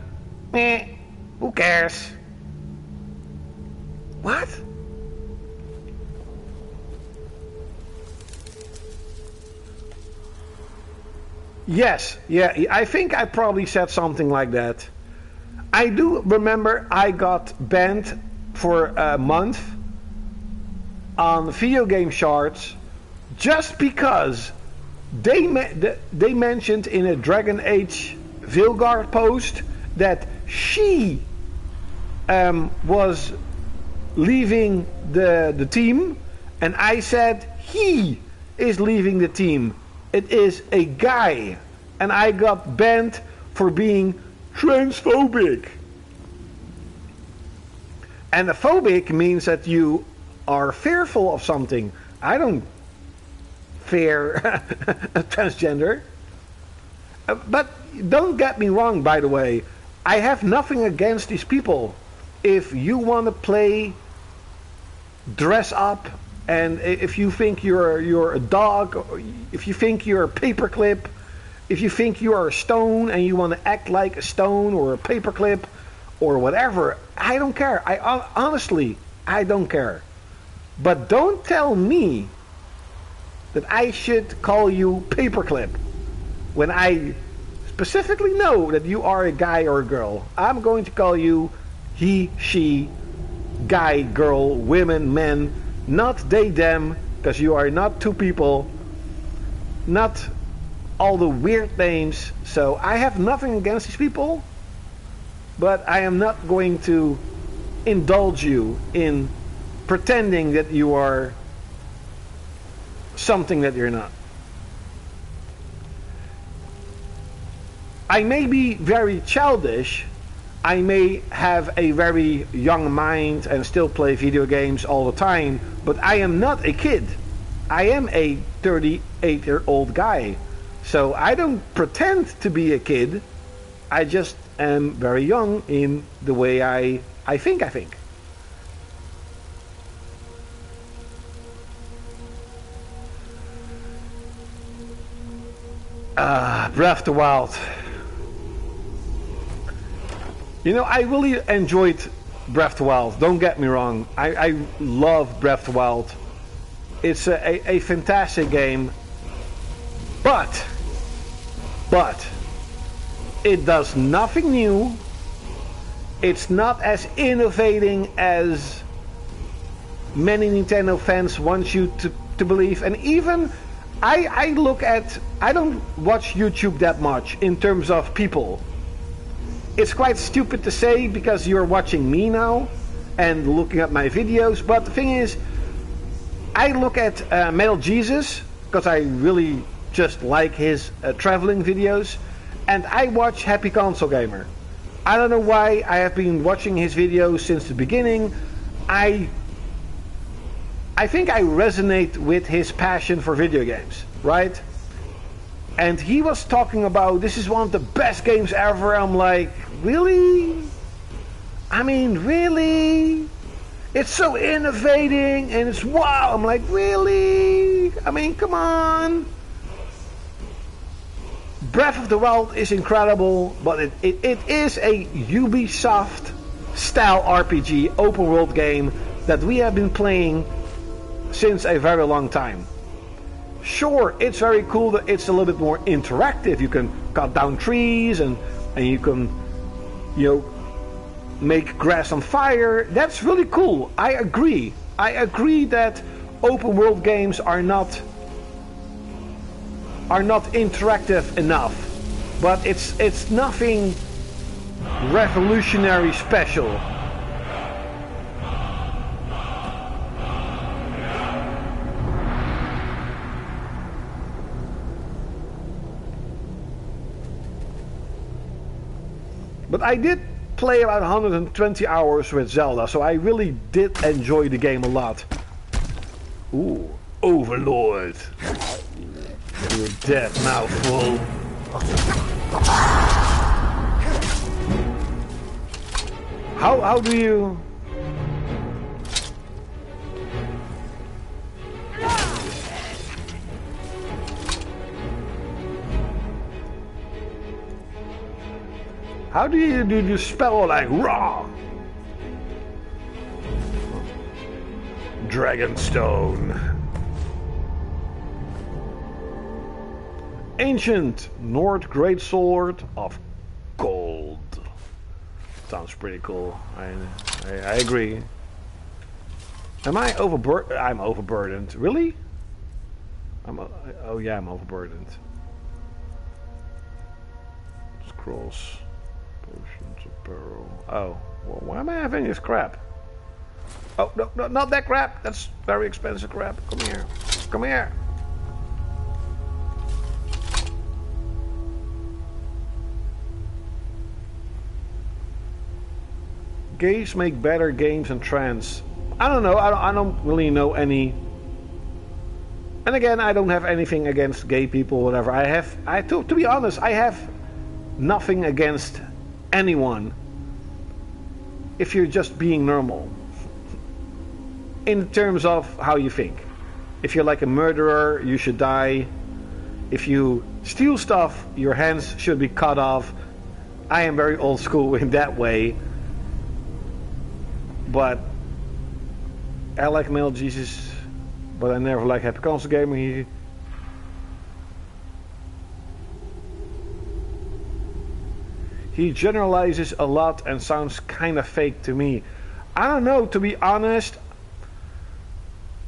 who cares? What? Yes, yeah, I think I probably said something like that. I do remember I got banned for a month on Video Game Shards just because they mentioned in a Dragon Age Vilgard post that she was leaving the team, and I said he is leaving the team. It is a guy, and I got banned for being transphobic. And phobic means that you are fearful of something. I don't fear transgender. But don't get me wrong, by the way. I have nothing against these people. If you want to play dress up, and if you think you're a dog, or if you think you're a paperclip, if you think you are a stone and you want to act like a stone or a paperclip or whatever, I don't care. Honestly, I don't care. But don't tell me that I should call you paperclip when I specifically know that you are a guy or a girl. I'm going to call you he, she, guy, girl, women, men, not they, them, because you are not two people, not all the weird names. So I have nothing against these people, but I am not going to indulge you in pretending that you are something that you're not. I may be very childish, I may have a very young mind and still play video games all the time, but I am not a kid. I am a 38-year-old guy. So I don't pretend to be a kid. I just am very young in the way I think. Breath of the Wild. You know, I really enjoyed Breath of the Wild. Don't get me wrong. I love Breath of the Wild. It's a fantastic game. But it does nothing new. It's not as innovating as many Nintendo fans want you to believe. And even I look at, I don't watch YouTube that much in terms of people. It's quite stupid to say because you're watching me now and looking at my videos, but the thing is, I look at Metal Jesus because I really just like his traveling videos, and I watch Happy Console Gamer. I don't know why, I have been watching his videos since the beginning. I think I resonate with his passion for video games, right? And he was talking about this is one of the best games ever. I'm like, really? I mean, really? It's so innovating and it's wow. I'm like, really? I mean, come on. Breath of the Wild is incredible, but it is a Ubisoft style RPG open world game that we have been playing since a very long time. Sure, it's very cool that it's a little bit more interactive. You can cut down trees and you can, you know, make grass on fire. That's really cool. I agree. I agree that open world games are not interactive enough, but it's nothing revolutionary special. But I did play about 120 hours with Zelda, so I really did enjoy the game a lot. Ooh, Overlord. You're dead, mouthful. How do you... How do you do the spell like raw? Dragonstone. Ancient Nord Greatsword of Gold. Sounds pretty cool. I agree. Am I overburdened? I'm overburdened. Really? Oh yeah, I'm overburdened. Scrolls. Potions of Peril. Oh, well, why am I having this crap? Oh, no, not that crap. That's very expensive crap. Come here. Come here. Gays make better games than trans. I don't know. I don't really know any. And again, I don't have anything against gay people, whatever. To be honest, I have nothing against anyone if you're just being normal in terms of how you think. If you're like a murderer, you should die. If you steal stuff, your hands should be cut off. I am very old school in that way, but I like Male Jesus, but I never like Happy Console Gamer. He generalizes a lot and sounds kind of fake to me. I don't know, to be honest.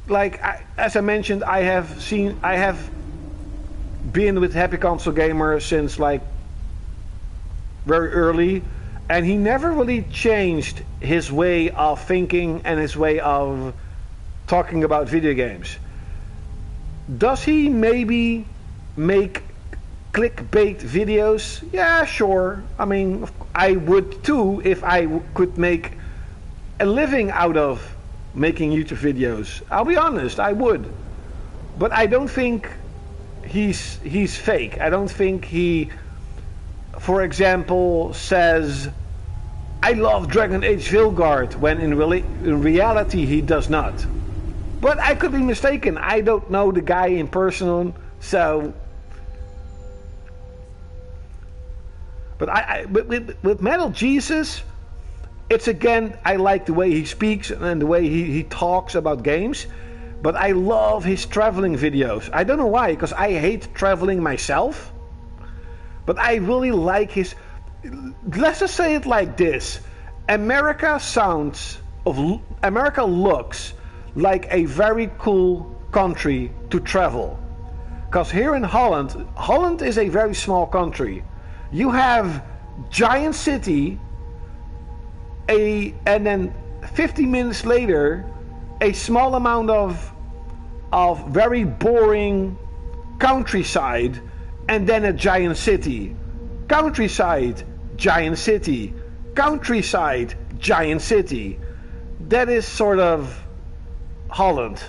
Like, as I mentioned, I have been with Happy Console Gamer since like very early, and he never really changed his way of thinking and his way of talking about video games. Does he maybe make clickbait videos? Yeah, sure. I mean, I would too if I could make a living out of making YouTube videos. I'll be honest, I would. But I don't think he's fake. I don't think he, for example, says, I love Dragon Age Vilgard, when in reality he does not. But I could be mistaken. I don't know the guy in person, so... But with Metal Jesus, it's again, I like the way he speaks and the way he talks about games. But I love his traveling videos. I don't know why, because I hate traveling myself. But I really like his... Let's just say it like this. America looks like a very cool country to travel. Because here in Holland, Holland is a very small country. You have giant city, and then 50 minutes later, a small amount of very boring countryside, and then a giant city. Countryside, giant city. Countryside, giant city. That is sort of Holland.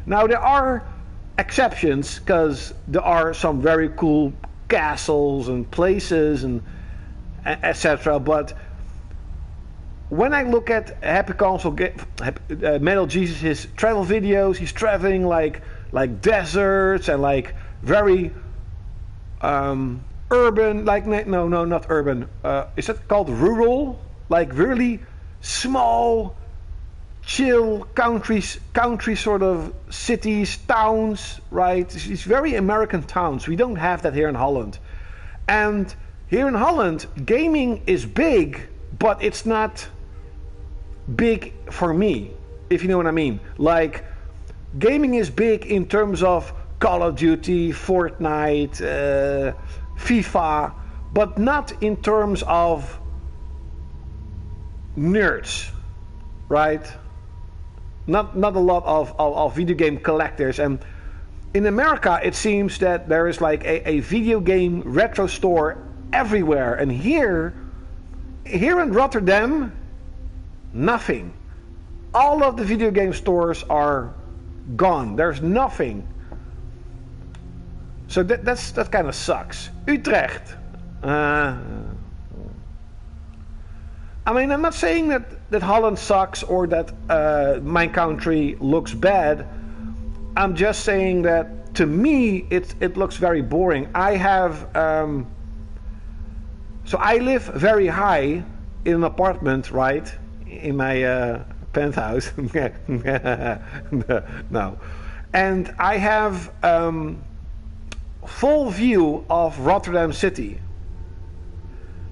Now there are exceptions, because there are some very cool castles and places and etc. But when I look at Happy Console, Metal Jesus, his travel videos, he's traveling like deserts and like very urban, like no, not urban. Is that called rural? Like really small, chill country sort of cities, towns, right? It's very American towns. We don't have that here in Holland. And here in Holland, gaming is big, but it's not big for me, if you know what I mean. Like, gaming is big in terms of Call of Duty, Fortnite, FIFA, but not in terms of nerds, right? Not a lot of video game collectors. And in America, it seems that there is like a video game retro store everywhere. And here in Rotterdam, nothing. All of the video game stores are gone. There's nothing. So that kind of sucks. Utrecht. I mean, I'm not saying that Holland sucks or that my country looks bad. I'm just saying that to me it looks very boring. I have so I live very high in an apartment, right? In my penthouse. No. And I have full view of Rotterdam City.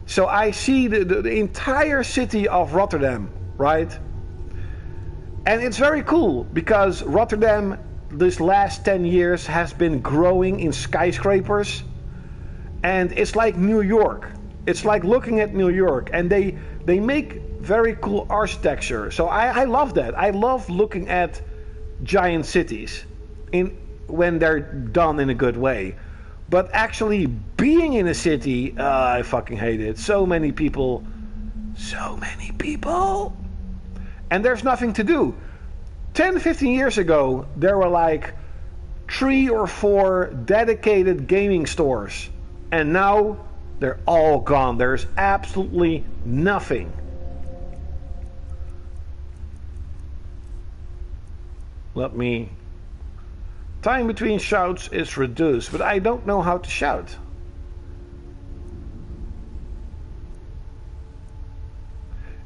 So I see the entire city of Rotterdam, right? And it's very cool because Rotterdam this last 10 years has been growing in skyscrapers. And it's like New York. It's like looking at New York. And they make very cool architecture. So I love that. I love looking at giant cities when they're done in a good way. But actually being in a city, I fucking hate it. So many people. And there's nothing to do. 10, 15 years ago, there were like 3 or 4 dedicated gaming stores. And now they're all gone. There's absolutely nothing. Time between shouts is reduced, but I don't know how to shout.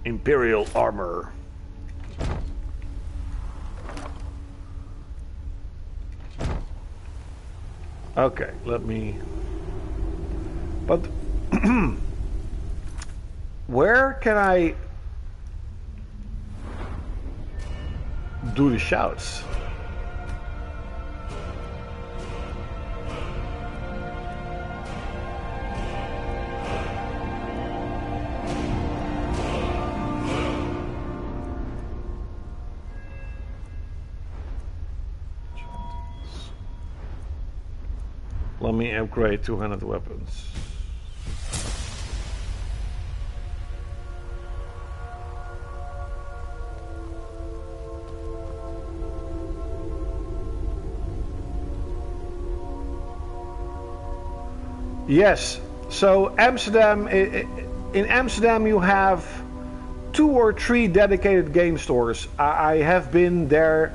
Imperial armor. Okay, but where can I do the shouts? Let me upgrade 200 weapons. Yes, so Amsterdam, in Amsterdam you have 2 or 3 dedicated game stores. I have been there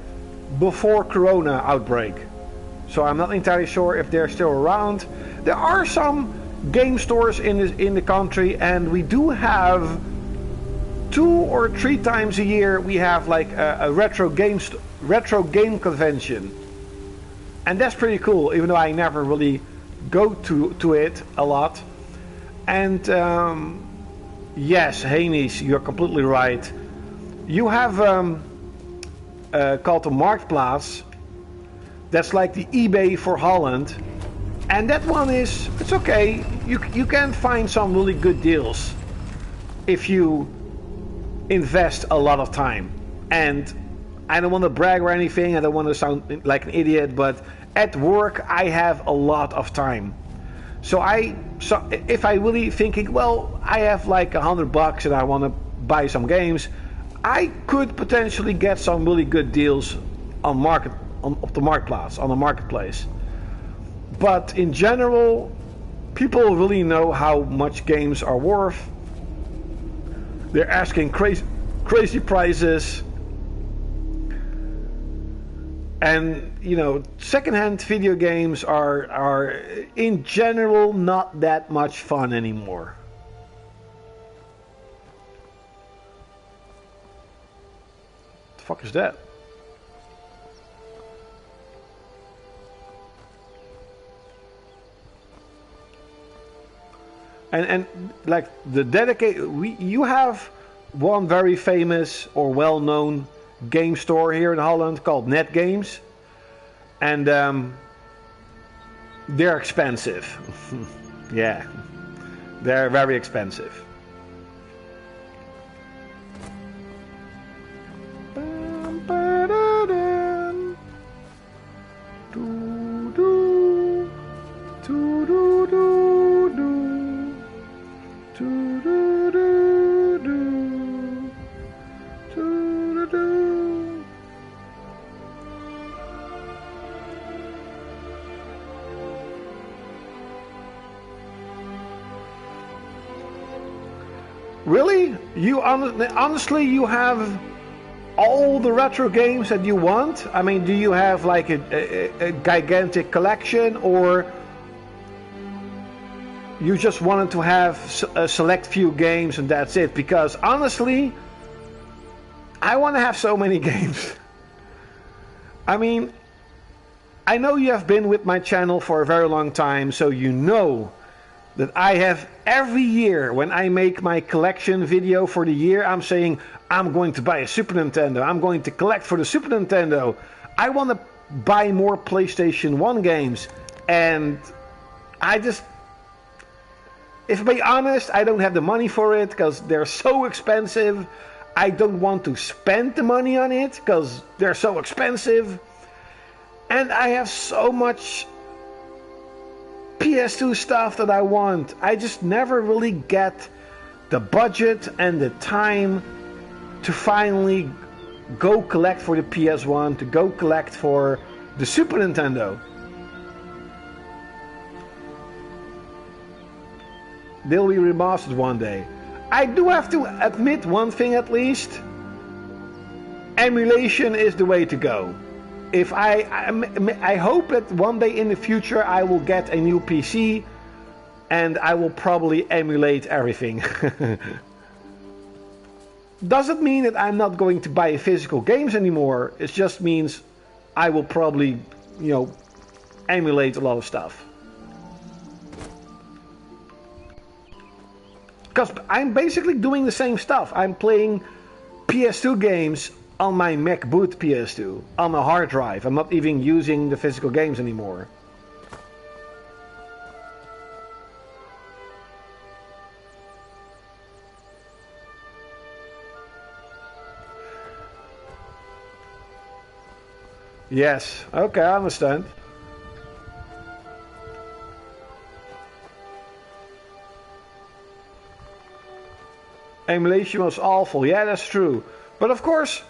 before Corona outbreak. So I'm not entirely sure if they're still around. There are some game stores in the country, and we do have 2 or 3 times a year we have like a retro game convention, and that's pretty cool. Even though I never really go to it a lot. And yes, Hanies, you're completely right. You have called the Marktplaats. That's like the eBay for Holland. And that one is, it's okay. You can find some really good deals if you invest a lot of time. And I don't want to brag or anything. I don't want to sound like an idiot, but at work I have a lot of time. So if I really thinking, well, I have like $100 and I want to buy some games, I could potentially get some really good deals on the marketplace. But in general, people really know how much games are worth. They're asking crazy prices. And, you know, secondhand video games are in general not that much fun anymore. What the fuck is that? And like the you have one very famous or well-known game store here in Holland called Net Games, and they're expensive. Yeah, they're very expensive. Really? You honestly, you have all the retro games that you want? I mean, do you have like a gigantic collection, or you just wanted to have a select few games and that's it? Because honestly, I want to have so many games. I mean, I know you have been with my channel for a very long time, so you know that I have every year when I make my collection video for the year, I'm saying I'm going to buy a Super Nintendo. I'm going to collect for the Super Nintendo. I want to buy more PlayStation 1 games. And I just, if to be honest, I don't have the money for it because they're so expensive. I don't want to spend the money on it because they're so expensive. And I have so much PS2 stuff that I want. I just never really get the budget and the time to finally go collect for the PS1, to go collect for the Super Nintendo. They'll be remastered one day. I do have to admit one thing at least. Emulation is the way to go. If I hope that one day in the future I will get a new PC and I will probably emulate everything. Doesn't mean that I'm not going to buy physical games anymore. It just means I will probably, you know, emulate a lot of stuff. Because I'm basically doing the same stuff. I'm playing PS2 games on my MacBoot PS2, on a hard drive. I'm not even using the physical games anymore. Yes, okay, I understand. Emulation was awful, yeah, that's true. But of course,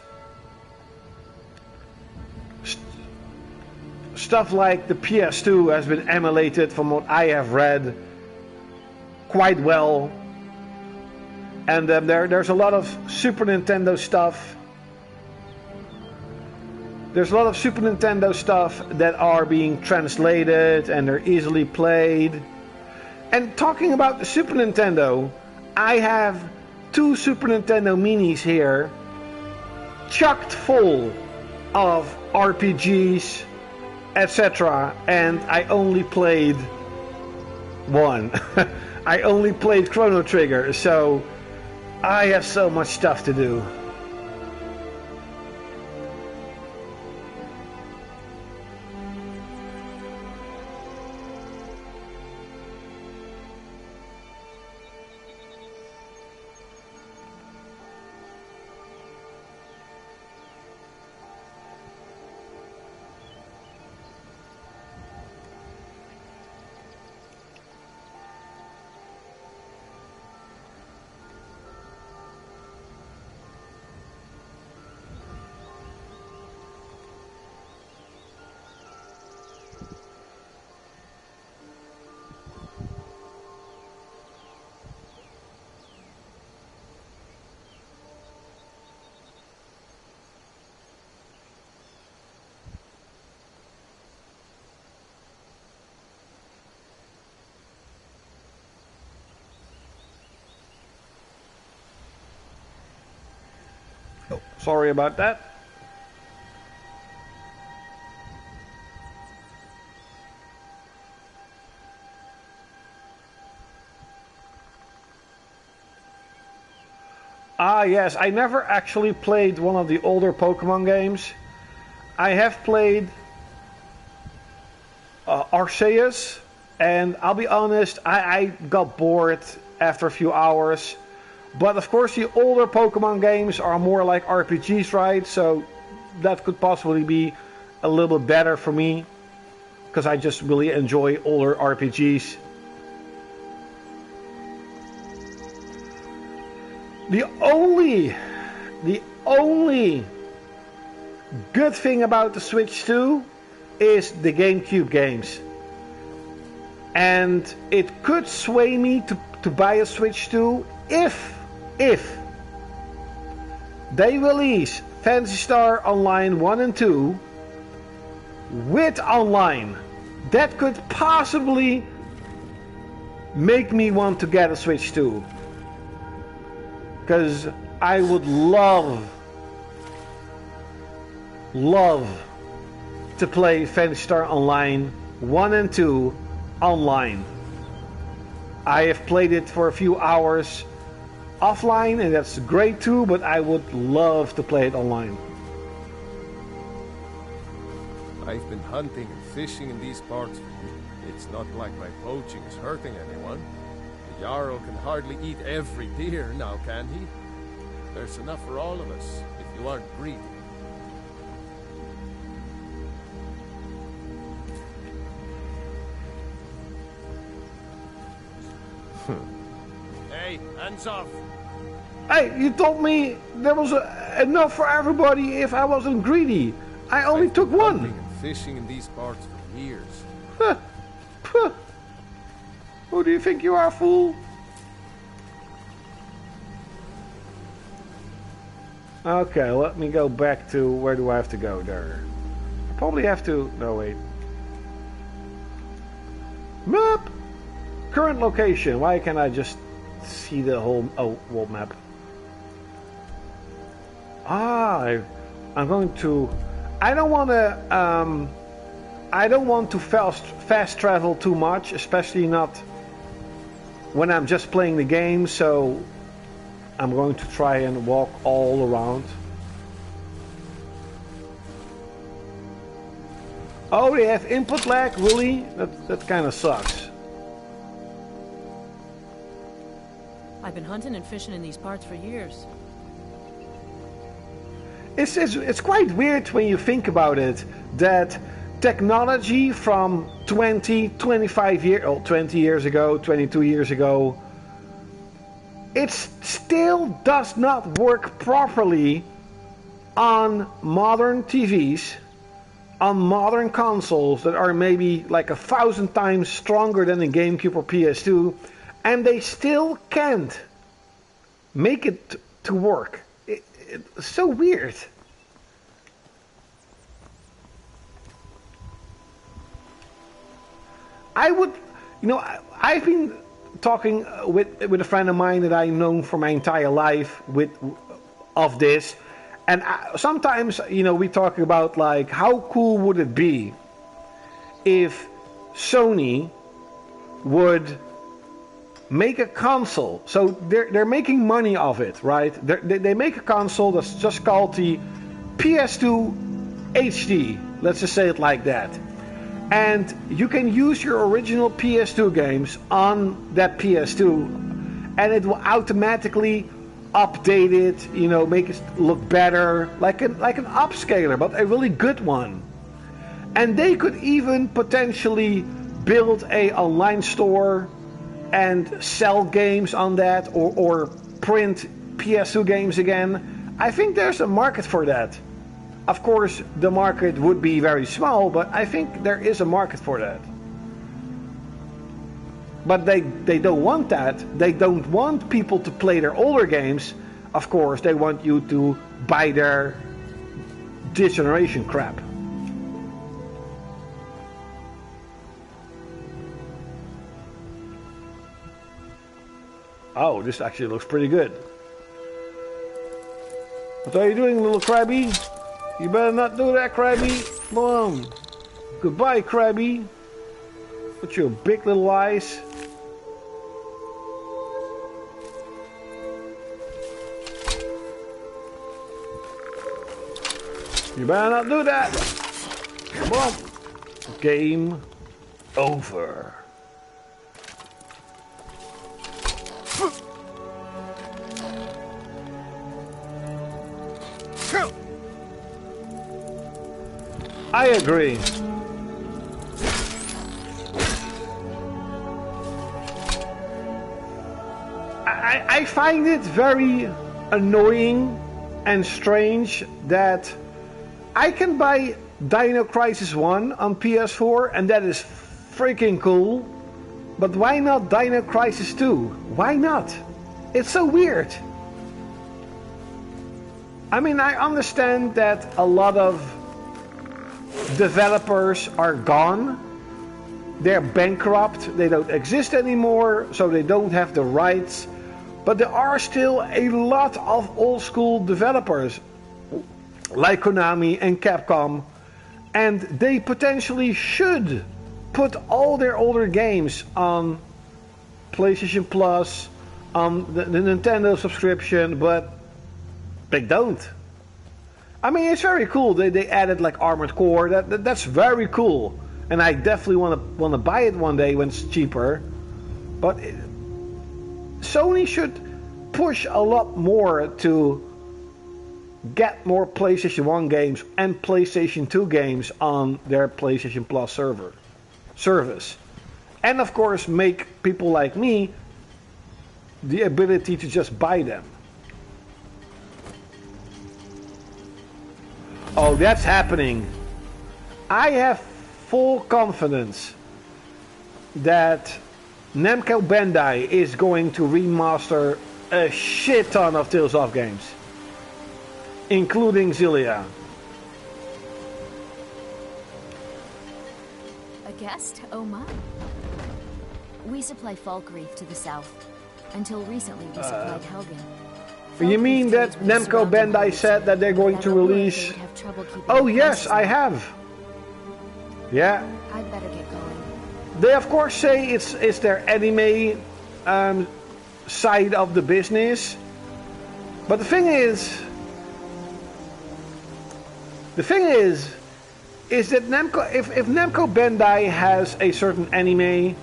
stuff like the PS2 has been emulated, from what I have read, quite well. And there's a lot of Super Nintendo stuff. There's a lot of Super Nintendo stuff that are being translated and they're easily played. And talking about the Super Nintendo, I have 2 Super Nintendo minis here, chocked full of RPGs, etc. And I only played one. I only played Chrono Trigger, so I have so much stuff to do. Oh, sorry about that. Ah, yes, I never actually played one of the older Pokemon games. I have played Arceus, and I'll be honest, I got bored after a few hours. But of course the older Pokemon games are more like RPGs, right? So that could possibly be a little bit better for me, because I just really enjoy older RPGs. The only good thing about the Switch 2 is the GameCube games. And it could sway me to buy a Switch 2 if they release Phantasy Star Online 1 and 2 with online. That could possibly make me want to get a Switch 2. Because I would love to play Phantasy Star Online 1 and 2 online. I have played it for a few hours offline, and that's great too, but I would love to play it online. I've been hunting and fishing in these parts for years. It's not like my poaching is hurting anyone. The Jarl can hardly eat every deer now, can he? There's enough for all of us, if you aren't greedy. Hey, hands off! Hey, you told me there was enough for everybody if I wasn't greedy. I only took one. Hunting and fishing in these parts for years. Huh. Huh. Who do you think you are, fool? Okay, let me go back to where do I have to go there? I probably have to. No, wait. Map! Current location. Why can't I just see the whole world map? Ah, I'm going to. I don't want to. I don't want to fast travel too much, especially not when I'm just playing the game. So I'm going to try and walk all around. Oh, they have input lag, really? That kind of sucks. I've been hunting and fishing in these parts for years. It's quite weird when you think about it, that technology from 20 years ago, 22 years ago, it still does not work properly on modern TVs, on modern consoles that are maybe like 1,000 times stronger than the GameCube or PS2, and they still can't make it to work. It's so weird. I would, I've been talking with a friend of mine that I've known for my entire life of this, and sometimes we talk about like how cool would it be if Sony would make a console. So they're making money off it, right? They make a console that's just called the PS2 HD. Let's just say it like that. And you can use your original PS2 games on that PS2, and it will automatically update it, make it look better, like an upscaler, but a really good one. And they could even potentially build a online store and sell games on that, or print PS2 games again. I think there's a market for that. Of course, the market would be very small, but I think there is a market for that. But they don't want that. They don't want people to play their older games. Of course, they want you to buy their this generation crap. Oh, this actually looks pretty good. What are you doing, little Krabby? You better not do that, Krabby. Come on. Goodbye, Krabby. With your big little eyes. You better not do that. Come on. Game over. I agree. I find it very annoying and strange that I can buy Dino Crisis 1 on PS4 and that is freaking cool. But why not Dino Crisis 2? Why not? It's so weird. I mean, I understand that a lot of developers are gone. They're bankrupt. They don't exist anymore, so they don't have the rights. But there are still a lot of old school developers like Konami and Capcom, and they potentially should put all their older games on PlayStation Plus, on the Nintendo subscription, but they don't. I mean, it's very cool. They added like Armored Core. That's very cool, and I definitely want to buy it one day when it's cheaper. But Sony should push a lot more to get more PlayStation 1 games and PlayStation 2 games on their PlayStation Plus service. And of course make people like me the ability to just buy them. Oh, that's happening. I have full confidence that Namco Bandai is going to remaster a shit ton of Tales of games, including Xillia. A guest? Oh my. We supply Falkreath to the south. Until recently we supplied Helgen. You mean that Namco Bandai said that they're going to release... Oh yes, I have. Yeah. I'd better get going. They of course say it's their anime side of the business. But the thing is that Namco, if Namco Bandai has a certain anime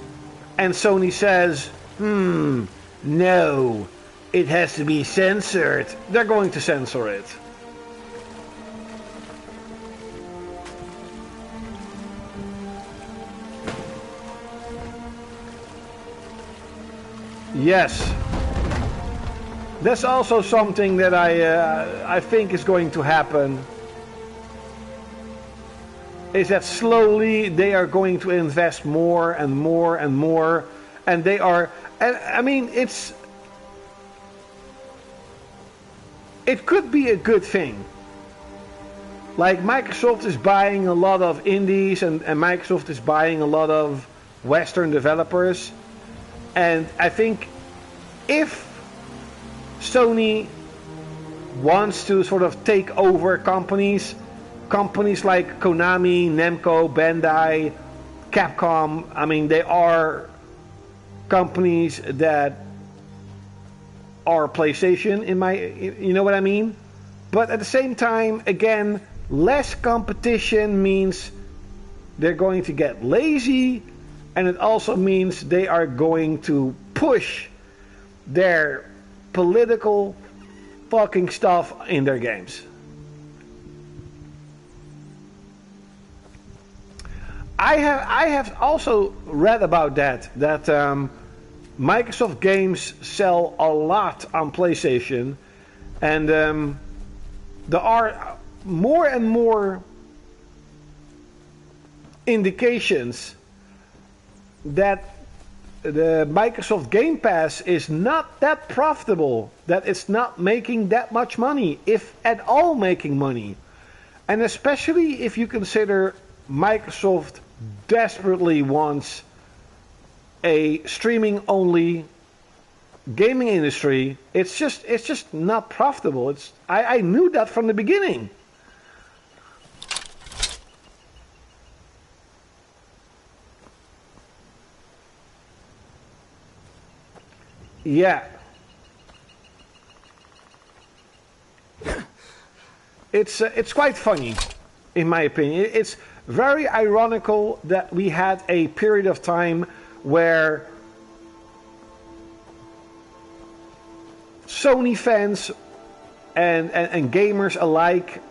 and Sony says, no, it has to be censored, they're going to censor it. Yes. That's also something that I think is going to happen. Is that slowly they are going to invest more and more and more, and they are, and I mean it could be a good thing. Like Microsoft is buying a lot of indies and Microsoft is buying a lot of Western developers, and I think if Sony wants to sort of take over companies like Konami, Namco, Bandai, Capcom, I mean, they are companies that are PlayStation you know what I mean? But at the same time, again, less competition means they're going to get lazy, and it also means they are going to push their political fucking stuff in their games. I have also read about that Microsoft games sell a lot on PlayStation, and there are more and more indications that the Microsoft Game Pass is not that profitable, that it's not making that much money, if at all making money. And especially if you consider Microsoft desperately wants a streaming only gaming industry, it's just not profitable. I knew that from the beginning. Yeah. It's quite funny, in my opinion. It's very ironical that we had a period of time where Sony fans and gamers alike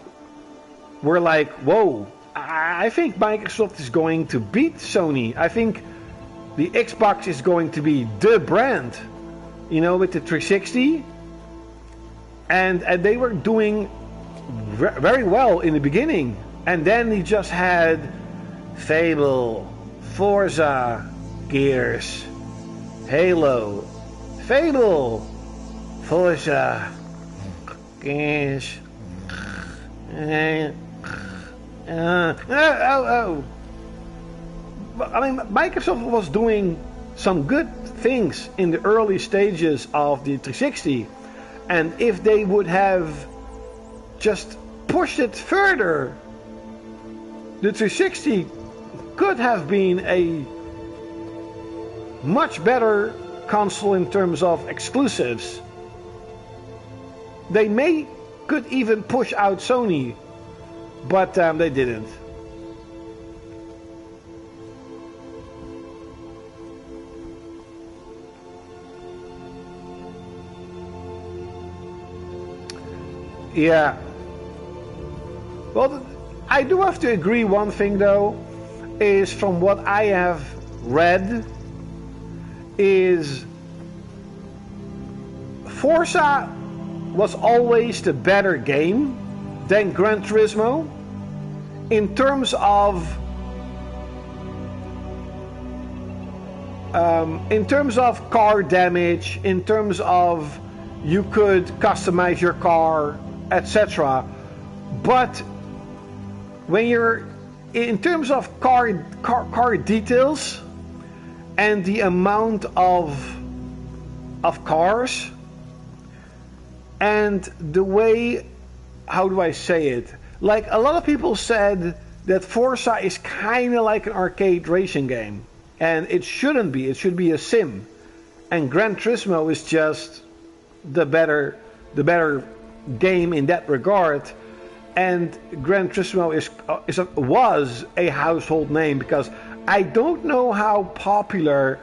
were like, whoa, I think Microsoft is going to beat Sony. I think the Xbox is going to be the brand, you know, with the 360. And they were doing very well in the beginning. And then he just had Fable, Forza, Gears, Halo, Fable, Forza, Gears, I mean, Microsoft was doing some good things in the early stages of the 360, and if they would have just pushed it further, the 360 could have been a much better console in terms of exclusives. They could even push out Sony, but they didn't. Yeah. Well, I do have to agree one thing though, is from what I have read, is Forza was always the better game than Gran Turismo in terms of car damage, in terms of you could customize your car, etc. But when you're in terms of car details and the amount of cars and the way, how do I say it? Like, a lot of people said that Forza is kind of like an arcade racing game, and it shouldn't be. It should be a sim. And Gran Turismo is just the better game in that regard. And Gran Turismo was a household name, because I don't know how popular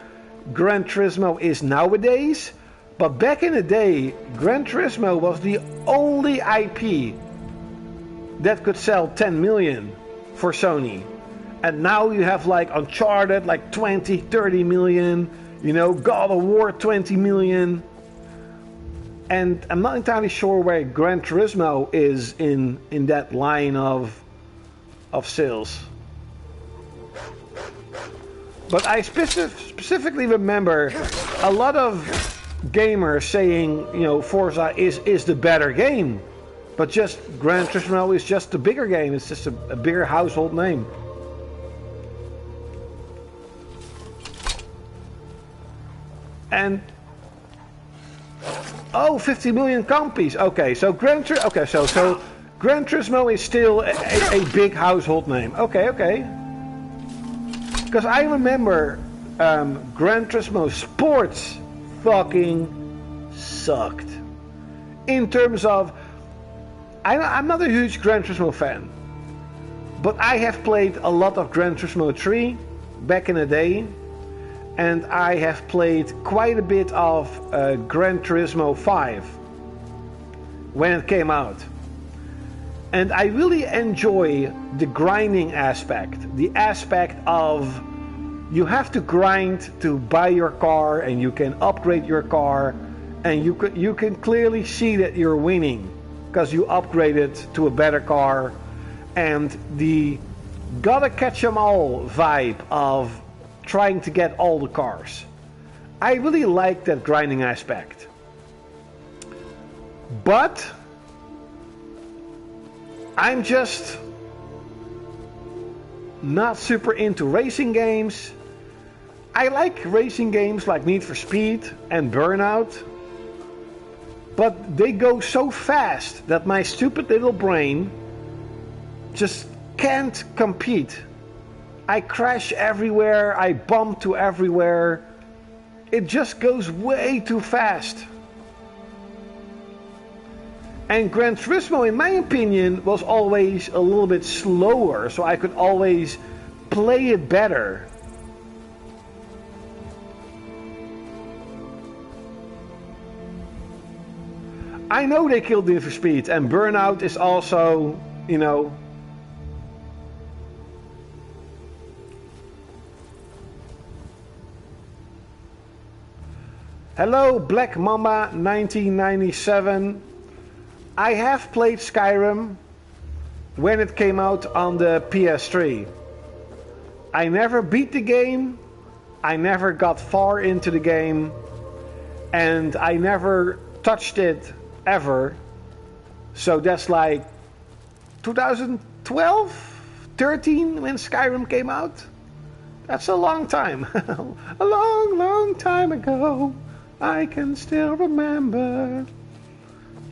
Gran Turismo is nowadays, but back in the day, Gran Turismo was the only IP that could sell 10 million for Sony. And now you have like Uncharted, like 20, 30 million, you know, God of War, 20 million. And I'm not entirely sure where Gran Turismo is in that line of sales. But I specifically remember a lot of gamers saying, you know, Forza is the better game, but just Gran Turismo is just the bigger game. It's just a bigger household name. And 50 million copies. Okay, so Gran Turismo is still a big household name. Okay. Because I remember Gran Turismo Sports fucking sucked. In terms of, I'm not a huge Gran Turismo fan, but I have played a lot of Gran Turismo 3 back in the day, and I have played quite a bit of Gran Turismo 5 when it came out. And I really enjoy the grinding aspect, the aspect of you have to grind to buy your car, and you can upgrade your car, and you can clearly see that you're winning because you upgraded to a better car, and the gotta catch 'em all vibe of trying to get all the cars. I really like that grinding aspect. But I'm just not super into racing games. I like racing games like Need for Speed and Burnout, but they go so fast that my stupid little brain just can't compete. I crash everywhere, I bump to everywhere. It just goes way too fast. And Gran Turismo, in my opinion, was always a little bit slower, so I could always play it better. I know they killed Need for Speed, and Burnout is also, you know... Hello, Black Mamba 1997. I have played Skyrim when it came out on the PS3. I never beat the game, I never got far into the game, and I never touched it ever. So that's like 2012, 13 when Skyrim came out. That's a long time. A long, long time ago. I can still remember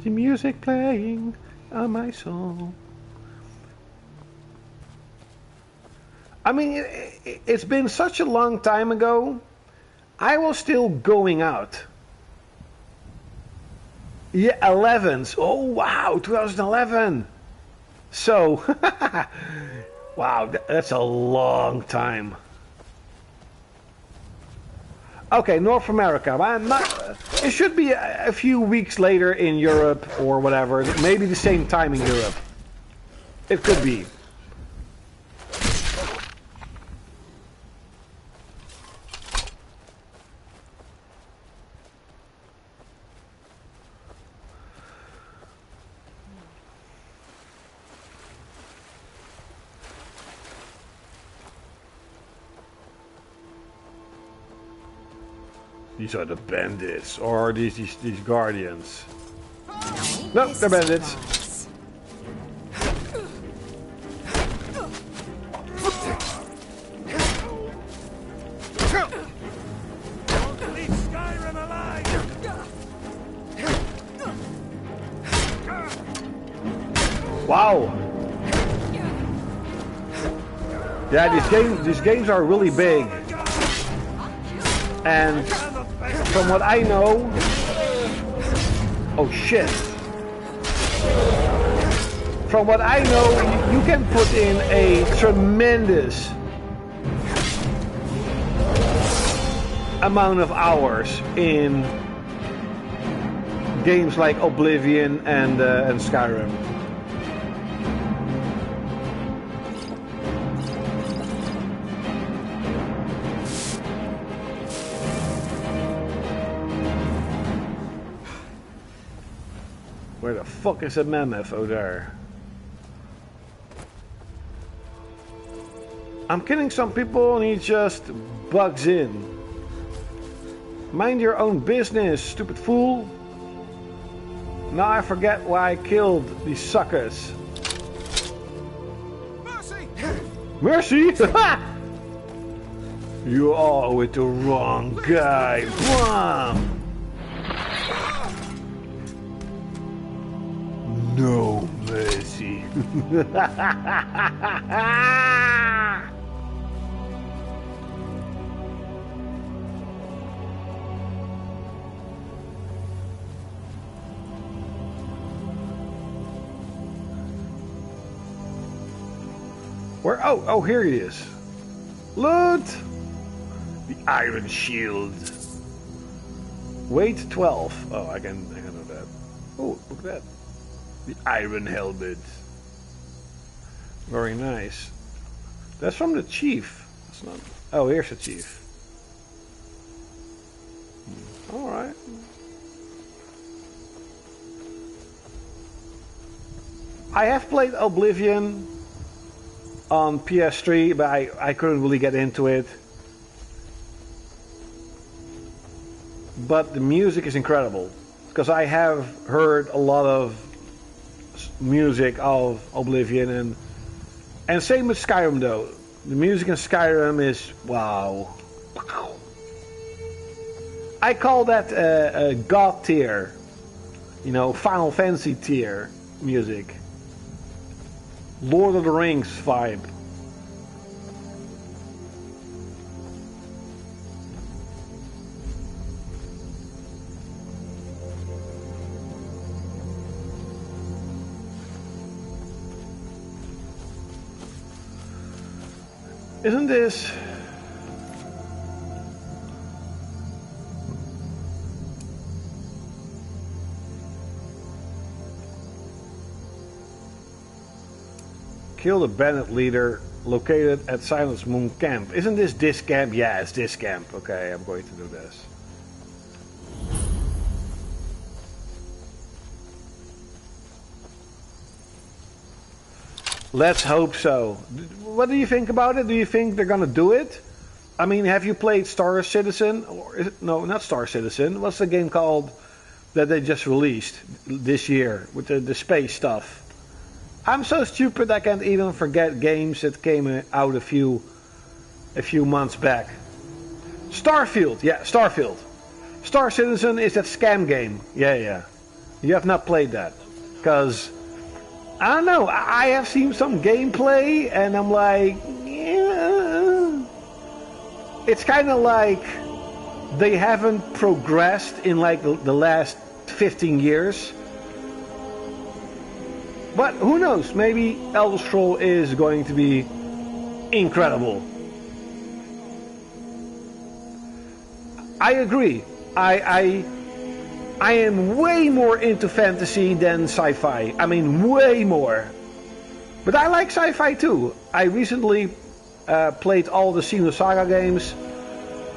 the music playing on my soul. I mean, it's been such a long time ago. I was still going out. Yeah, 11s. Oh, wow, 2011. So, wow, that's a long time. Okay, North America. I'm not, it should be a few weeks later in Europe or whatever. Maybe the same time in Europe. It could be. These are the bandits, or these guardians. No, they're bandits. Wow. Yeah, these games are really big. And from what I know... Oh shit. From what I know, you can put in a tremendous amount of hours in games like Oblivion and Skyrim. Where the fuck is a mammoth? Oh, there. I'm killing some people and he just bugs in. Mind your own business, stupid fool. Now I forget why I killed these suckers. Mercy! Mercy? You are with the wrong guy. Blam! No mercy. Where? Oh, here he is. Loot! The Iron Shield. Weight 12. Oh, I can do that. Oh, look at that. The Iron Helmet. Very nice. That's from the chief. That's not. Oh, here's the chief. Alright. I have played Oblivion on PS3, but I couldn't really get into it. But the music is incredible. Because I have heard a lot of music of Oblivion and same with Skyrim though. The music in Skyrim is wow. I call that a God tier, you know, Final Fantasy tier music. Lord of the Rings vibe. Isn't this... Kill the bandit leader located at Silence Moon Camp. Isn't this camp? Yeah, it's this camp. Okay, I'm going to do this. Let's hope so. What do you think about it? Do you think they're gonna do it? I mean, have you played Star Citizen? Or is it, no, not Star Citizen. What's the game called that they just released this year with the space stuff? I'm so stupid I can't even forget games that came out a few months back. Starfield, yeah, Starfield. Star Citizen is that scam game. Yeah. You have not played that. Because, I don't know, I have seen some gameplay and I'm like, yeah. It's kind of like they haven't progressed in like the last 15 years. But who knows, maybe Elder Scrolls is going to be incredible. I agree. I am way more into fantasy than sci-fi. I mean, way more. But I like sci-fi too. I recently played all the Xenosaga games.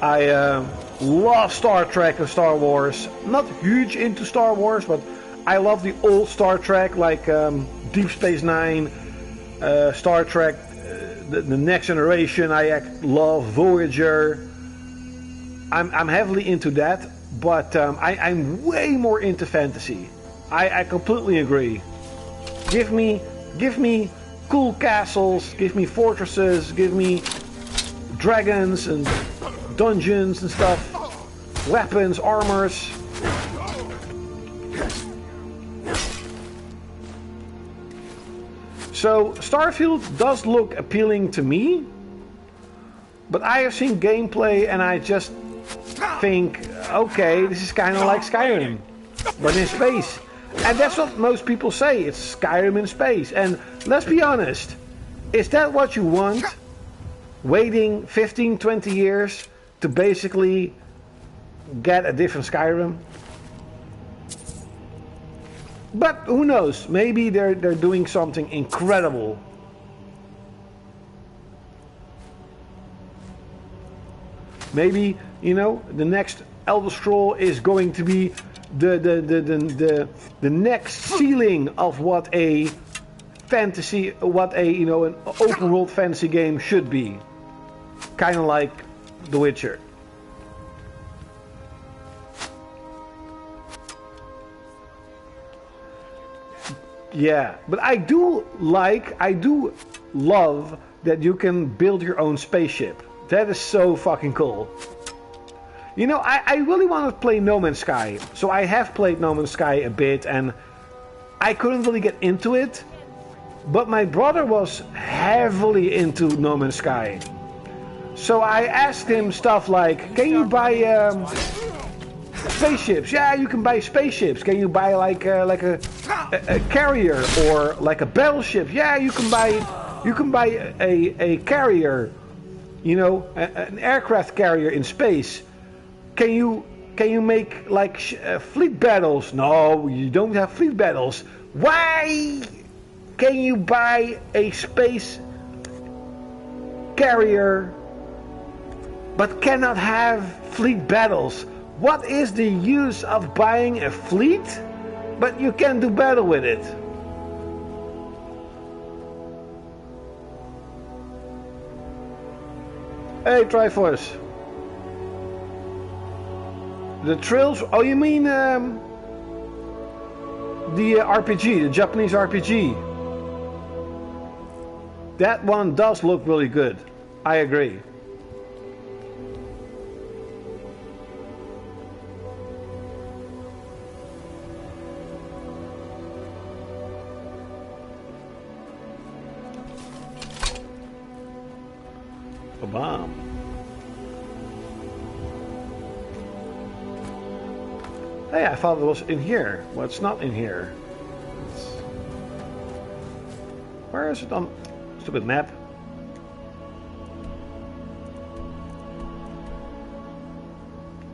I love Star Trek and Star Wars. Not huge into Star Wars, but I love the old Star Trek, like Deep Space Nine, Star Trek, the Next Generation. I love Voyager. I'm heavily into that, but I'm way more into fantasy. I completely agree. Give me cool castles, give me fortresses, give me dragons and dungeons and stuff, weapons, armors. So Starfield does look appealing to me, but I have seen gameplay and I just think, okay, this is kind of like Skyrim, but in space. And that's what most people say, it's Skyrim in space. And let's be honest, is that what you want? Waiting 15, 20 years to basically get a different Skyrim? But who knows, maybe they're doing something incredible. Maybe, you know, the next Elder Scroll is going to be the next ceiling of what a fantasy, you know, an open world fantasy game should be. Kind of like The Witcher. Yeah, but I do love that you can build your own spaceship. That is so fucking cool. You know, I really want to play No Man's Sky. So I have played No Man's Sky a bit and I couldn't really get into it. But my brother was heavily into No Man's Sky. So I asked him stuff like, can you buy spaceships? Yeah, you can buy spaceships. Can you buy like a carrier or like a battleship? Yeah, you can buy a carrier, you know, an aircraft carrier in space. Can you make like fleet battles? No, you don't have fleet battles. Why can you buy a space carrier but cannot have fleet battles? What is the use of buying a fleet but you can do battle with it? Hey, Triforce. The Trails... Oh, you mean the RPG, the Japanese RPG. That one does look really good. I agree. bomb. Hey, I thought it was in here. Well, it's not in here. Where is it on? Stupid map.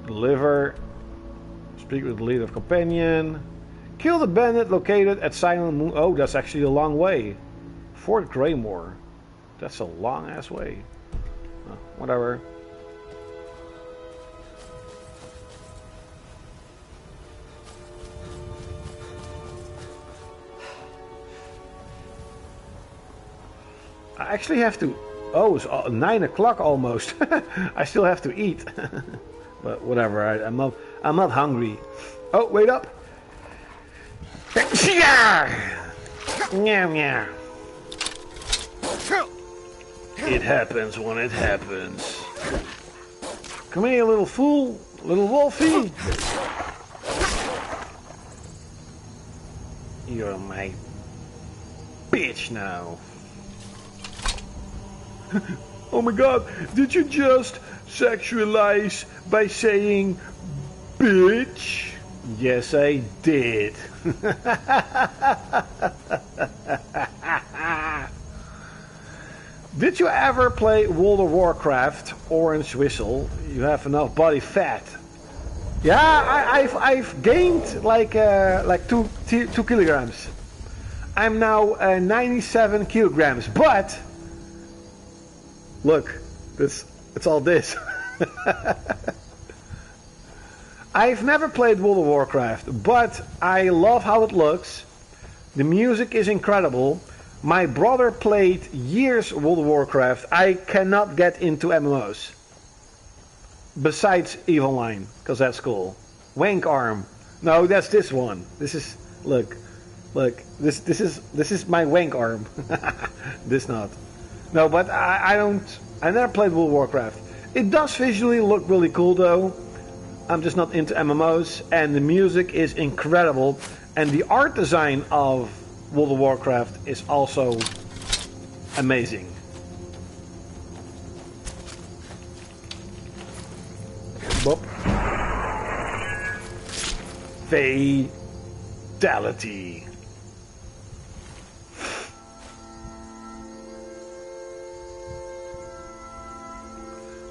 Deliver. Speak with the leader of companion. Kill the bandit located at Silent Moon. Oh, that's actually a long way. Fort Greymore. That's a long ass way. Oh, whatever. I actually have to. Oh, it's 9 o'clock almost. I still have to eat. But whatever. I'm not hungry. Oh, wait up. It happens when it happens. Come here, little fool, little wolfie. You're my bitch now. Oh my god, did you just sexualize by saying bitch? Yes, I did. Did you ever play World of Warcraft Orange Whistle? You have enough body fat. Yeah, I've gained like 2 kilograms. I'm now 97 kilograms, but look, it's all this. I've never played World of Warcraft, but I love how it looks. The music is incredible. My brother played years World of Warcraft. I cannot get into MMOs. Besides EVE Online, because that's cool. Wank Arm. No, that's this one. This is, look. This is my wank arm. This not. No, but I never played World of Warcraft. It does visually look really cool though. I'm just not into MMOs, and the music is incredible, and the art design of World of Warcraft is also amazing. Boop. Fatality.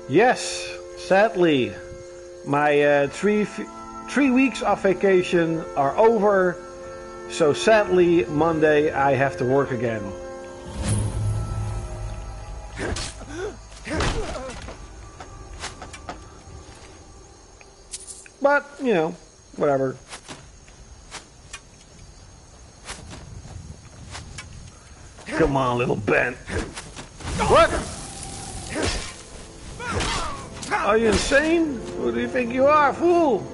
Yes, sadly, my 3 weeks of vacation are over, so sadly Monday I have to work again. But, you know, whatever. Come on, little Ben. What? Are you insane? Who do you think you are, fool?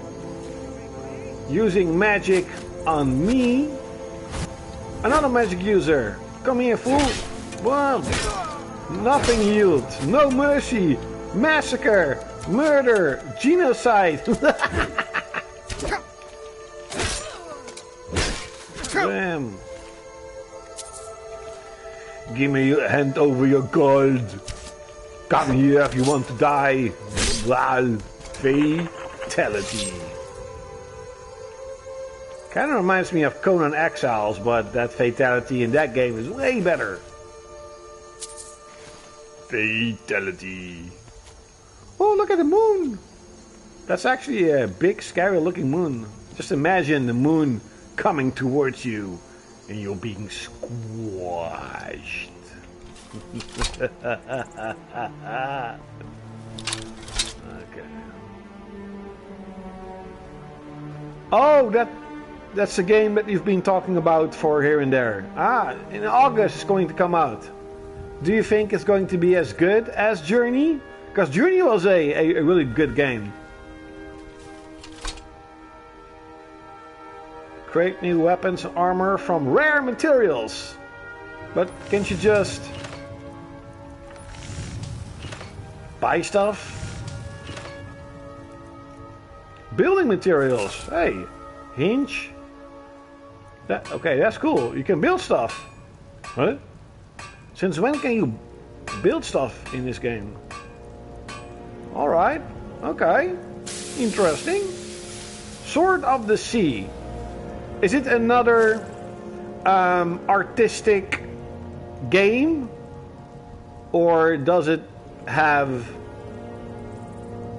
Using magic on me? Another magic user. Come here, fool. Well, nothing yields. No mercy. Massacre. Murder. Genocide. Damn. Give me your hand over your gold. Come here if you want to die. Wow. Fatality. Kind of reminds me of Conan Exiles, but that fatality in that game is way better. Fatality. Oh, look at the moon. That's actually a big, scary looking moon. Just imagine the moon coming towards you and you're being squashed. Okay. Oh, that's a game that you've been talking about for here and there. Ah, in August it's going to come out. Do you think it's going to be as good as Journey? Because Journey was a really good game. Create new weapons and armor from rare materials. But can't you just buy stuff? Building materials. Hey, hinge. Okay, that's cool. You can build stuff. What? Since when can you build stuff in this game? Alright. Okay. Interesting. Sword of the Sea. Is it another artistic game? Or does it have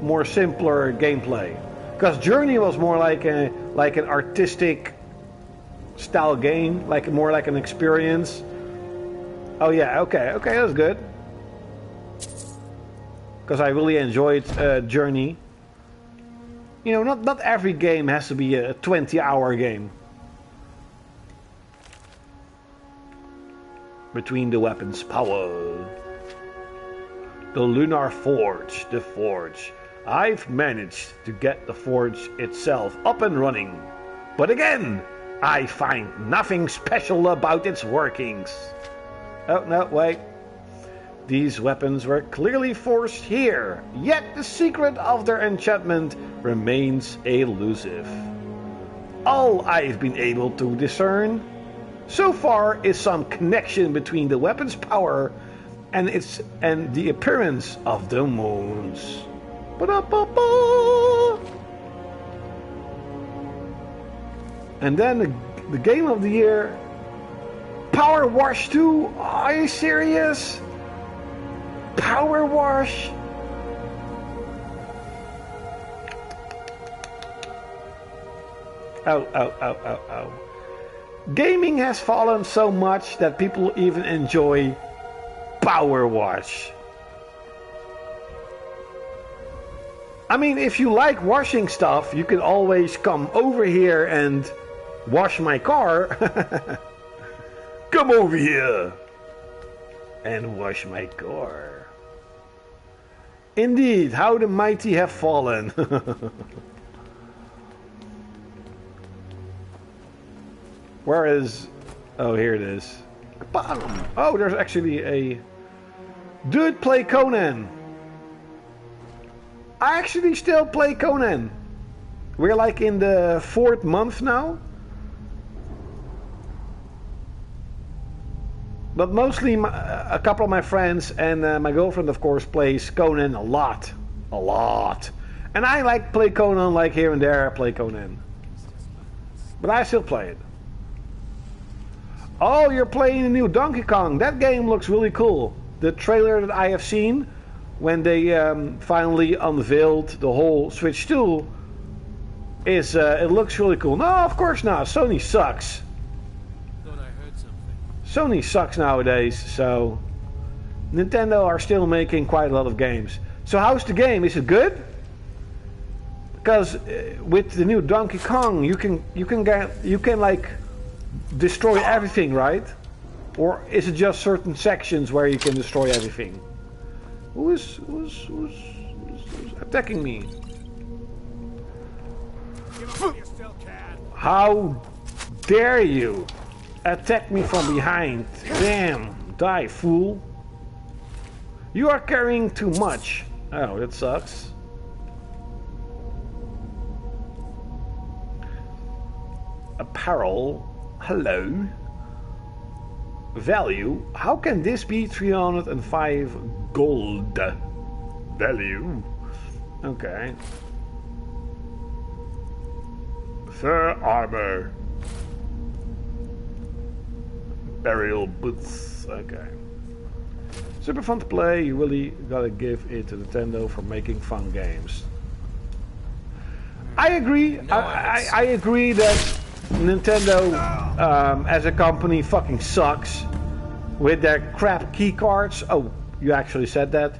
more simpler gameplay? Because Journey was more like an artistic style game, more like an experience. Oh yeah, okay, that's good. Because I really enjoyed Journey. You know, not every game has to be a 20-hour game. Between the weapons power. The Lunar Forge, the Forge. I've managed to get the forge itself up and running. But again, I find nothing special about its workings. Oh, no, wait. These weapons were clearly forged here, yet the secret of their enchantment remains elusive. All I've been able to discern so far is some connection between the weapon's power and the appearance of the moons. Ba-da-ba-ba! And then the game of the year, Power Wash 2. Are you serious? Power Wash? Oh. Gaming has fallen so much that people even enjoy Power Wash. I mean, if you like washing stuff, you can always come over here and wash my car. Come over here and wash my car. Indeed, how the mighty have fallen. Where is... Oh, here it is. Bottom. Oh, there's actually a... Dude, play Conan. I actually still play Conan. We're like in the 4th month now. But mostly a couple of my friends and my girlfriend, of course, plays Conan a lot. A lot. And I like play Conan, like here and there I play Conan. But I still play it. Oh, you're playing the new Donkey Kong. That game looks really cool. The trailer that I have seen, when they finally unveiled the whole Switch 2, is it looks really cool. No, of course not. Sony sucks. Thought I heard something. Sony sucks nowadays, so Nintendo are still making quite a lot of games. So how's the game? Is it good? Because with the new Donkey Kong, you can like destroy everything, right? Or is it just certain sections where you can destroy everything? Who's attacking me? How dare you attack me from behind? Damn, die, fool. You are carrying too much. Oh, that sucks. Apparel. Hello. Value. How can this be 305 gold? Value. Okay. Fur armor. Burial boots. Okay. Super fun to play. You really gotta give it to Nintendo for making fun games. I agree. I agree that Nintendo as a company fucking sucks with their crap key cards. Oh, you actually said that.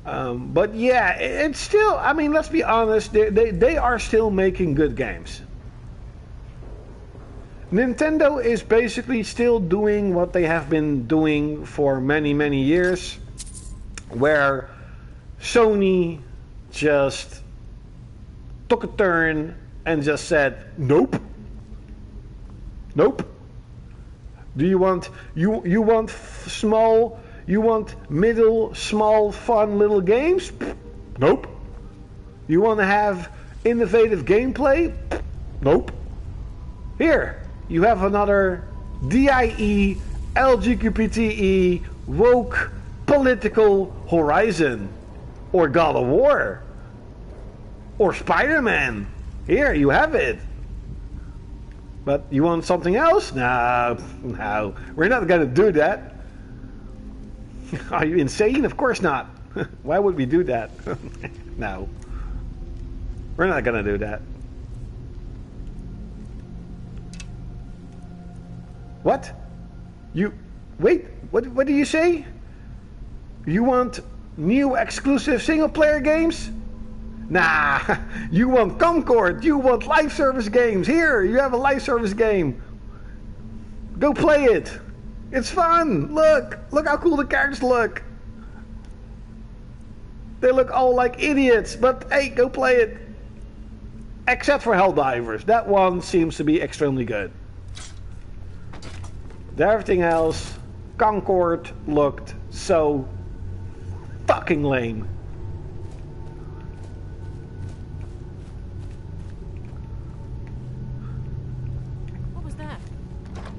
But yeah, it's still, I mean, let's be honest, they are still making good games. Nintendo is basically still doing what they have been doing for many, many years, where Sony just took a turn and just said, nope. Nope. Do you want small? You want middle, small, fun little games? Nope. You want to have innovative gameplay? Nope. Here, you have another DIE, LGBTE, woke, political Horizon. Or God of War. Or Spider-Man. Here, you have it. But you want something else? No, no. We're not gonna do that. Are you insane? Of course not. Why would we do that? No. We're not gonna do that. What? You... Wait, what do you say? You want new exclusive single-player games? Nah, you want Concord, you want live service games. Here, you have a live service game. Go play it. It's fun. Look how cool the characters look. They look all like idiots, but hey, go play it. Except for Helldivers. That one seems to be extremely good. Everything else, Concord looked so fucking lame.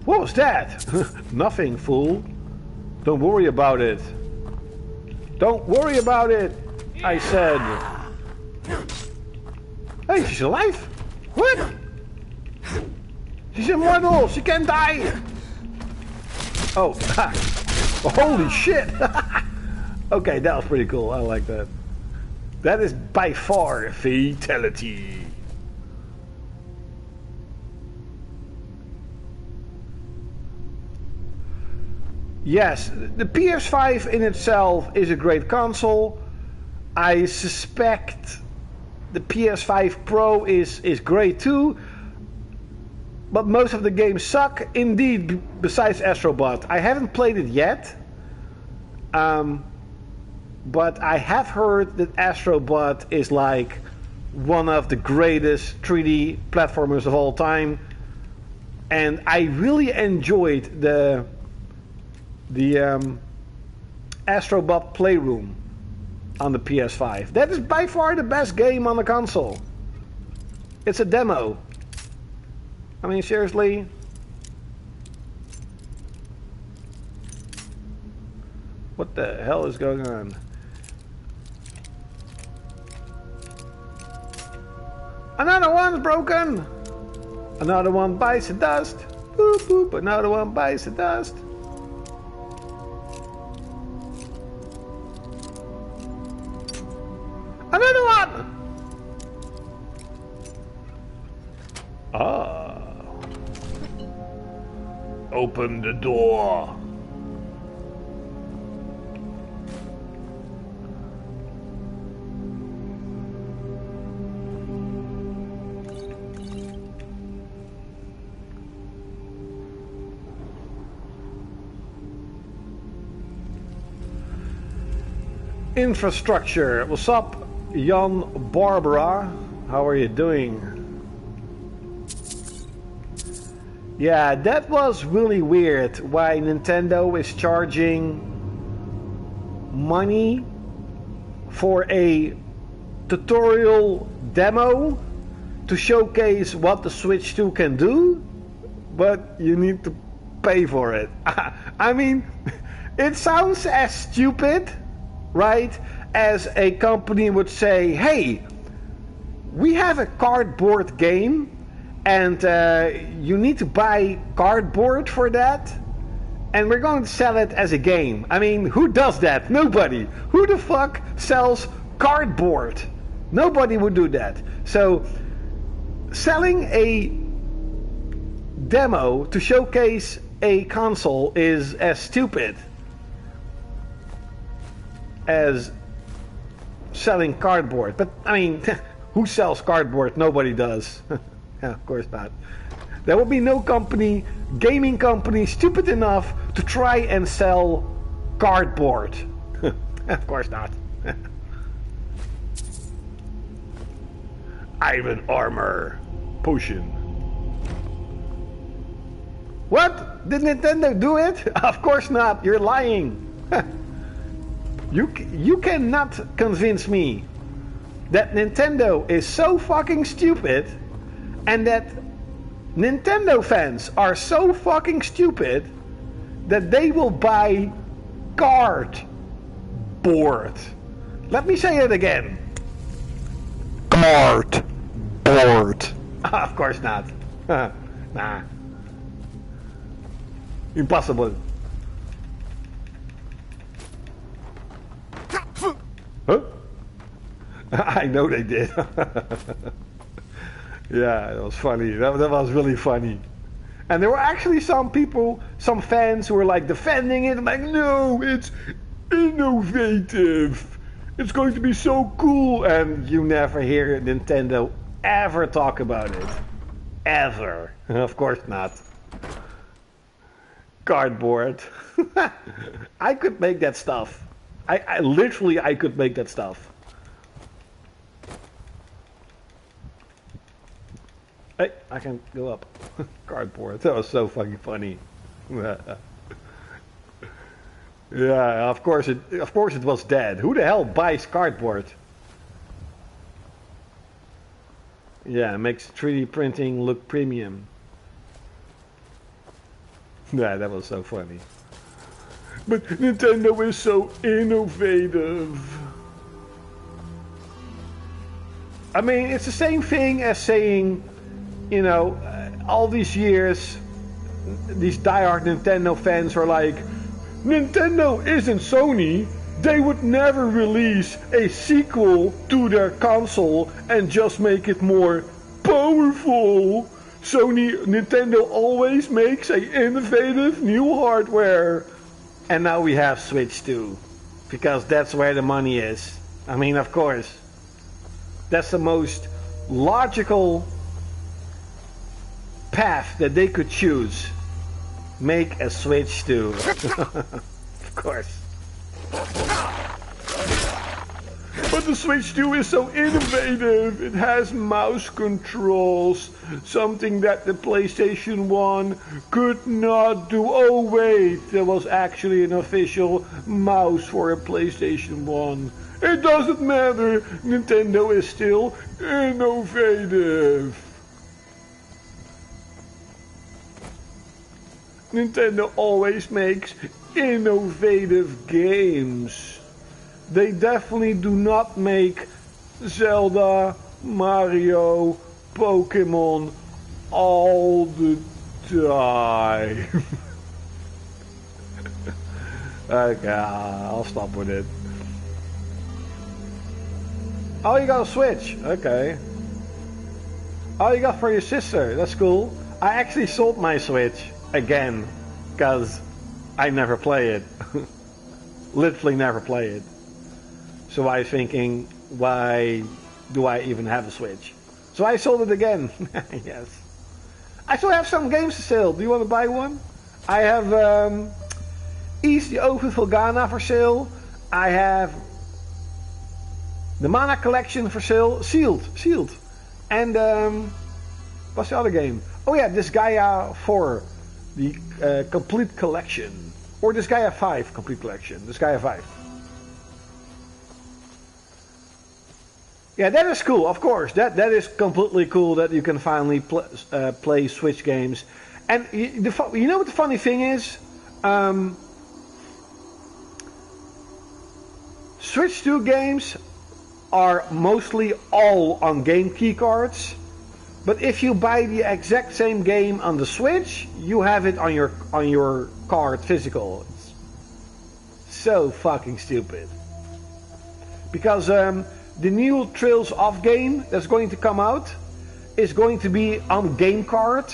What was that? Nothing, fool. Don't worry about it. Don't worry about it, I said. Hey, she's alive? What? She's immortal. She can't die. Oh, holy shit. Okay, that was pretty cool. I like that. That is by far a fatality. Yes, the PS5 in itself is a great console. I suspect the PS5 Pro is great too. But most of the games suck, indeed, besides Astrobot. I haven't played it yet. But I have heard that Astrobot is like one of the greatest 3D platformers of all time. And I really enjoyed the Astrobot Playroom on the PS5. That is by far the best game on the console. It's a demo. I mean, seriously. What the hell is going on? Another one's broken. Another one bites the dust. Boop boop. Another one bites the dust. Another one! Ah. Open the door. Infrastructure. What's up, Jan Barbara? How are you doing? Yeah, that was really weird why Nintendo is charging money for a tutorial demo to showcase what the Switch 2 can do, but you need to pay for it. I mean, it sounds as stupid, right, as a company would say, hey, we have a cardboard game and you need to buy cardboard for that, and we're going to sell it as a game. I mean, who does that? Nobody. Who the fuck sells cardboard? Nobody would do that. So selling a demo to showcase a console is as stupid as selling cardboard. But I mean, who sells cardboard? Nobody does. Yeah, of course not. There will be no company, gaming company, stupid enough to try and sell cardboard. Of course not. Iron armor potion. What? Did Nintendo do it? Of course not. You're lying. You cannot convince me that Nintendo is so fucking stupid and that Nintendo fans are so fucking stupid that they will buy cardboard. Let me say it again. Board. Of course not. Nah. Impossible. Huh? I know they did. Yeah, that was funny. That was really funny. And there were actually some people, some fans who were like defending it. I'm like, no, it's innovative. It's going to be so cool. And you never hear Nintendo ever talk about it. Ever. Of course not. Cardboard. I could make that stuff. I literally could make that stuff. Hey, I can go up. Cardboard. That was so fucking funny. Yeah, of course it was dead. Who the hell buys cardboard? Yeah, it makes 3D printing look premium. Yeah, that was so funny. But Nintendo is so innovative. I mean, it's the same thing as saying, you know, all these years, these diehard Nintendo fans are like, Nintendo isn't Sony. They would never release a sequel to their console and just make it more powerful. Nintendo always makes a innovative new hardware. And now we have Switch 2. Because that's where the money is. I mean, of course. That's the most logical path that they could choose. Make a Switch 2. Of course. But the Switch 2 is so innovative. It has mouse controls. Something that the PlayStation 1 could not do. Oh wait, there was actually an official mouse for a PlayStation 1. It doesn't matter. Nintendo is still innovative. Nintendo always makes innovative games. They definitely do not make Zelda, Mario, Pokemon all the time. Okay, I'll stop with it. Oh, you got a Switch. Okay. Oh, you got for your sister. That's cool. I actually sold my Switch again because I never play it. Literally never play it. So I was thinking, why do I even have a Switch? So I sold it again. Yes. I still have some games to sell. Do you want to buy one? I have East the Oven for Ghana for sale. I have the Mana Collection for sale. Sealed. And what's the other game? Oh yeah, Disgaea 4. The Complete Collection. Or Disgaea 5 Complete Collection. Disgaea 5. Yeah, that is cool, of course. That is completely cool that you can finally play Switch games. And you know what the funny thing is? Switch 2 games are mostly all on game key cards. But if you buy the exact same game on the Switch, you have it on your card physical. It's so fucking stupid. Because the new Trails of game that's going to come out is going to be on game card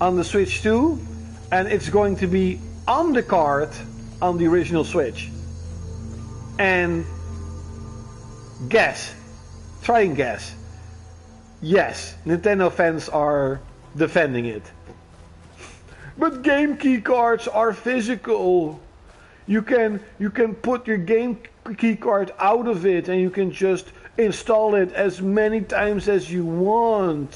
on the Switch 2, and it's going to be on the card on the original Switch. And try and guess. Yes, Nintendo fans are defending it. But game key cards are physical. You can put your game key card out of it and you can just install it as many times as you want.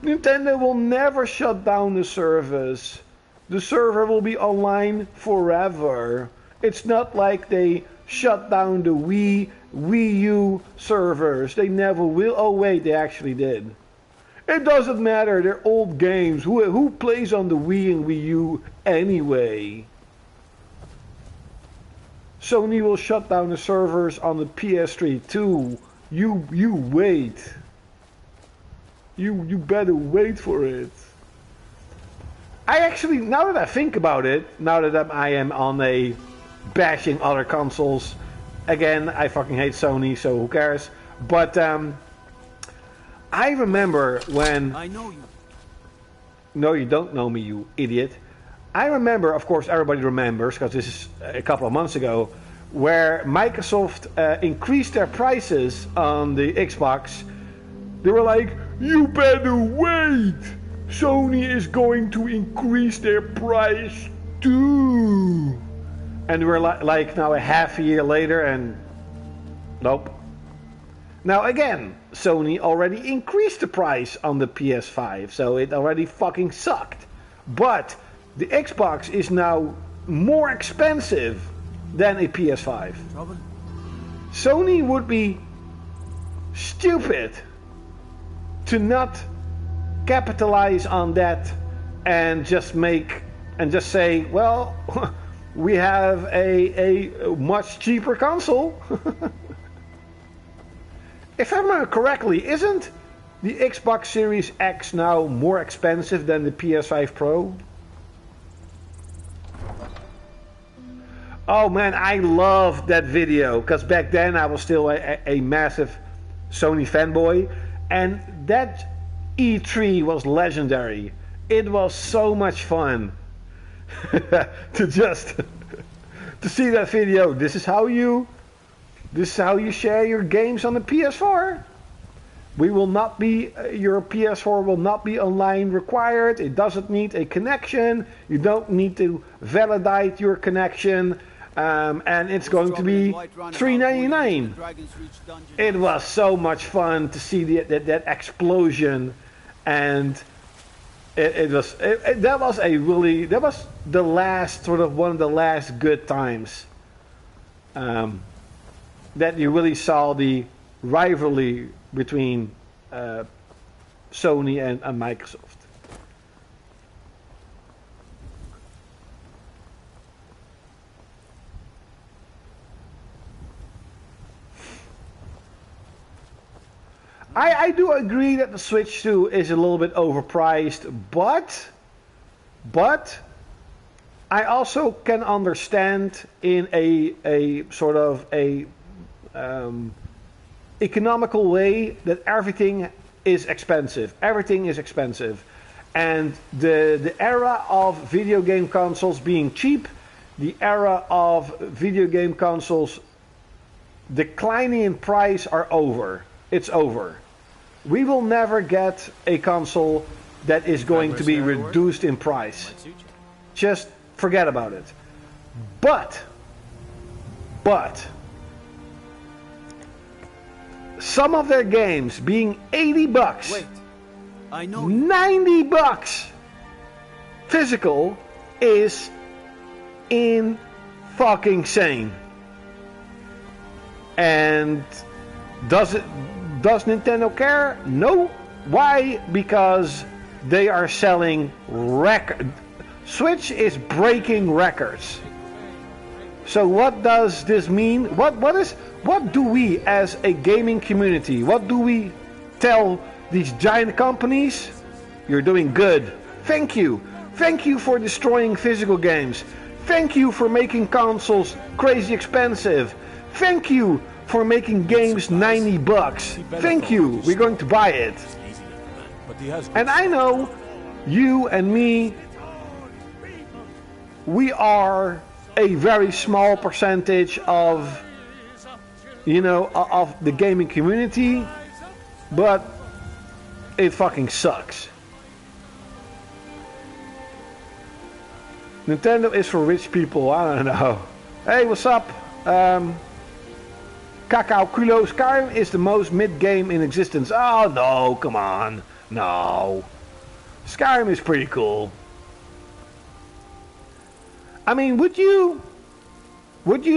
Nintendo will never shut down the service. The server will be online forever. It's not like they shut down the Wii U servers. They never will. Oh wait, they actually did. It doesn't matter, they're old games. Who plays on the Wii and Wii U anyway? Sony will shut down the servers on the PS3 too. You wait. You better wait for it. I actually, now that I think about it, now that I am on a bashing other consoles, again, I fucking hate Sony, so who cares? But I remember when... I know you. No, you don't know me, you idiot. I remember, of course, everybody remembers, because this is a couple of months ago, where Microsoft increased their prices on the Xbox. They were like, you better wait! Sony is going to increase their price too! And we're like now a half a year later and... Nope. Now again, Sony already increased the price on the PS5, so it already fucking sucked. But the Xbox is now more expensive than a PS5. Trouble? Sony would be stupid to not capitalize on that and just say, well, we have a much cheaper console. If I remember correctly, isn't the Xbox Series X now more expensive than the PS5 Pro? Oh man, I love that video, because back then I was still a massive Sony fanboy, and that E3 was legendary. It was so much fun to see that video. This is how you share your games on the PS4. We will not be, your PS4 will not be online required. It doesn't need a connection. You don't need to validate your connection. And it's going to be $3.99. It was so much fun to see that explosion, and that was the last sort of one of the last good times that you really saw the rivalry between Sony and Microsoft. I do agree that the Switch 2 is a little bit overpriced, but I also can understand in a sort of a economical way that everything is expensive. Everything is expensive. And the era of video game consoles being cheap, the era of video game consoles declining in price are over. It's over. We will never get a console that is going to be reduced in price. Just forget about it. But some of their games being $80, wait, I know $90 physical is in fucking sane. And does Nintendo care? No. Why? Because they are selling Switch is breaking records. So what does this mean? What do we as a gaming community, what do we tell these giant companies? You're doing good. Thank you. Thank you for destroying physical games. Thank you for making consoles crazy expensive. Thank you for making games $90. Thank you. We're going to buy it. And I know you and me, we are a very small percentage of, of the gaming community, but it fucking sucks. Nintendo is for rich people. I don't know. Hey, what's up? XL-klaudkil, Skyrim is the most mid game in existence. Oh no, come on. No. Skyrim is pretty cool. I mean, would you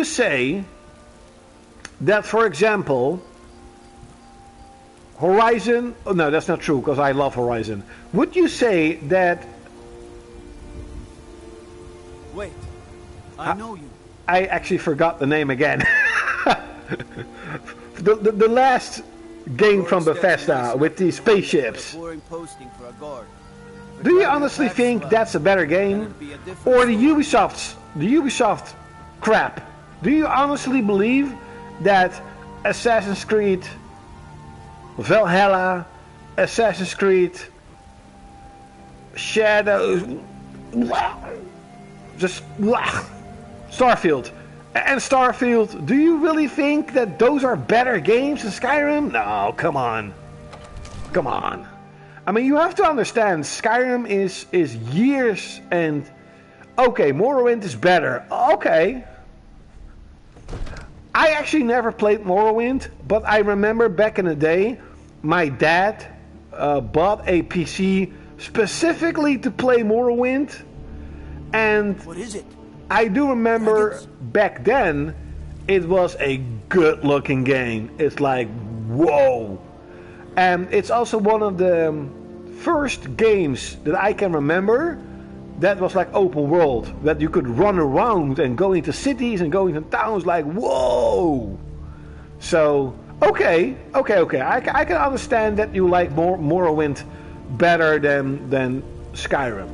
say that, for example, Horizon... Oh, no, that's not true, because I love Horizon. Would you say that... Wait, I know you. I actually forgot the name again. the last game from Bethesda with these spaceships. Do you honestly think that's a better game? Or the Ubisoft crap? Do you honestly believe that Assassin's Creed Valhalla, Assassin's Creed Shadows, just Starfield, and Starfield, do you really think that those are better games than Skyrim? No, come on. Come on. I mean, you have to understand, Skyrim is years and... Okay, Morrowind is better. Okay. I actually never played Morrowind, but I remember back in the day, my dad bought a PC specifically to play Morrowind. And what is it? I do remember back then, it was a good looking game. It's like, whoa. And it's also one of the first games that I can remember that was like open world, that you could run around and go into cities and go into towns, like whoa. So okay, I can understand that you like Morrowind better than Skyrim.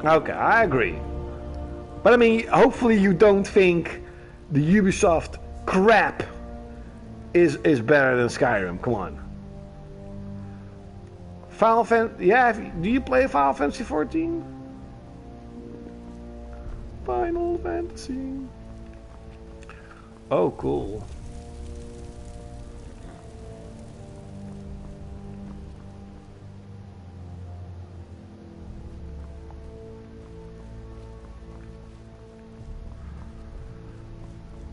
Okay, I agree. But I mean, hopefully you don't think the Ubisoft crap is better than Skyrim. Come on. Final Fantasy, yeah, do you play Final Fantasy 14? Final Fantasy. Oh, cool.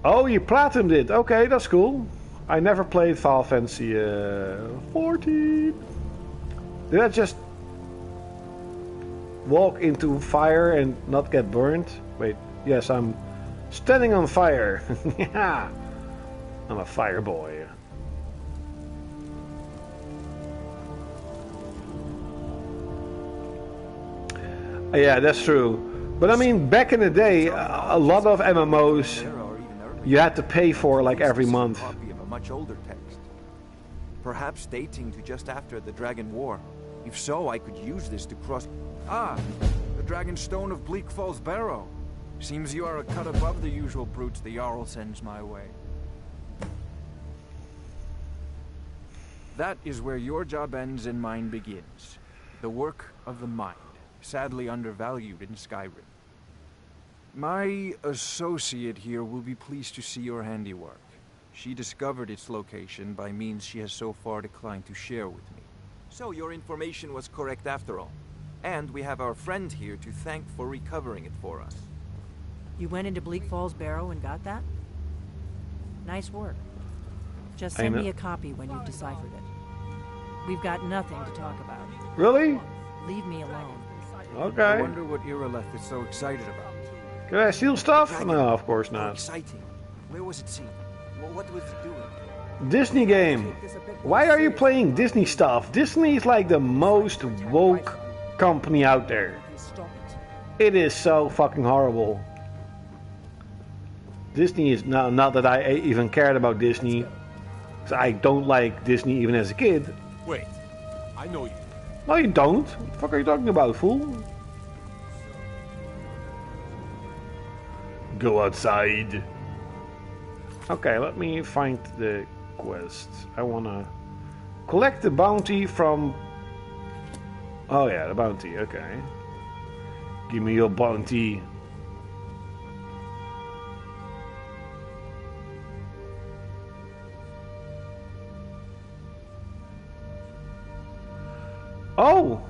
Oh, you platinumed it. Okay, that's cool. I never played Final Fantasy 14. Did I just walk into fire and not get burned? Wait, yes, I'm standing on fire. Yeah, I'm a fire boy. Yeah, that's true. But I mean, back in the day, a lot of MMOs you had to pay for like every month. Copy of a much older text, perhaps dating to just after the Dragon War. If so, I could use this to cross... Ah! The Dragon Stone of Bleak Falls Barrow. Seems you are a cut above the usual brutes the Jarl sends my way. That is where your job ends and mine begins. The work of the mind, sadly undervalued in Skyrim. My associate here will be pleased to see your handiwork. She discovered its location by means she has so far declined to share with me. So your information was correct after all. And we have our friend here to thank for recovering it for us. You went into Bleak Falls Barrow and got that? Nice work. Just send me a copy when you've deciphered it. We've got nothing to talk about. Really? Leave me alone. Okay. I wonder what Irileth is so excited about. Can I steal stuff? No, of course not. Exciting. Where was it seen? What was it doing? Disney game. Why are you playing Disney stuff? Disney is like the most woke company out there. It is so fucking horrible. Disney is not that I even cared about Disney. So I don't like Disney even as a kid. Wait, I know you. No, you don't. What the fuck are you talking about, fool? Go outside. Okay, let me find the quest. I wanna collect the bounty from... Oh yeah, the bounty, okay. Give me your bounty. Oh!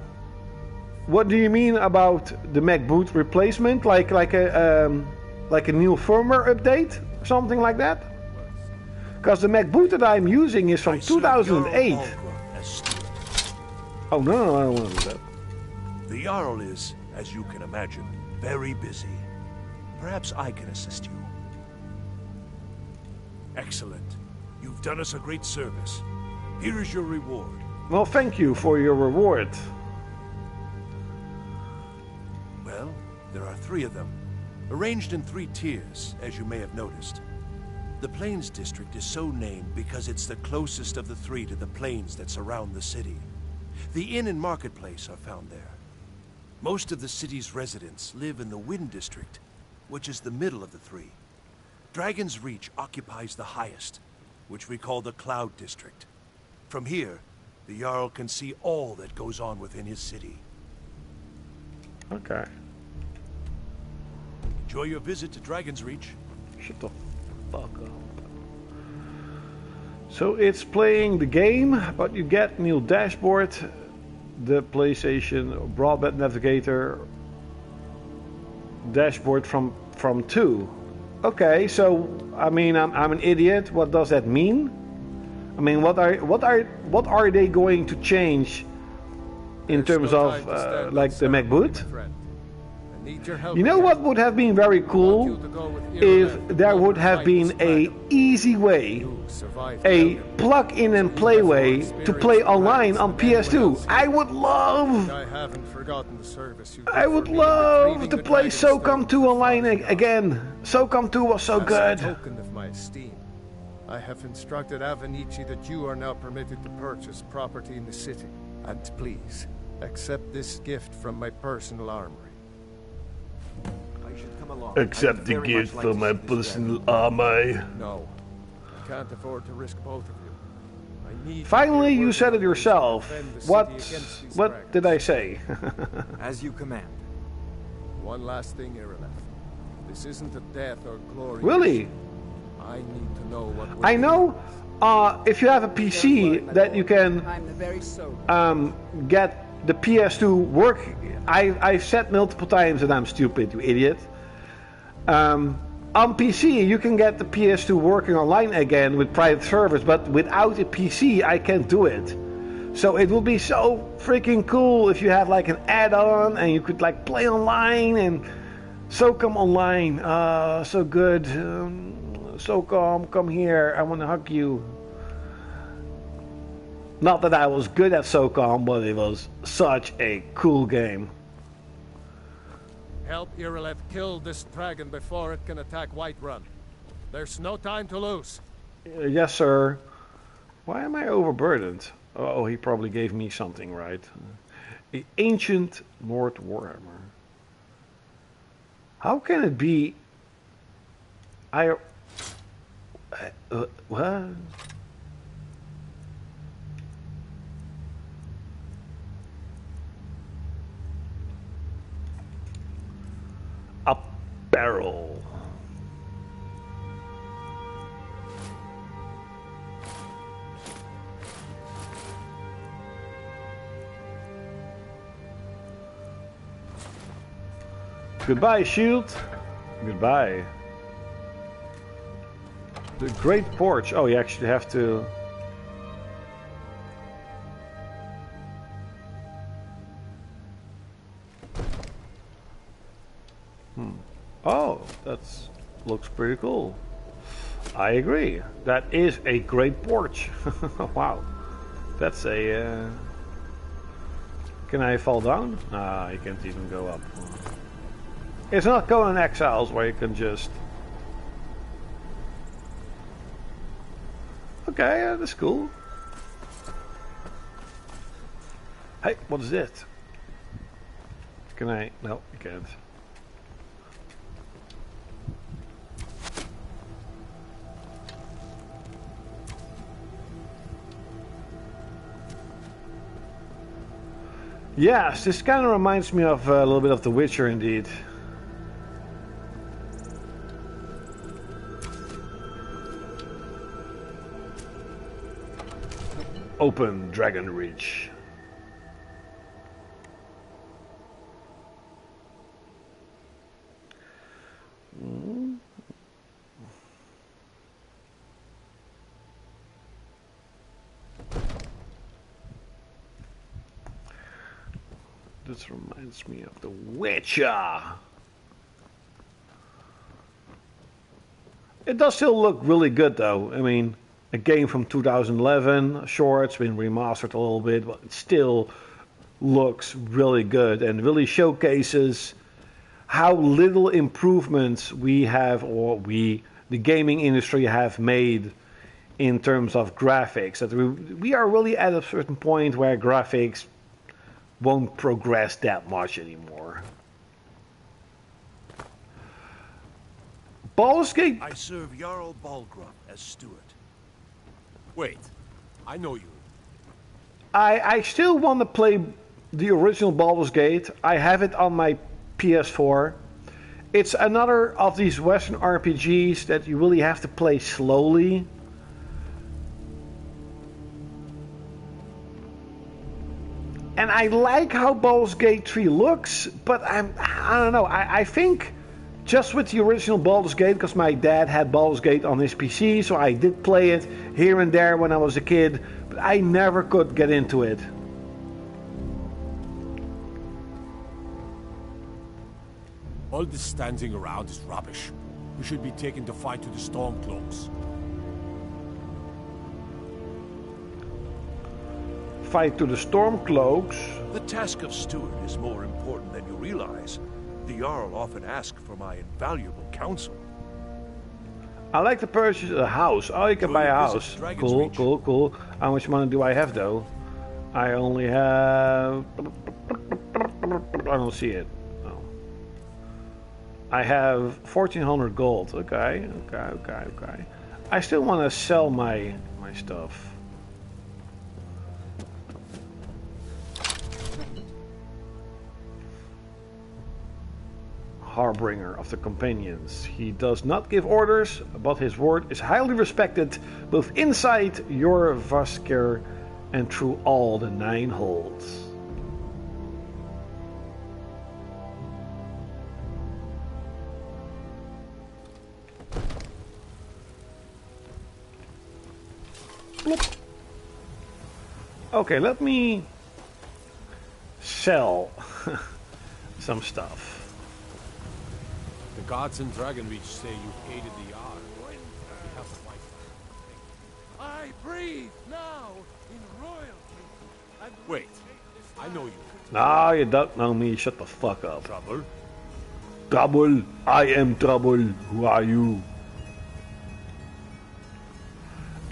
What do you mean about the MacBoot replacement? Like a new firmware update? Or something like that? Because the MacBoot that I'm using is from 2008. Oh no, I don't want to do that. The Jarl is, as you can imagine, very busy. Perhaps I can assist you. Excellent. You've done us a great service. Here is your reward. Well, thank you for your reward. Well, there are 3 of them. arranged in 3 tiers, as you may have noticed. The Plains District is so named because it's the closest of the 3 to the plains that surround the city. The inn and marketplace are found there. Most of the city's residents live in the Wind District, which is the middle of the 3. Dragon's Reach occupies the highest, which we call the Cloud District. From here, the Jarl can see all that goes on within his city. Okay. Enjoy your visit to Dragon's Reach. Shut the fuck up. So it's playing the game, but you get new dashboard, the PlayStation broadband navigator dashboard from 2. Okay, so I mean I'm an idiot. What does that mean? I mean, what are they going to change in terms of like the MacBoot? You know what would have been very cool if there would have been a easy way, a plug-in and play way to play online on PS2. I would love to play SOCOM 2 online again. SOCOM 2 was so good. As a token of my esteem, I have instructed Avenici that you are now permitted to purchase property in the city. And please, accept this gift from my personal armory. Accept the gift from my personal armory. No, I can't afford to risk both of you. I need. Finally, you said it yourself. What did I say? As you command. One last thing, Irileth. This isn't a death or glory. Really? I need to know what. I know. If you have a PC that you can get the PS2 work. I've said multiple times that I'm stupid, you idiot. On PC, you can get the PS2 working online again with private servers, but without a PC, I can't do it. So it would be so freaking cool if you had like an add-on and you could like play online and SOCOM online. So good. SOCOM, come here. I want to hug you. Not that I was good at SOCOM, but it was such a cool game. Help Irileth kill this dragon before it can attack Whiterun. There's no time to lose. Yes, sir. Why am I overburdened? Oh, he probably gave me something, right? The ancient Lord Warhammer. How can it be? What? A barrel. Goodbye, shield. Goodbye. The Great Porch. Oh, you actually have to... Oh, that looks pretty cool. I agree. That is a great porch. Wow. That's a... Can I fall down? Ah, you can't even go up. It's not Conan Exiles where you can just... Okay, that's cool. Hey, what is it? Can I... No, you can't. Yes, this kind of reminds me of a little bit of The Witcher indeed. Open Dragon Reach. This reminds me of The Witcher. It does still look really good though. I mean, a game from 2011, sure, it's been remastered a little bit, but it still looks really good and really showcases how little improvements we have, or the gaming industry have made in terms of graphics. That we are really at a certain point where graphics won't progress that much anymore. Baldur's Gate. I serve Jarl Balgruff as steward. Wait, I know you. I still want to play the original Baldur's Gate. I have it on my PS4. It's another of these Western RPGs that you really have to play slowly. And I like how Baldur's Gate 3 looks, but I don't know. I think just with the original Baldur's Gate, because my dad had Baldur's Gate on his PC, so I did play it here and there when I was a kid, but I never could get into it. All this standing around is rubbish. We should be taken to fight to the Stormcloaks. Fight to the Stormcloaks? The task of steward is more important than you realize. The Jarl often asks for my invaluable counsel. I like to purchase a house. Oh, you can buy a house. Cool, cool, cool. How much money do I have though? I only have... I don't see it. No. I have 1400 gold. Okay, okay. I still want to sell my stuff. Harbinger of the companions. He does not give orders, but his word is highly respected both inside Jorrvaskr and through all the 9 holds. Bloop. Okay, let me sell some stuff. The gods in Dragonreach say you aided the Jarl. We have to fight. I breathe now in royalty. Wait, I know you. No, you don't know me. Shut the fuck up. Trouble? Trouble. I am trouble. Who are you?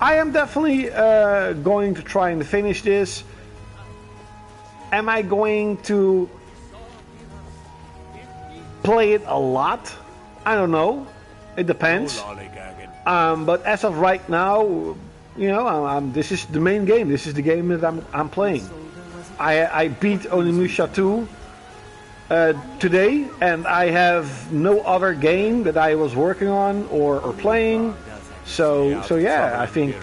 I am definitely going to try and finish this. Am I going to play it a lot? I don't know. It depends. But as of right now, you know, this is the main game. This is the game that I'm playing. I beat Onimusha 2 today, and I have no other game that I was working on or playing. So yeah, I think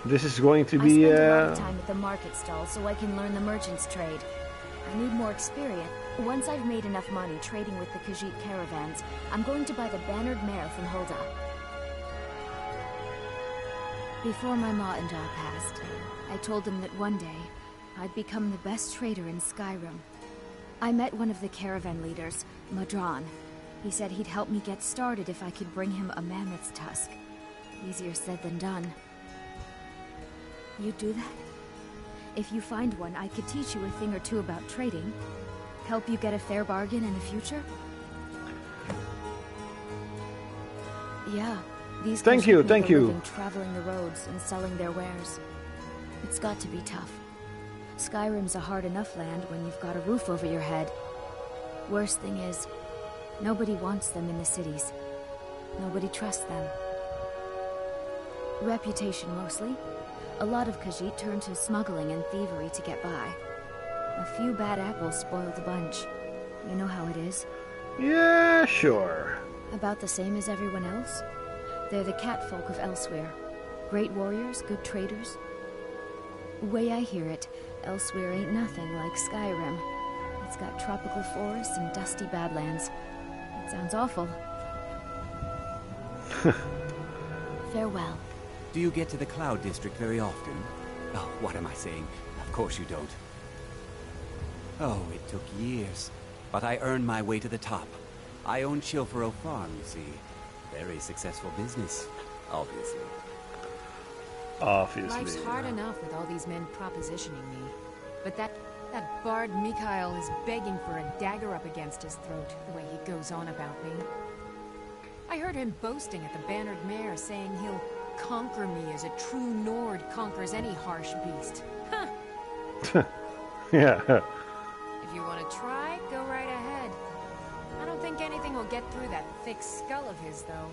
this is going to be. I spend a lot of time at the market stall so I can learn the merchant's trade. I need more experience. Once I've made enough money trading with the Khajiit caravans, I'm going to buy the bannered mare from Hulda. Before my ma and Da passed, I told them that one day I'd become the best trader in Skyrim. I met one of the caravan leaders, Madran. He said he'd help me get started if I could bring him a mammoth's tusk. Easier said than done. You'd do that? If you find one, I could teach you a thing or two about trading. Help you get a fair bargain in the future? Yeah, these thank you. Traveling the roads and selling their wares. It's got to be tough. Skyrim's a hard enough land when you've got a roof over your head. Worst thing is, nobody wants them in the cities. Nobody trusts them. Reputation mostly. A lot of Khajiit turn to smuggling and thievery to get by. A few bad apples spoil the bunch. You know how it is. Yeah, sure. About the same as everyone else. They're the catfolk of Elsewhere. Great warriors, good traders. Way I hear it, Elsewhere ain't nothing like Skyrim. It's got tropical forests and dusty badlands. It sounds awful. Farewell. Do you get to the Cloud District very often? Oh, what am I saying? Of course you don't. Oh, it took years. But I earned my way to the top. I own Chilfaro Farm, you see. Very successful business, obviously. Life's hard enough with all these men propositioning me. But that... That bard Mikhail is begging for a dagger up against his throat, the way he goes on about me. I heard him boasting at the Bannered Mare, saying he'll conquer me as a true Nord conquers any harsh beast. Huh. Yeah. If you want to try, go right ahead. I don't think anything will get through that thick skull of his, though.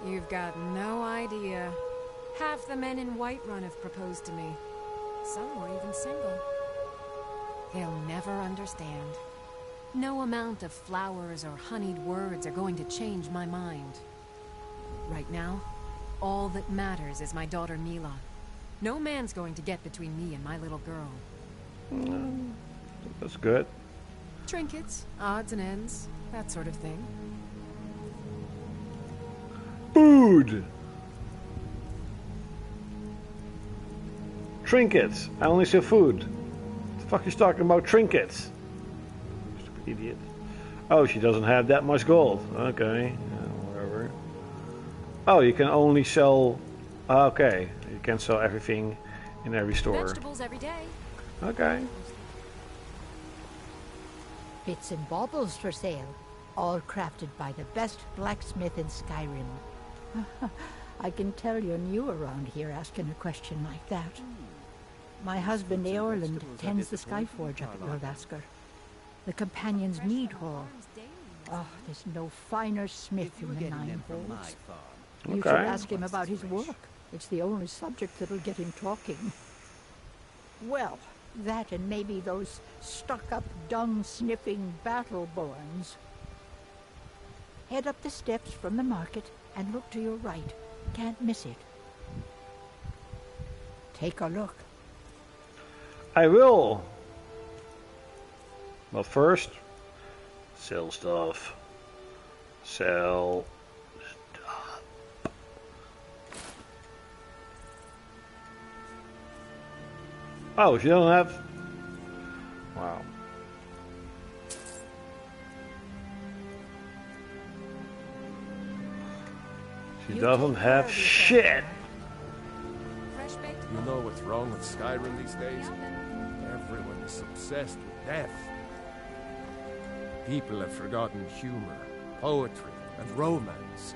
You've got no idea. Half the men in Whiterun have proposed to me. Some were even single. They'll never understand. No amount of flowers or honeyed words are going to change my mind. Right now, all that matters is my daughter Mila. No man's going to get between me and my little girl. That's good. Trinkets, odds and ends, that sort of thing. Food! Trinkets. I only say food. What the fuck is talking about trinkets? Stupid idiot. Oh, she doesn't have that much gold. Okay. Whatever. Oh, you can only sell... Okay. You can sell everything in every store. Vegetables every day. Okay. Bits and baubles for sale. All crafted by the best blacksmith in Skyrim. I can tell you're new around here asking a question like that. My husband Eorland tends the Skyforge up at Lordasker. The Companion's Mead Hall. Oh, there's no finer smith in the Nine Halls. You should ask him about his work. It's the only subject that'll get him talking. Well, that and maybe those stuck-up, dung-sniffing battle-borns. Head up the steps from the market and look to your right. Can't miss it. Take a look. I will. But first, sell stuff. Sell stuff. Oh, she doesn't have... Wow. She doesn't have shit. You know what's wrong with Skyrim these days? Everyone is obsessed with death. People have forgotten humor, poetry, and romance.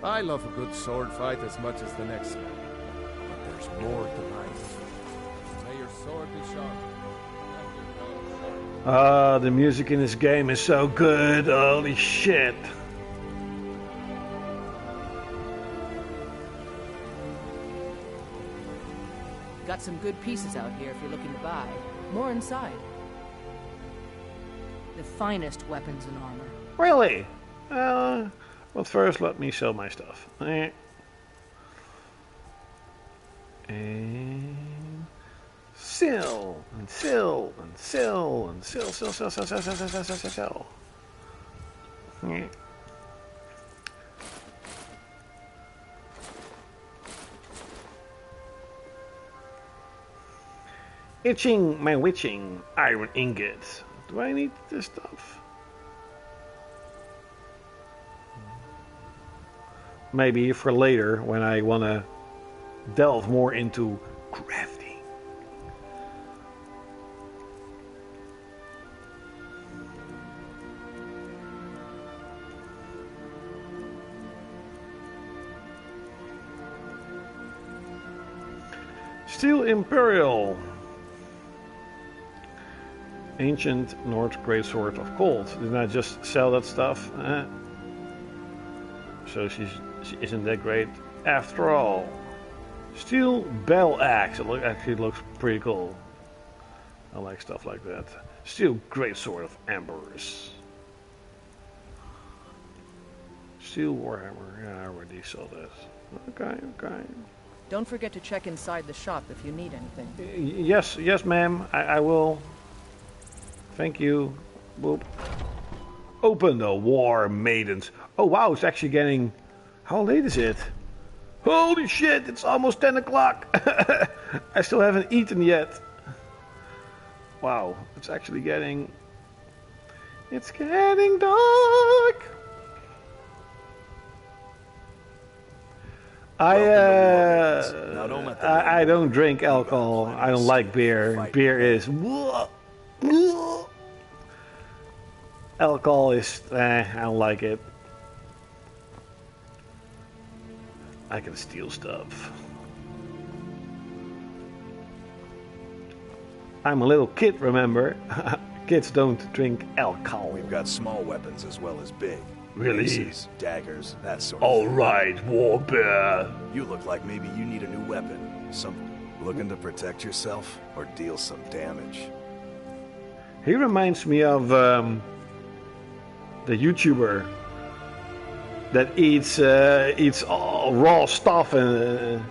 I love a good sword fight as much as the next man. But there's more to life. May your sword be sharp. The music in this game is so good. Holy shit. Got some good pieces out here if you're looking to buy. More inside. The finest weapons and armor. Really? Well, first let me sell my stuff. And sell, and sell, and sell, and sell. Itching my witching iron ingots. Do I need this stuff? Maybe for later when I want to delve more into crafting. Steel Imperial. Ancient North Greatsword of Cold. Didn't I just sell that stuff? So she isn't that great after all. Steel Bell Axe. It actually looks pretty cool. I like stuff like that. Steel Greatsword of Embers. Steel Warhammer. Yeah, I already saw that. Okay. Don't forget to check inside the shop if you need anything. Yes, ma'am. I will. Thank you. Boop. Open the War Maidens. Oh wow, it's actually getting... How late is it? Holy shit, it's almost 10 o'clock. I still haven't eaten yet. Wow, it's actually getting... It's getting dark. I don't drink alcohol. I don't like beer. Beer is... Alcohol is... I don't like it. I can steal stuff. I'm a little kid, remember? Kids don't drink alcohol. We've got small weapons as well as big. Really? Maces, daggers, that sort of All thing. right, Warbear. You look like maybe you need a new weapon. Looking to protect yourself or deal some damage. He reminds me of the YouTuber that eats all raw stuff and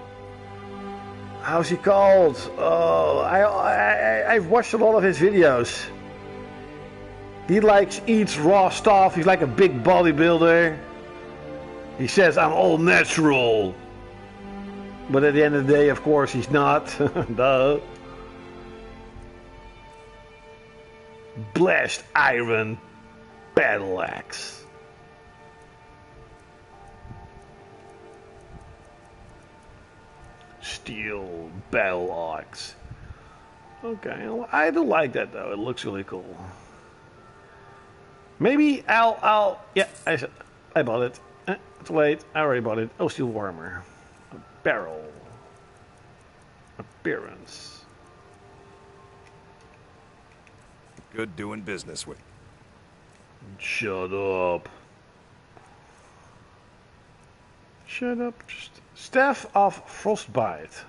how's he called? Oh, I've watched a lot of his videos. He eats raw stuff. He's like a big bodybuilder. He says, I'm all natural. But at the end of the day, of course, he's not. Duh. Blessed iron battle axe. Steel battle axe. Okay, well, I do like that though. It looks really cool. Maybe yeah, I bought it. It's late. I already bought it. Oh, steel warmer. A barrel. Appearance. Good doing business with. Shut up. Shut up. Staff of Frostbite.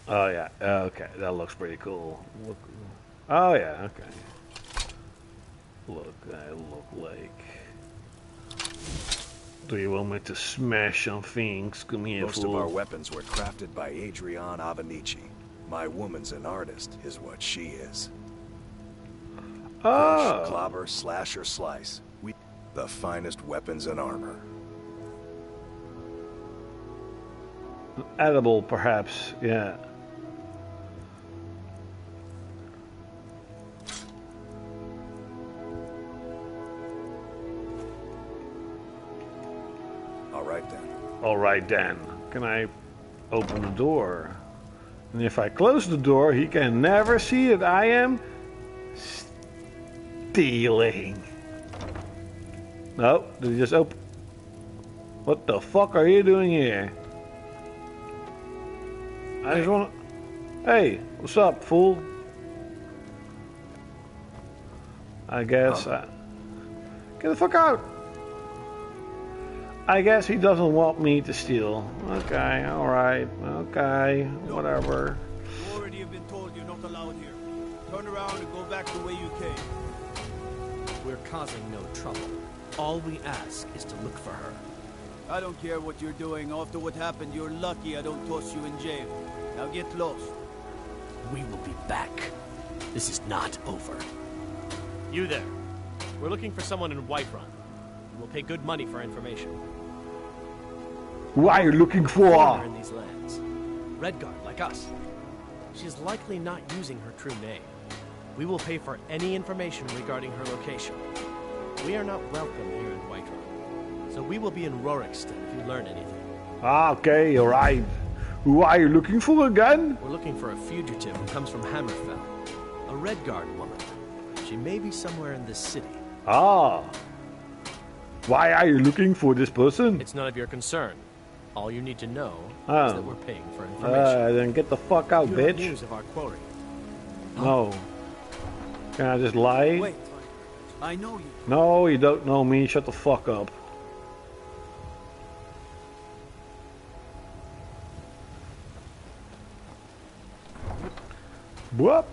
Oh yeah, okay, that looks pretty cool. Look, oh yeah, okay. Look, I look like... Do you want me to smash some things? Come here, Most fool. of our weapons were crafted by Adrienne Avenici. My woman's an artist, is what she is. Oh. Crush, clobber, slash, or slice. The finest weapons and armor. Edible, perhaps, yeah. Alright then. Can I open the door? And if I close the door, he can never see that I am stealing. No, did he just open? What the fuck are you doing here? I just wanna... Hey, what's up, fool? I guess Get the fuck out! I guess he doesn't want me to steal. Okay, alright, okay, whatever. You already have been told you're not allowed here. Turn around and go back the way you came. We're causing no trouble. All we ask is to look for her. I don't care what you're doing. After what happened, you're lucky I don't toss you in jail. Now get lost. We will be back. This is not over. You there. We're looking for someone in Whiterun. We'll pay good money for information. Who are you looking for? Foreigner in these lands. Redguard, like us. She's likely not using her true name. We will pay for any information regarding her location. We are not welcome here in Whiterun, so we will be in Rorikstead if you learn anything. Okay, alright. Who are you looking for again? We're looking for a fugitive who comes from Hammerfell. A Redguard woman. She may be somewhere in this city. Ah. Why are you looking for this person? It's none of your concern. All you need to know is that we're paying for information. Then get the fuck out, you bitch. have news of our quarry. No. Can I just lie? Wait, I know you. No, you don't know me. Shut the fuck up. Whoop!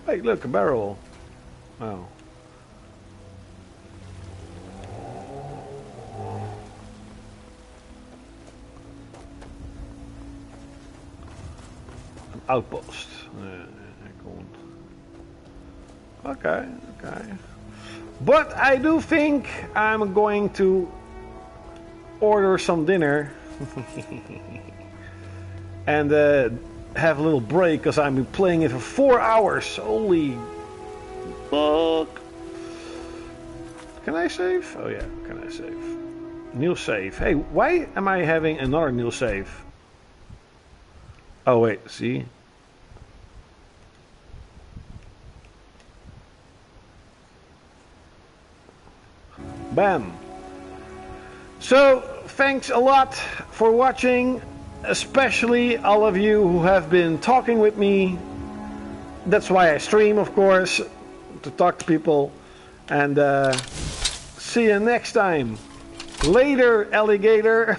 Hey, look, a barrel. Oh. An outpost. Okay, okay. But I do think I'm going to order some dinner and have a little break because I've been playing it for 4 hours. Holy fuck. Can I save? Oh yeah, can I save? New save. Hey, why am I having another new save? Oh wait, see? Bam. So, thanks a lot for watching, especially all of you who have been talking with me. That's why I stream, of course, to talk to people. And see you next time. Later, alligator.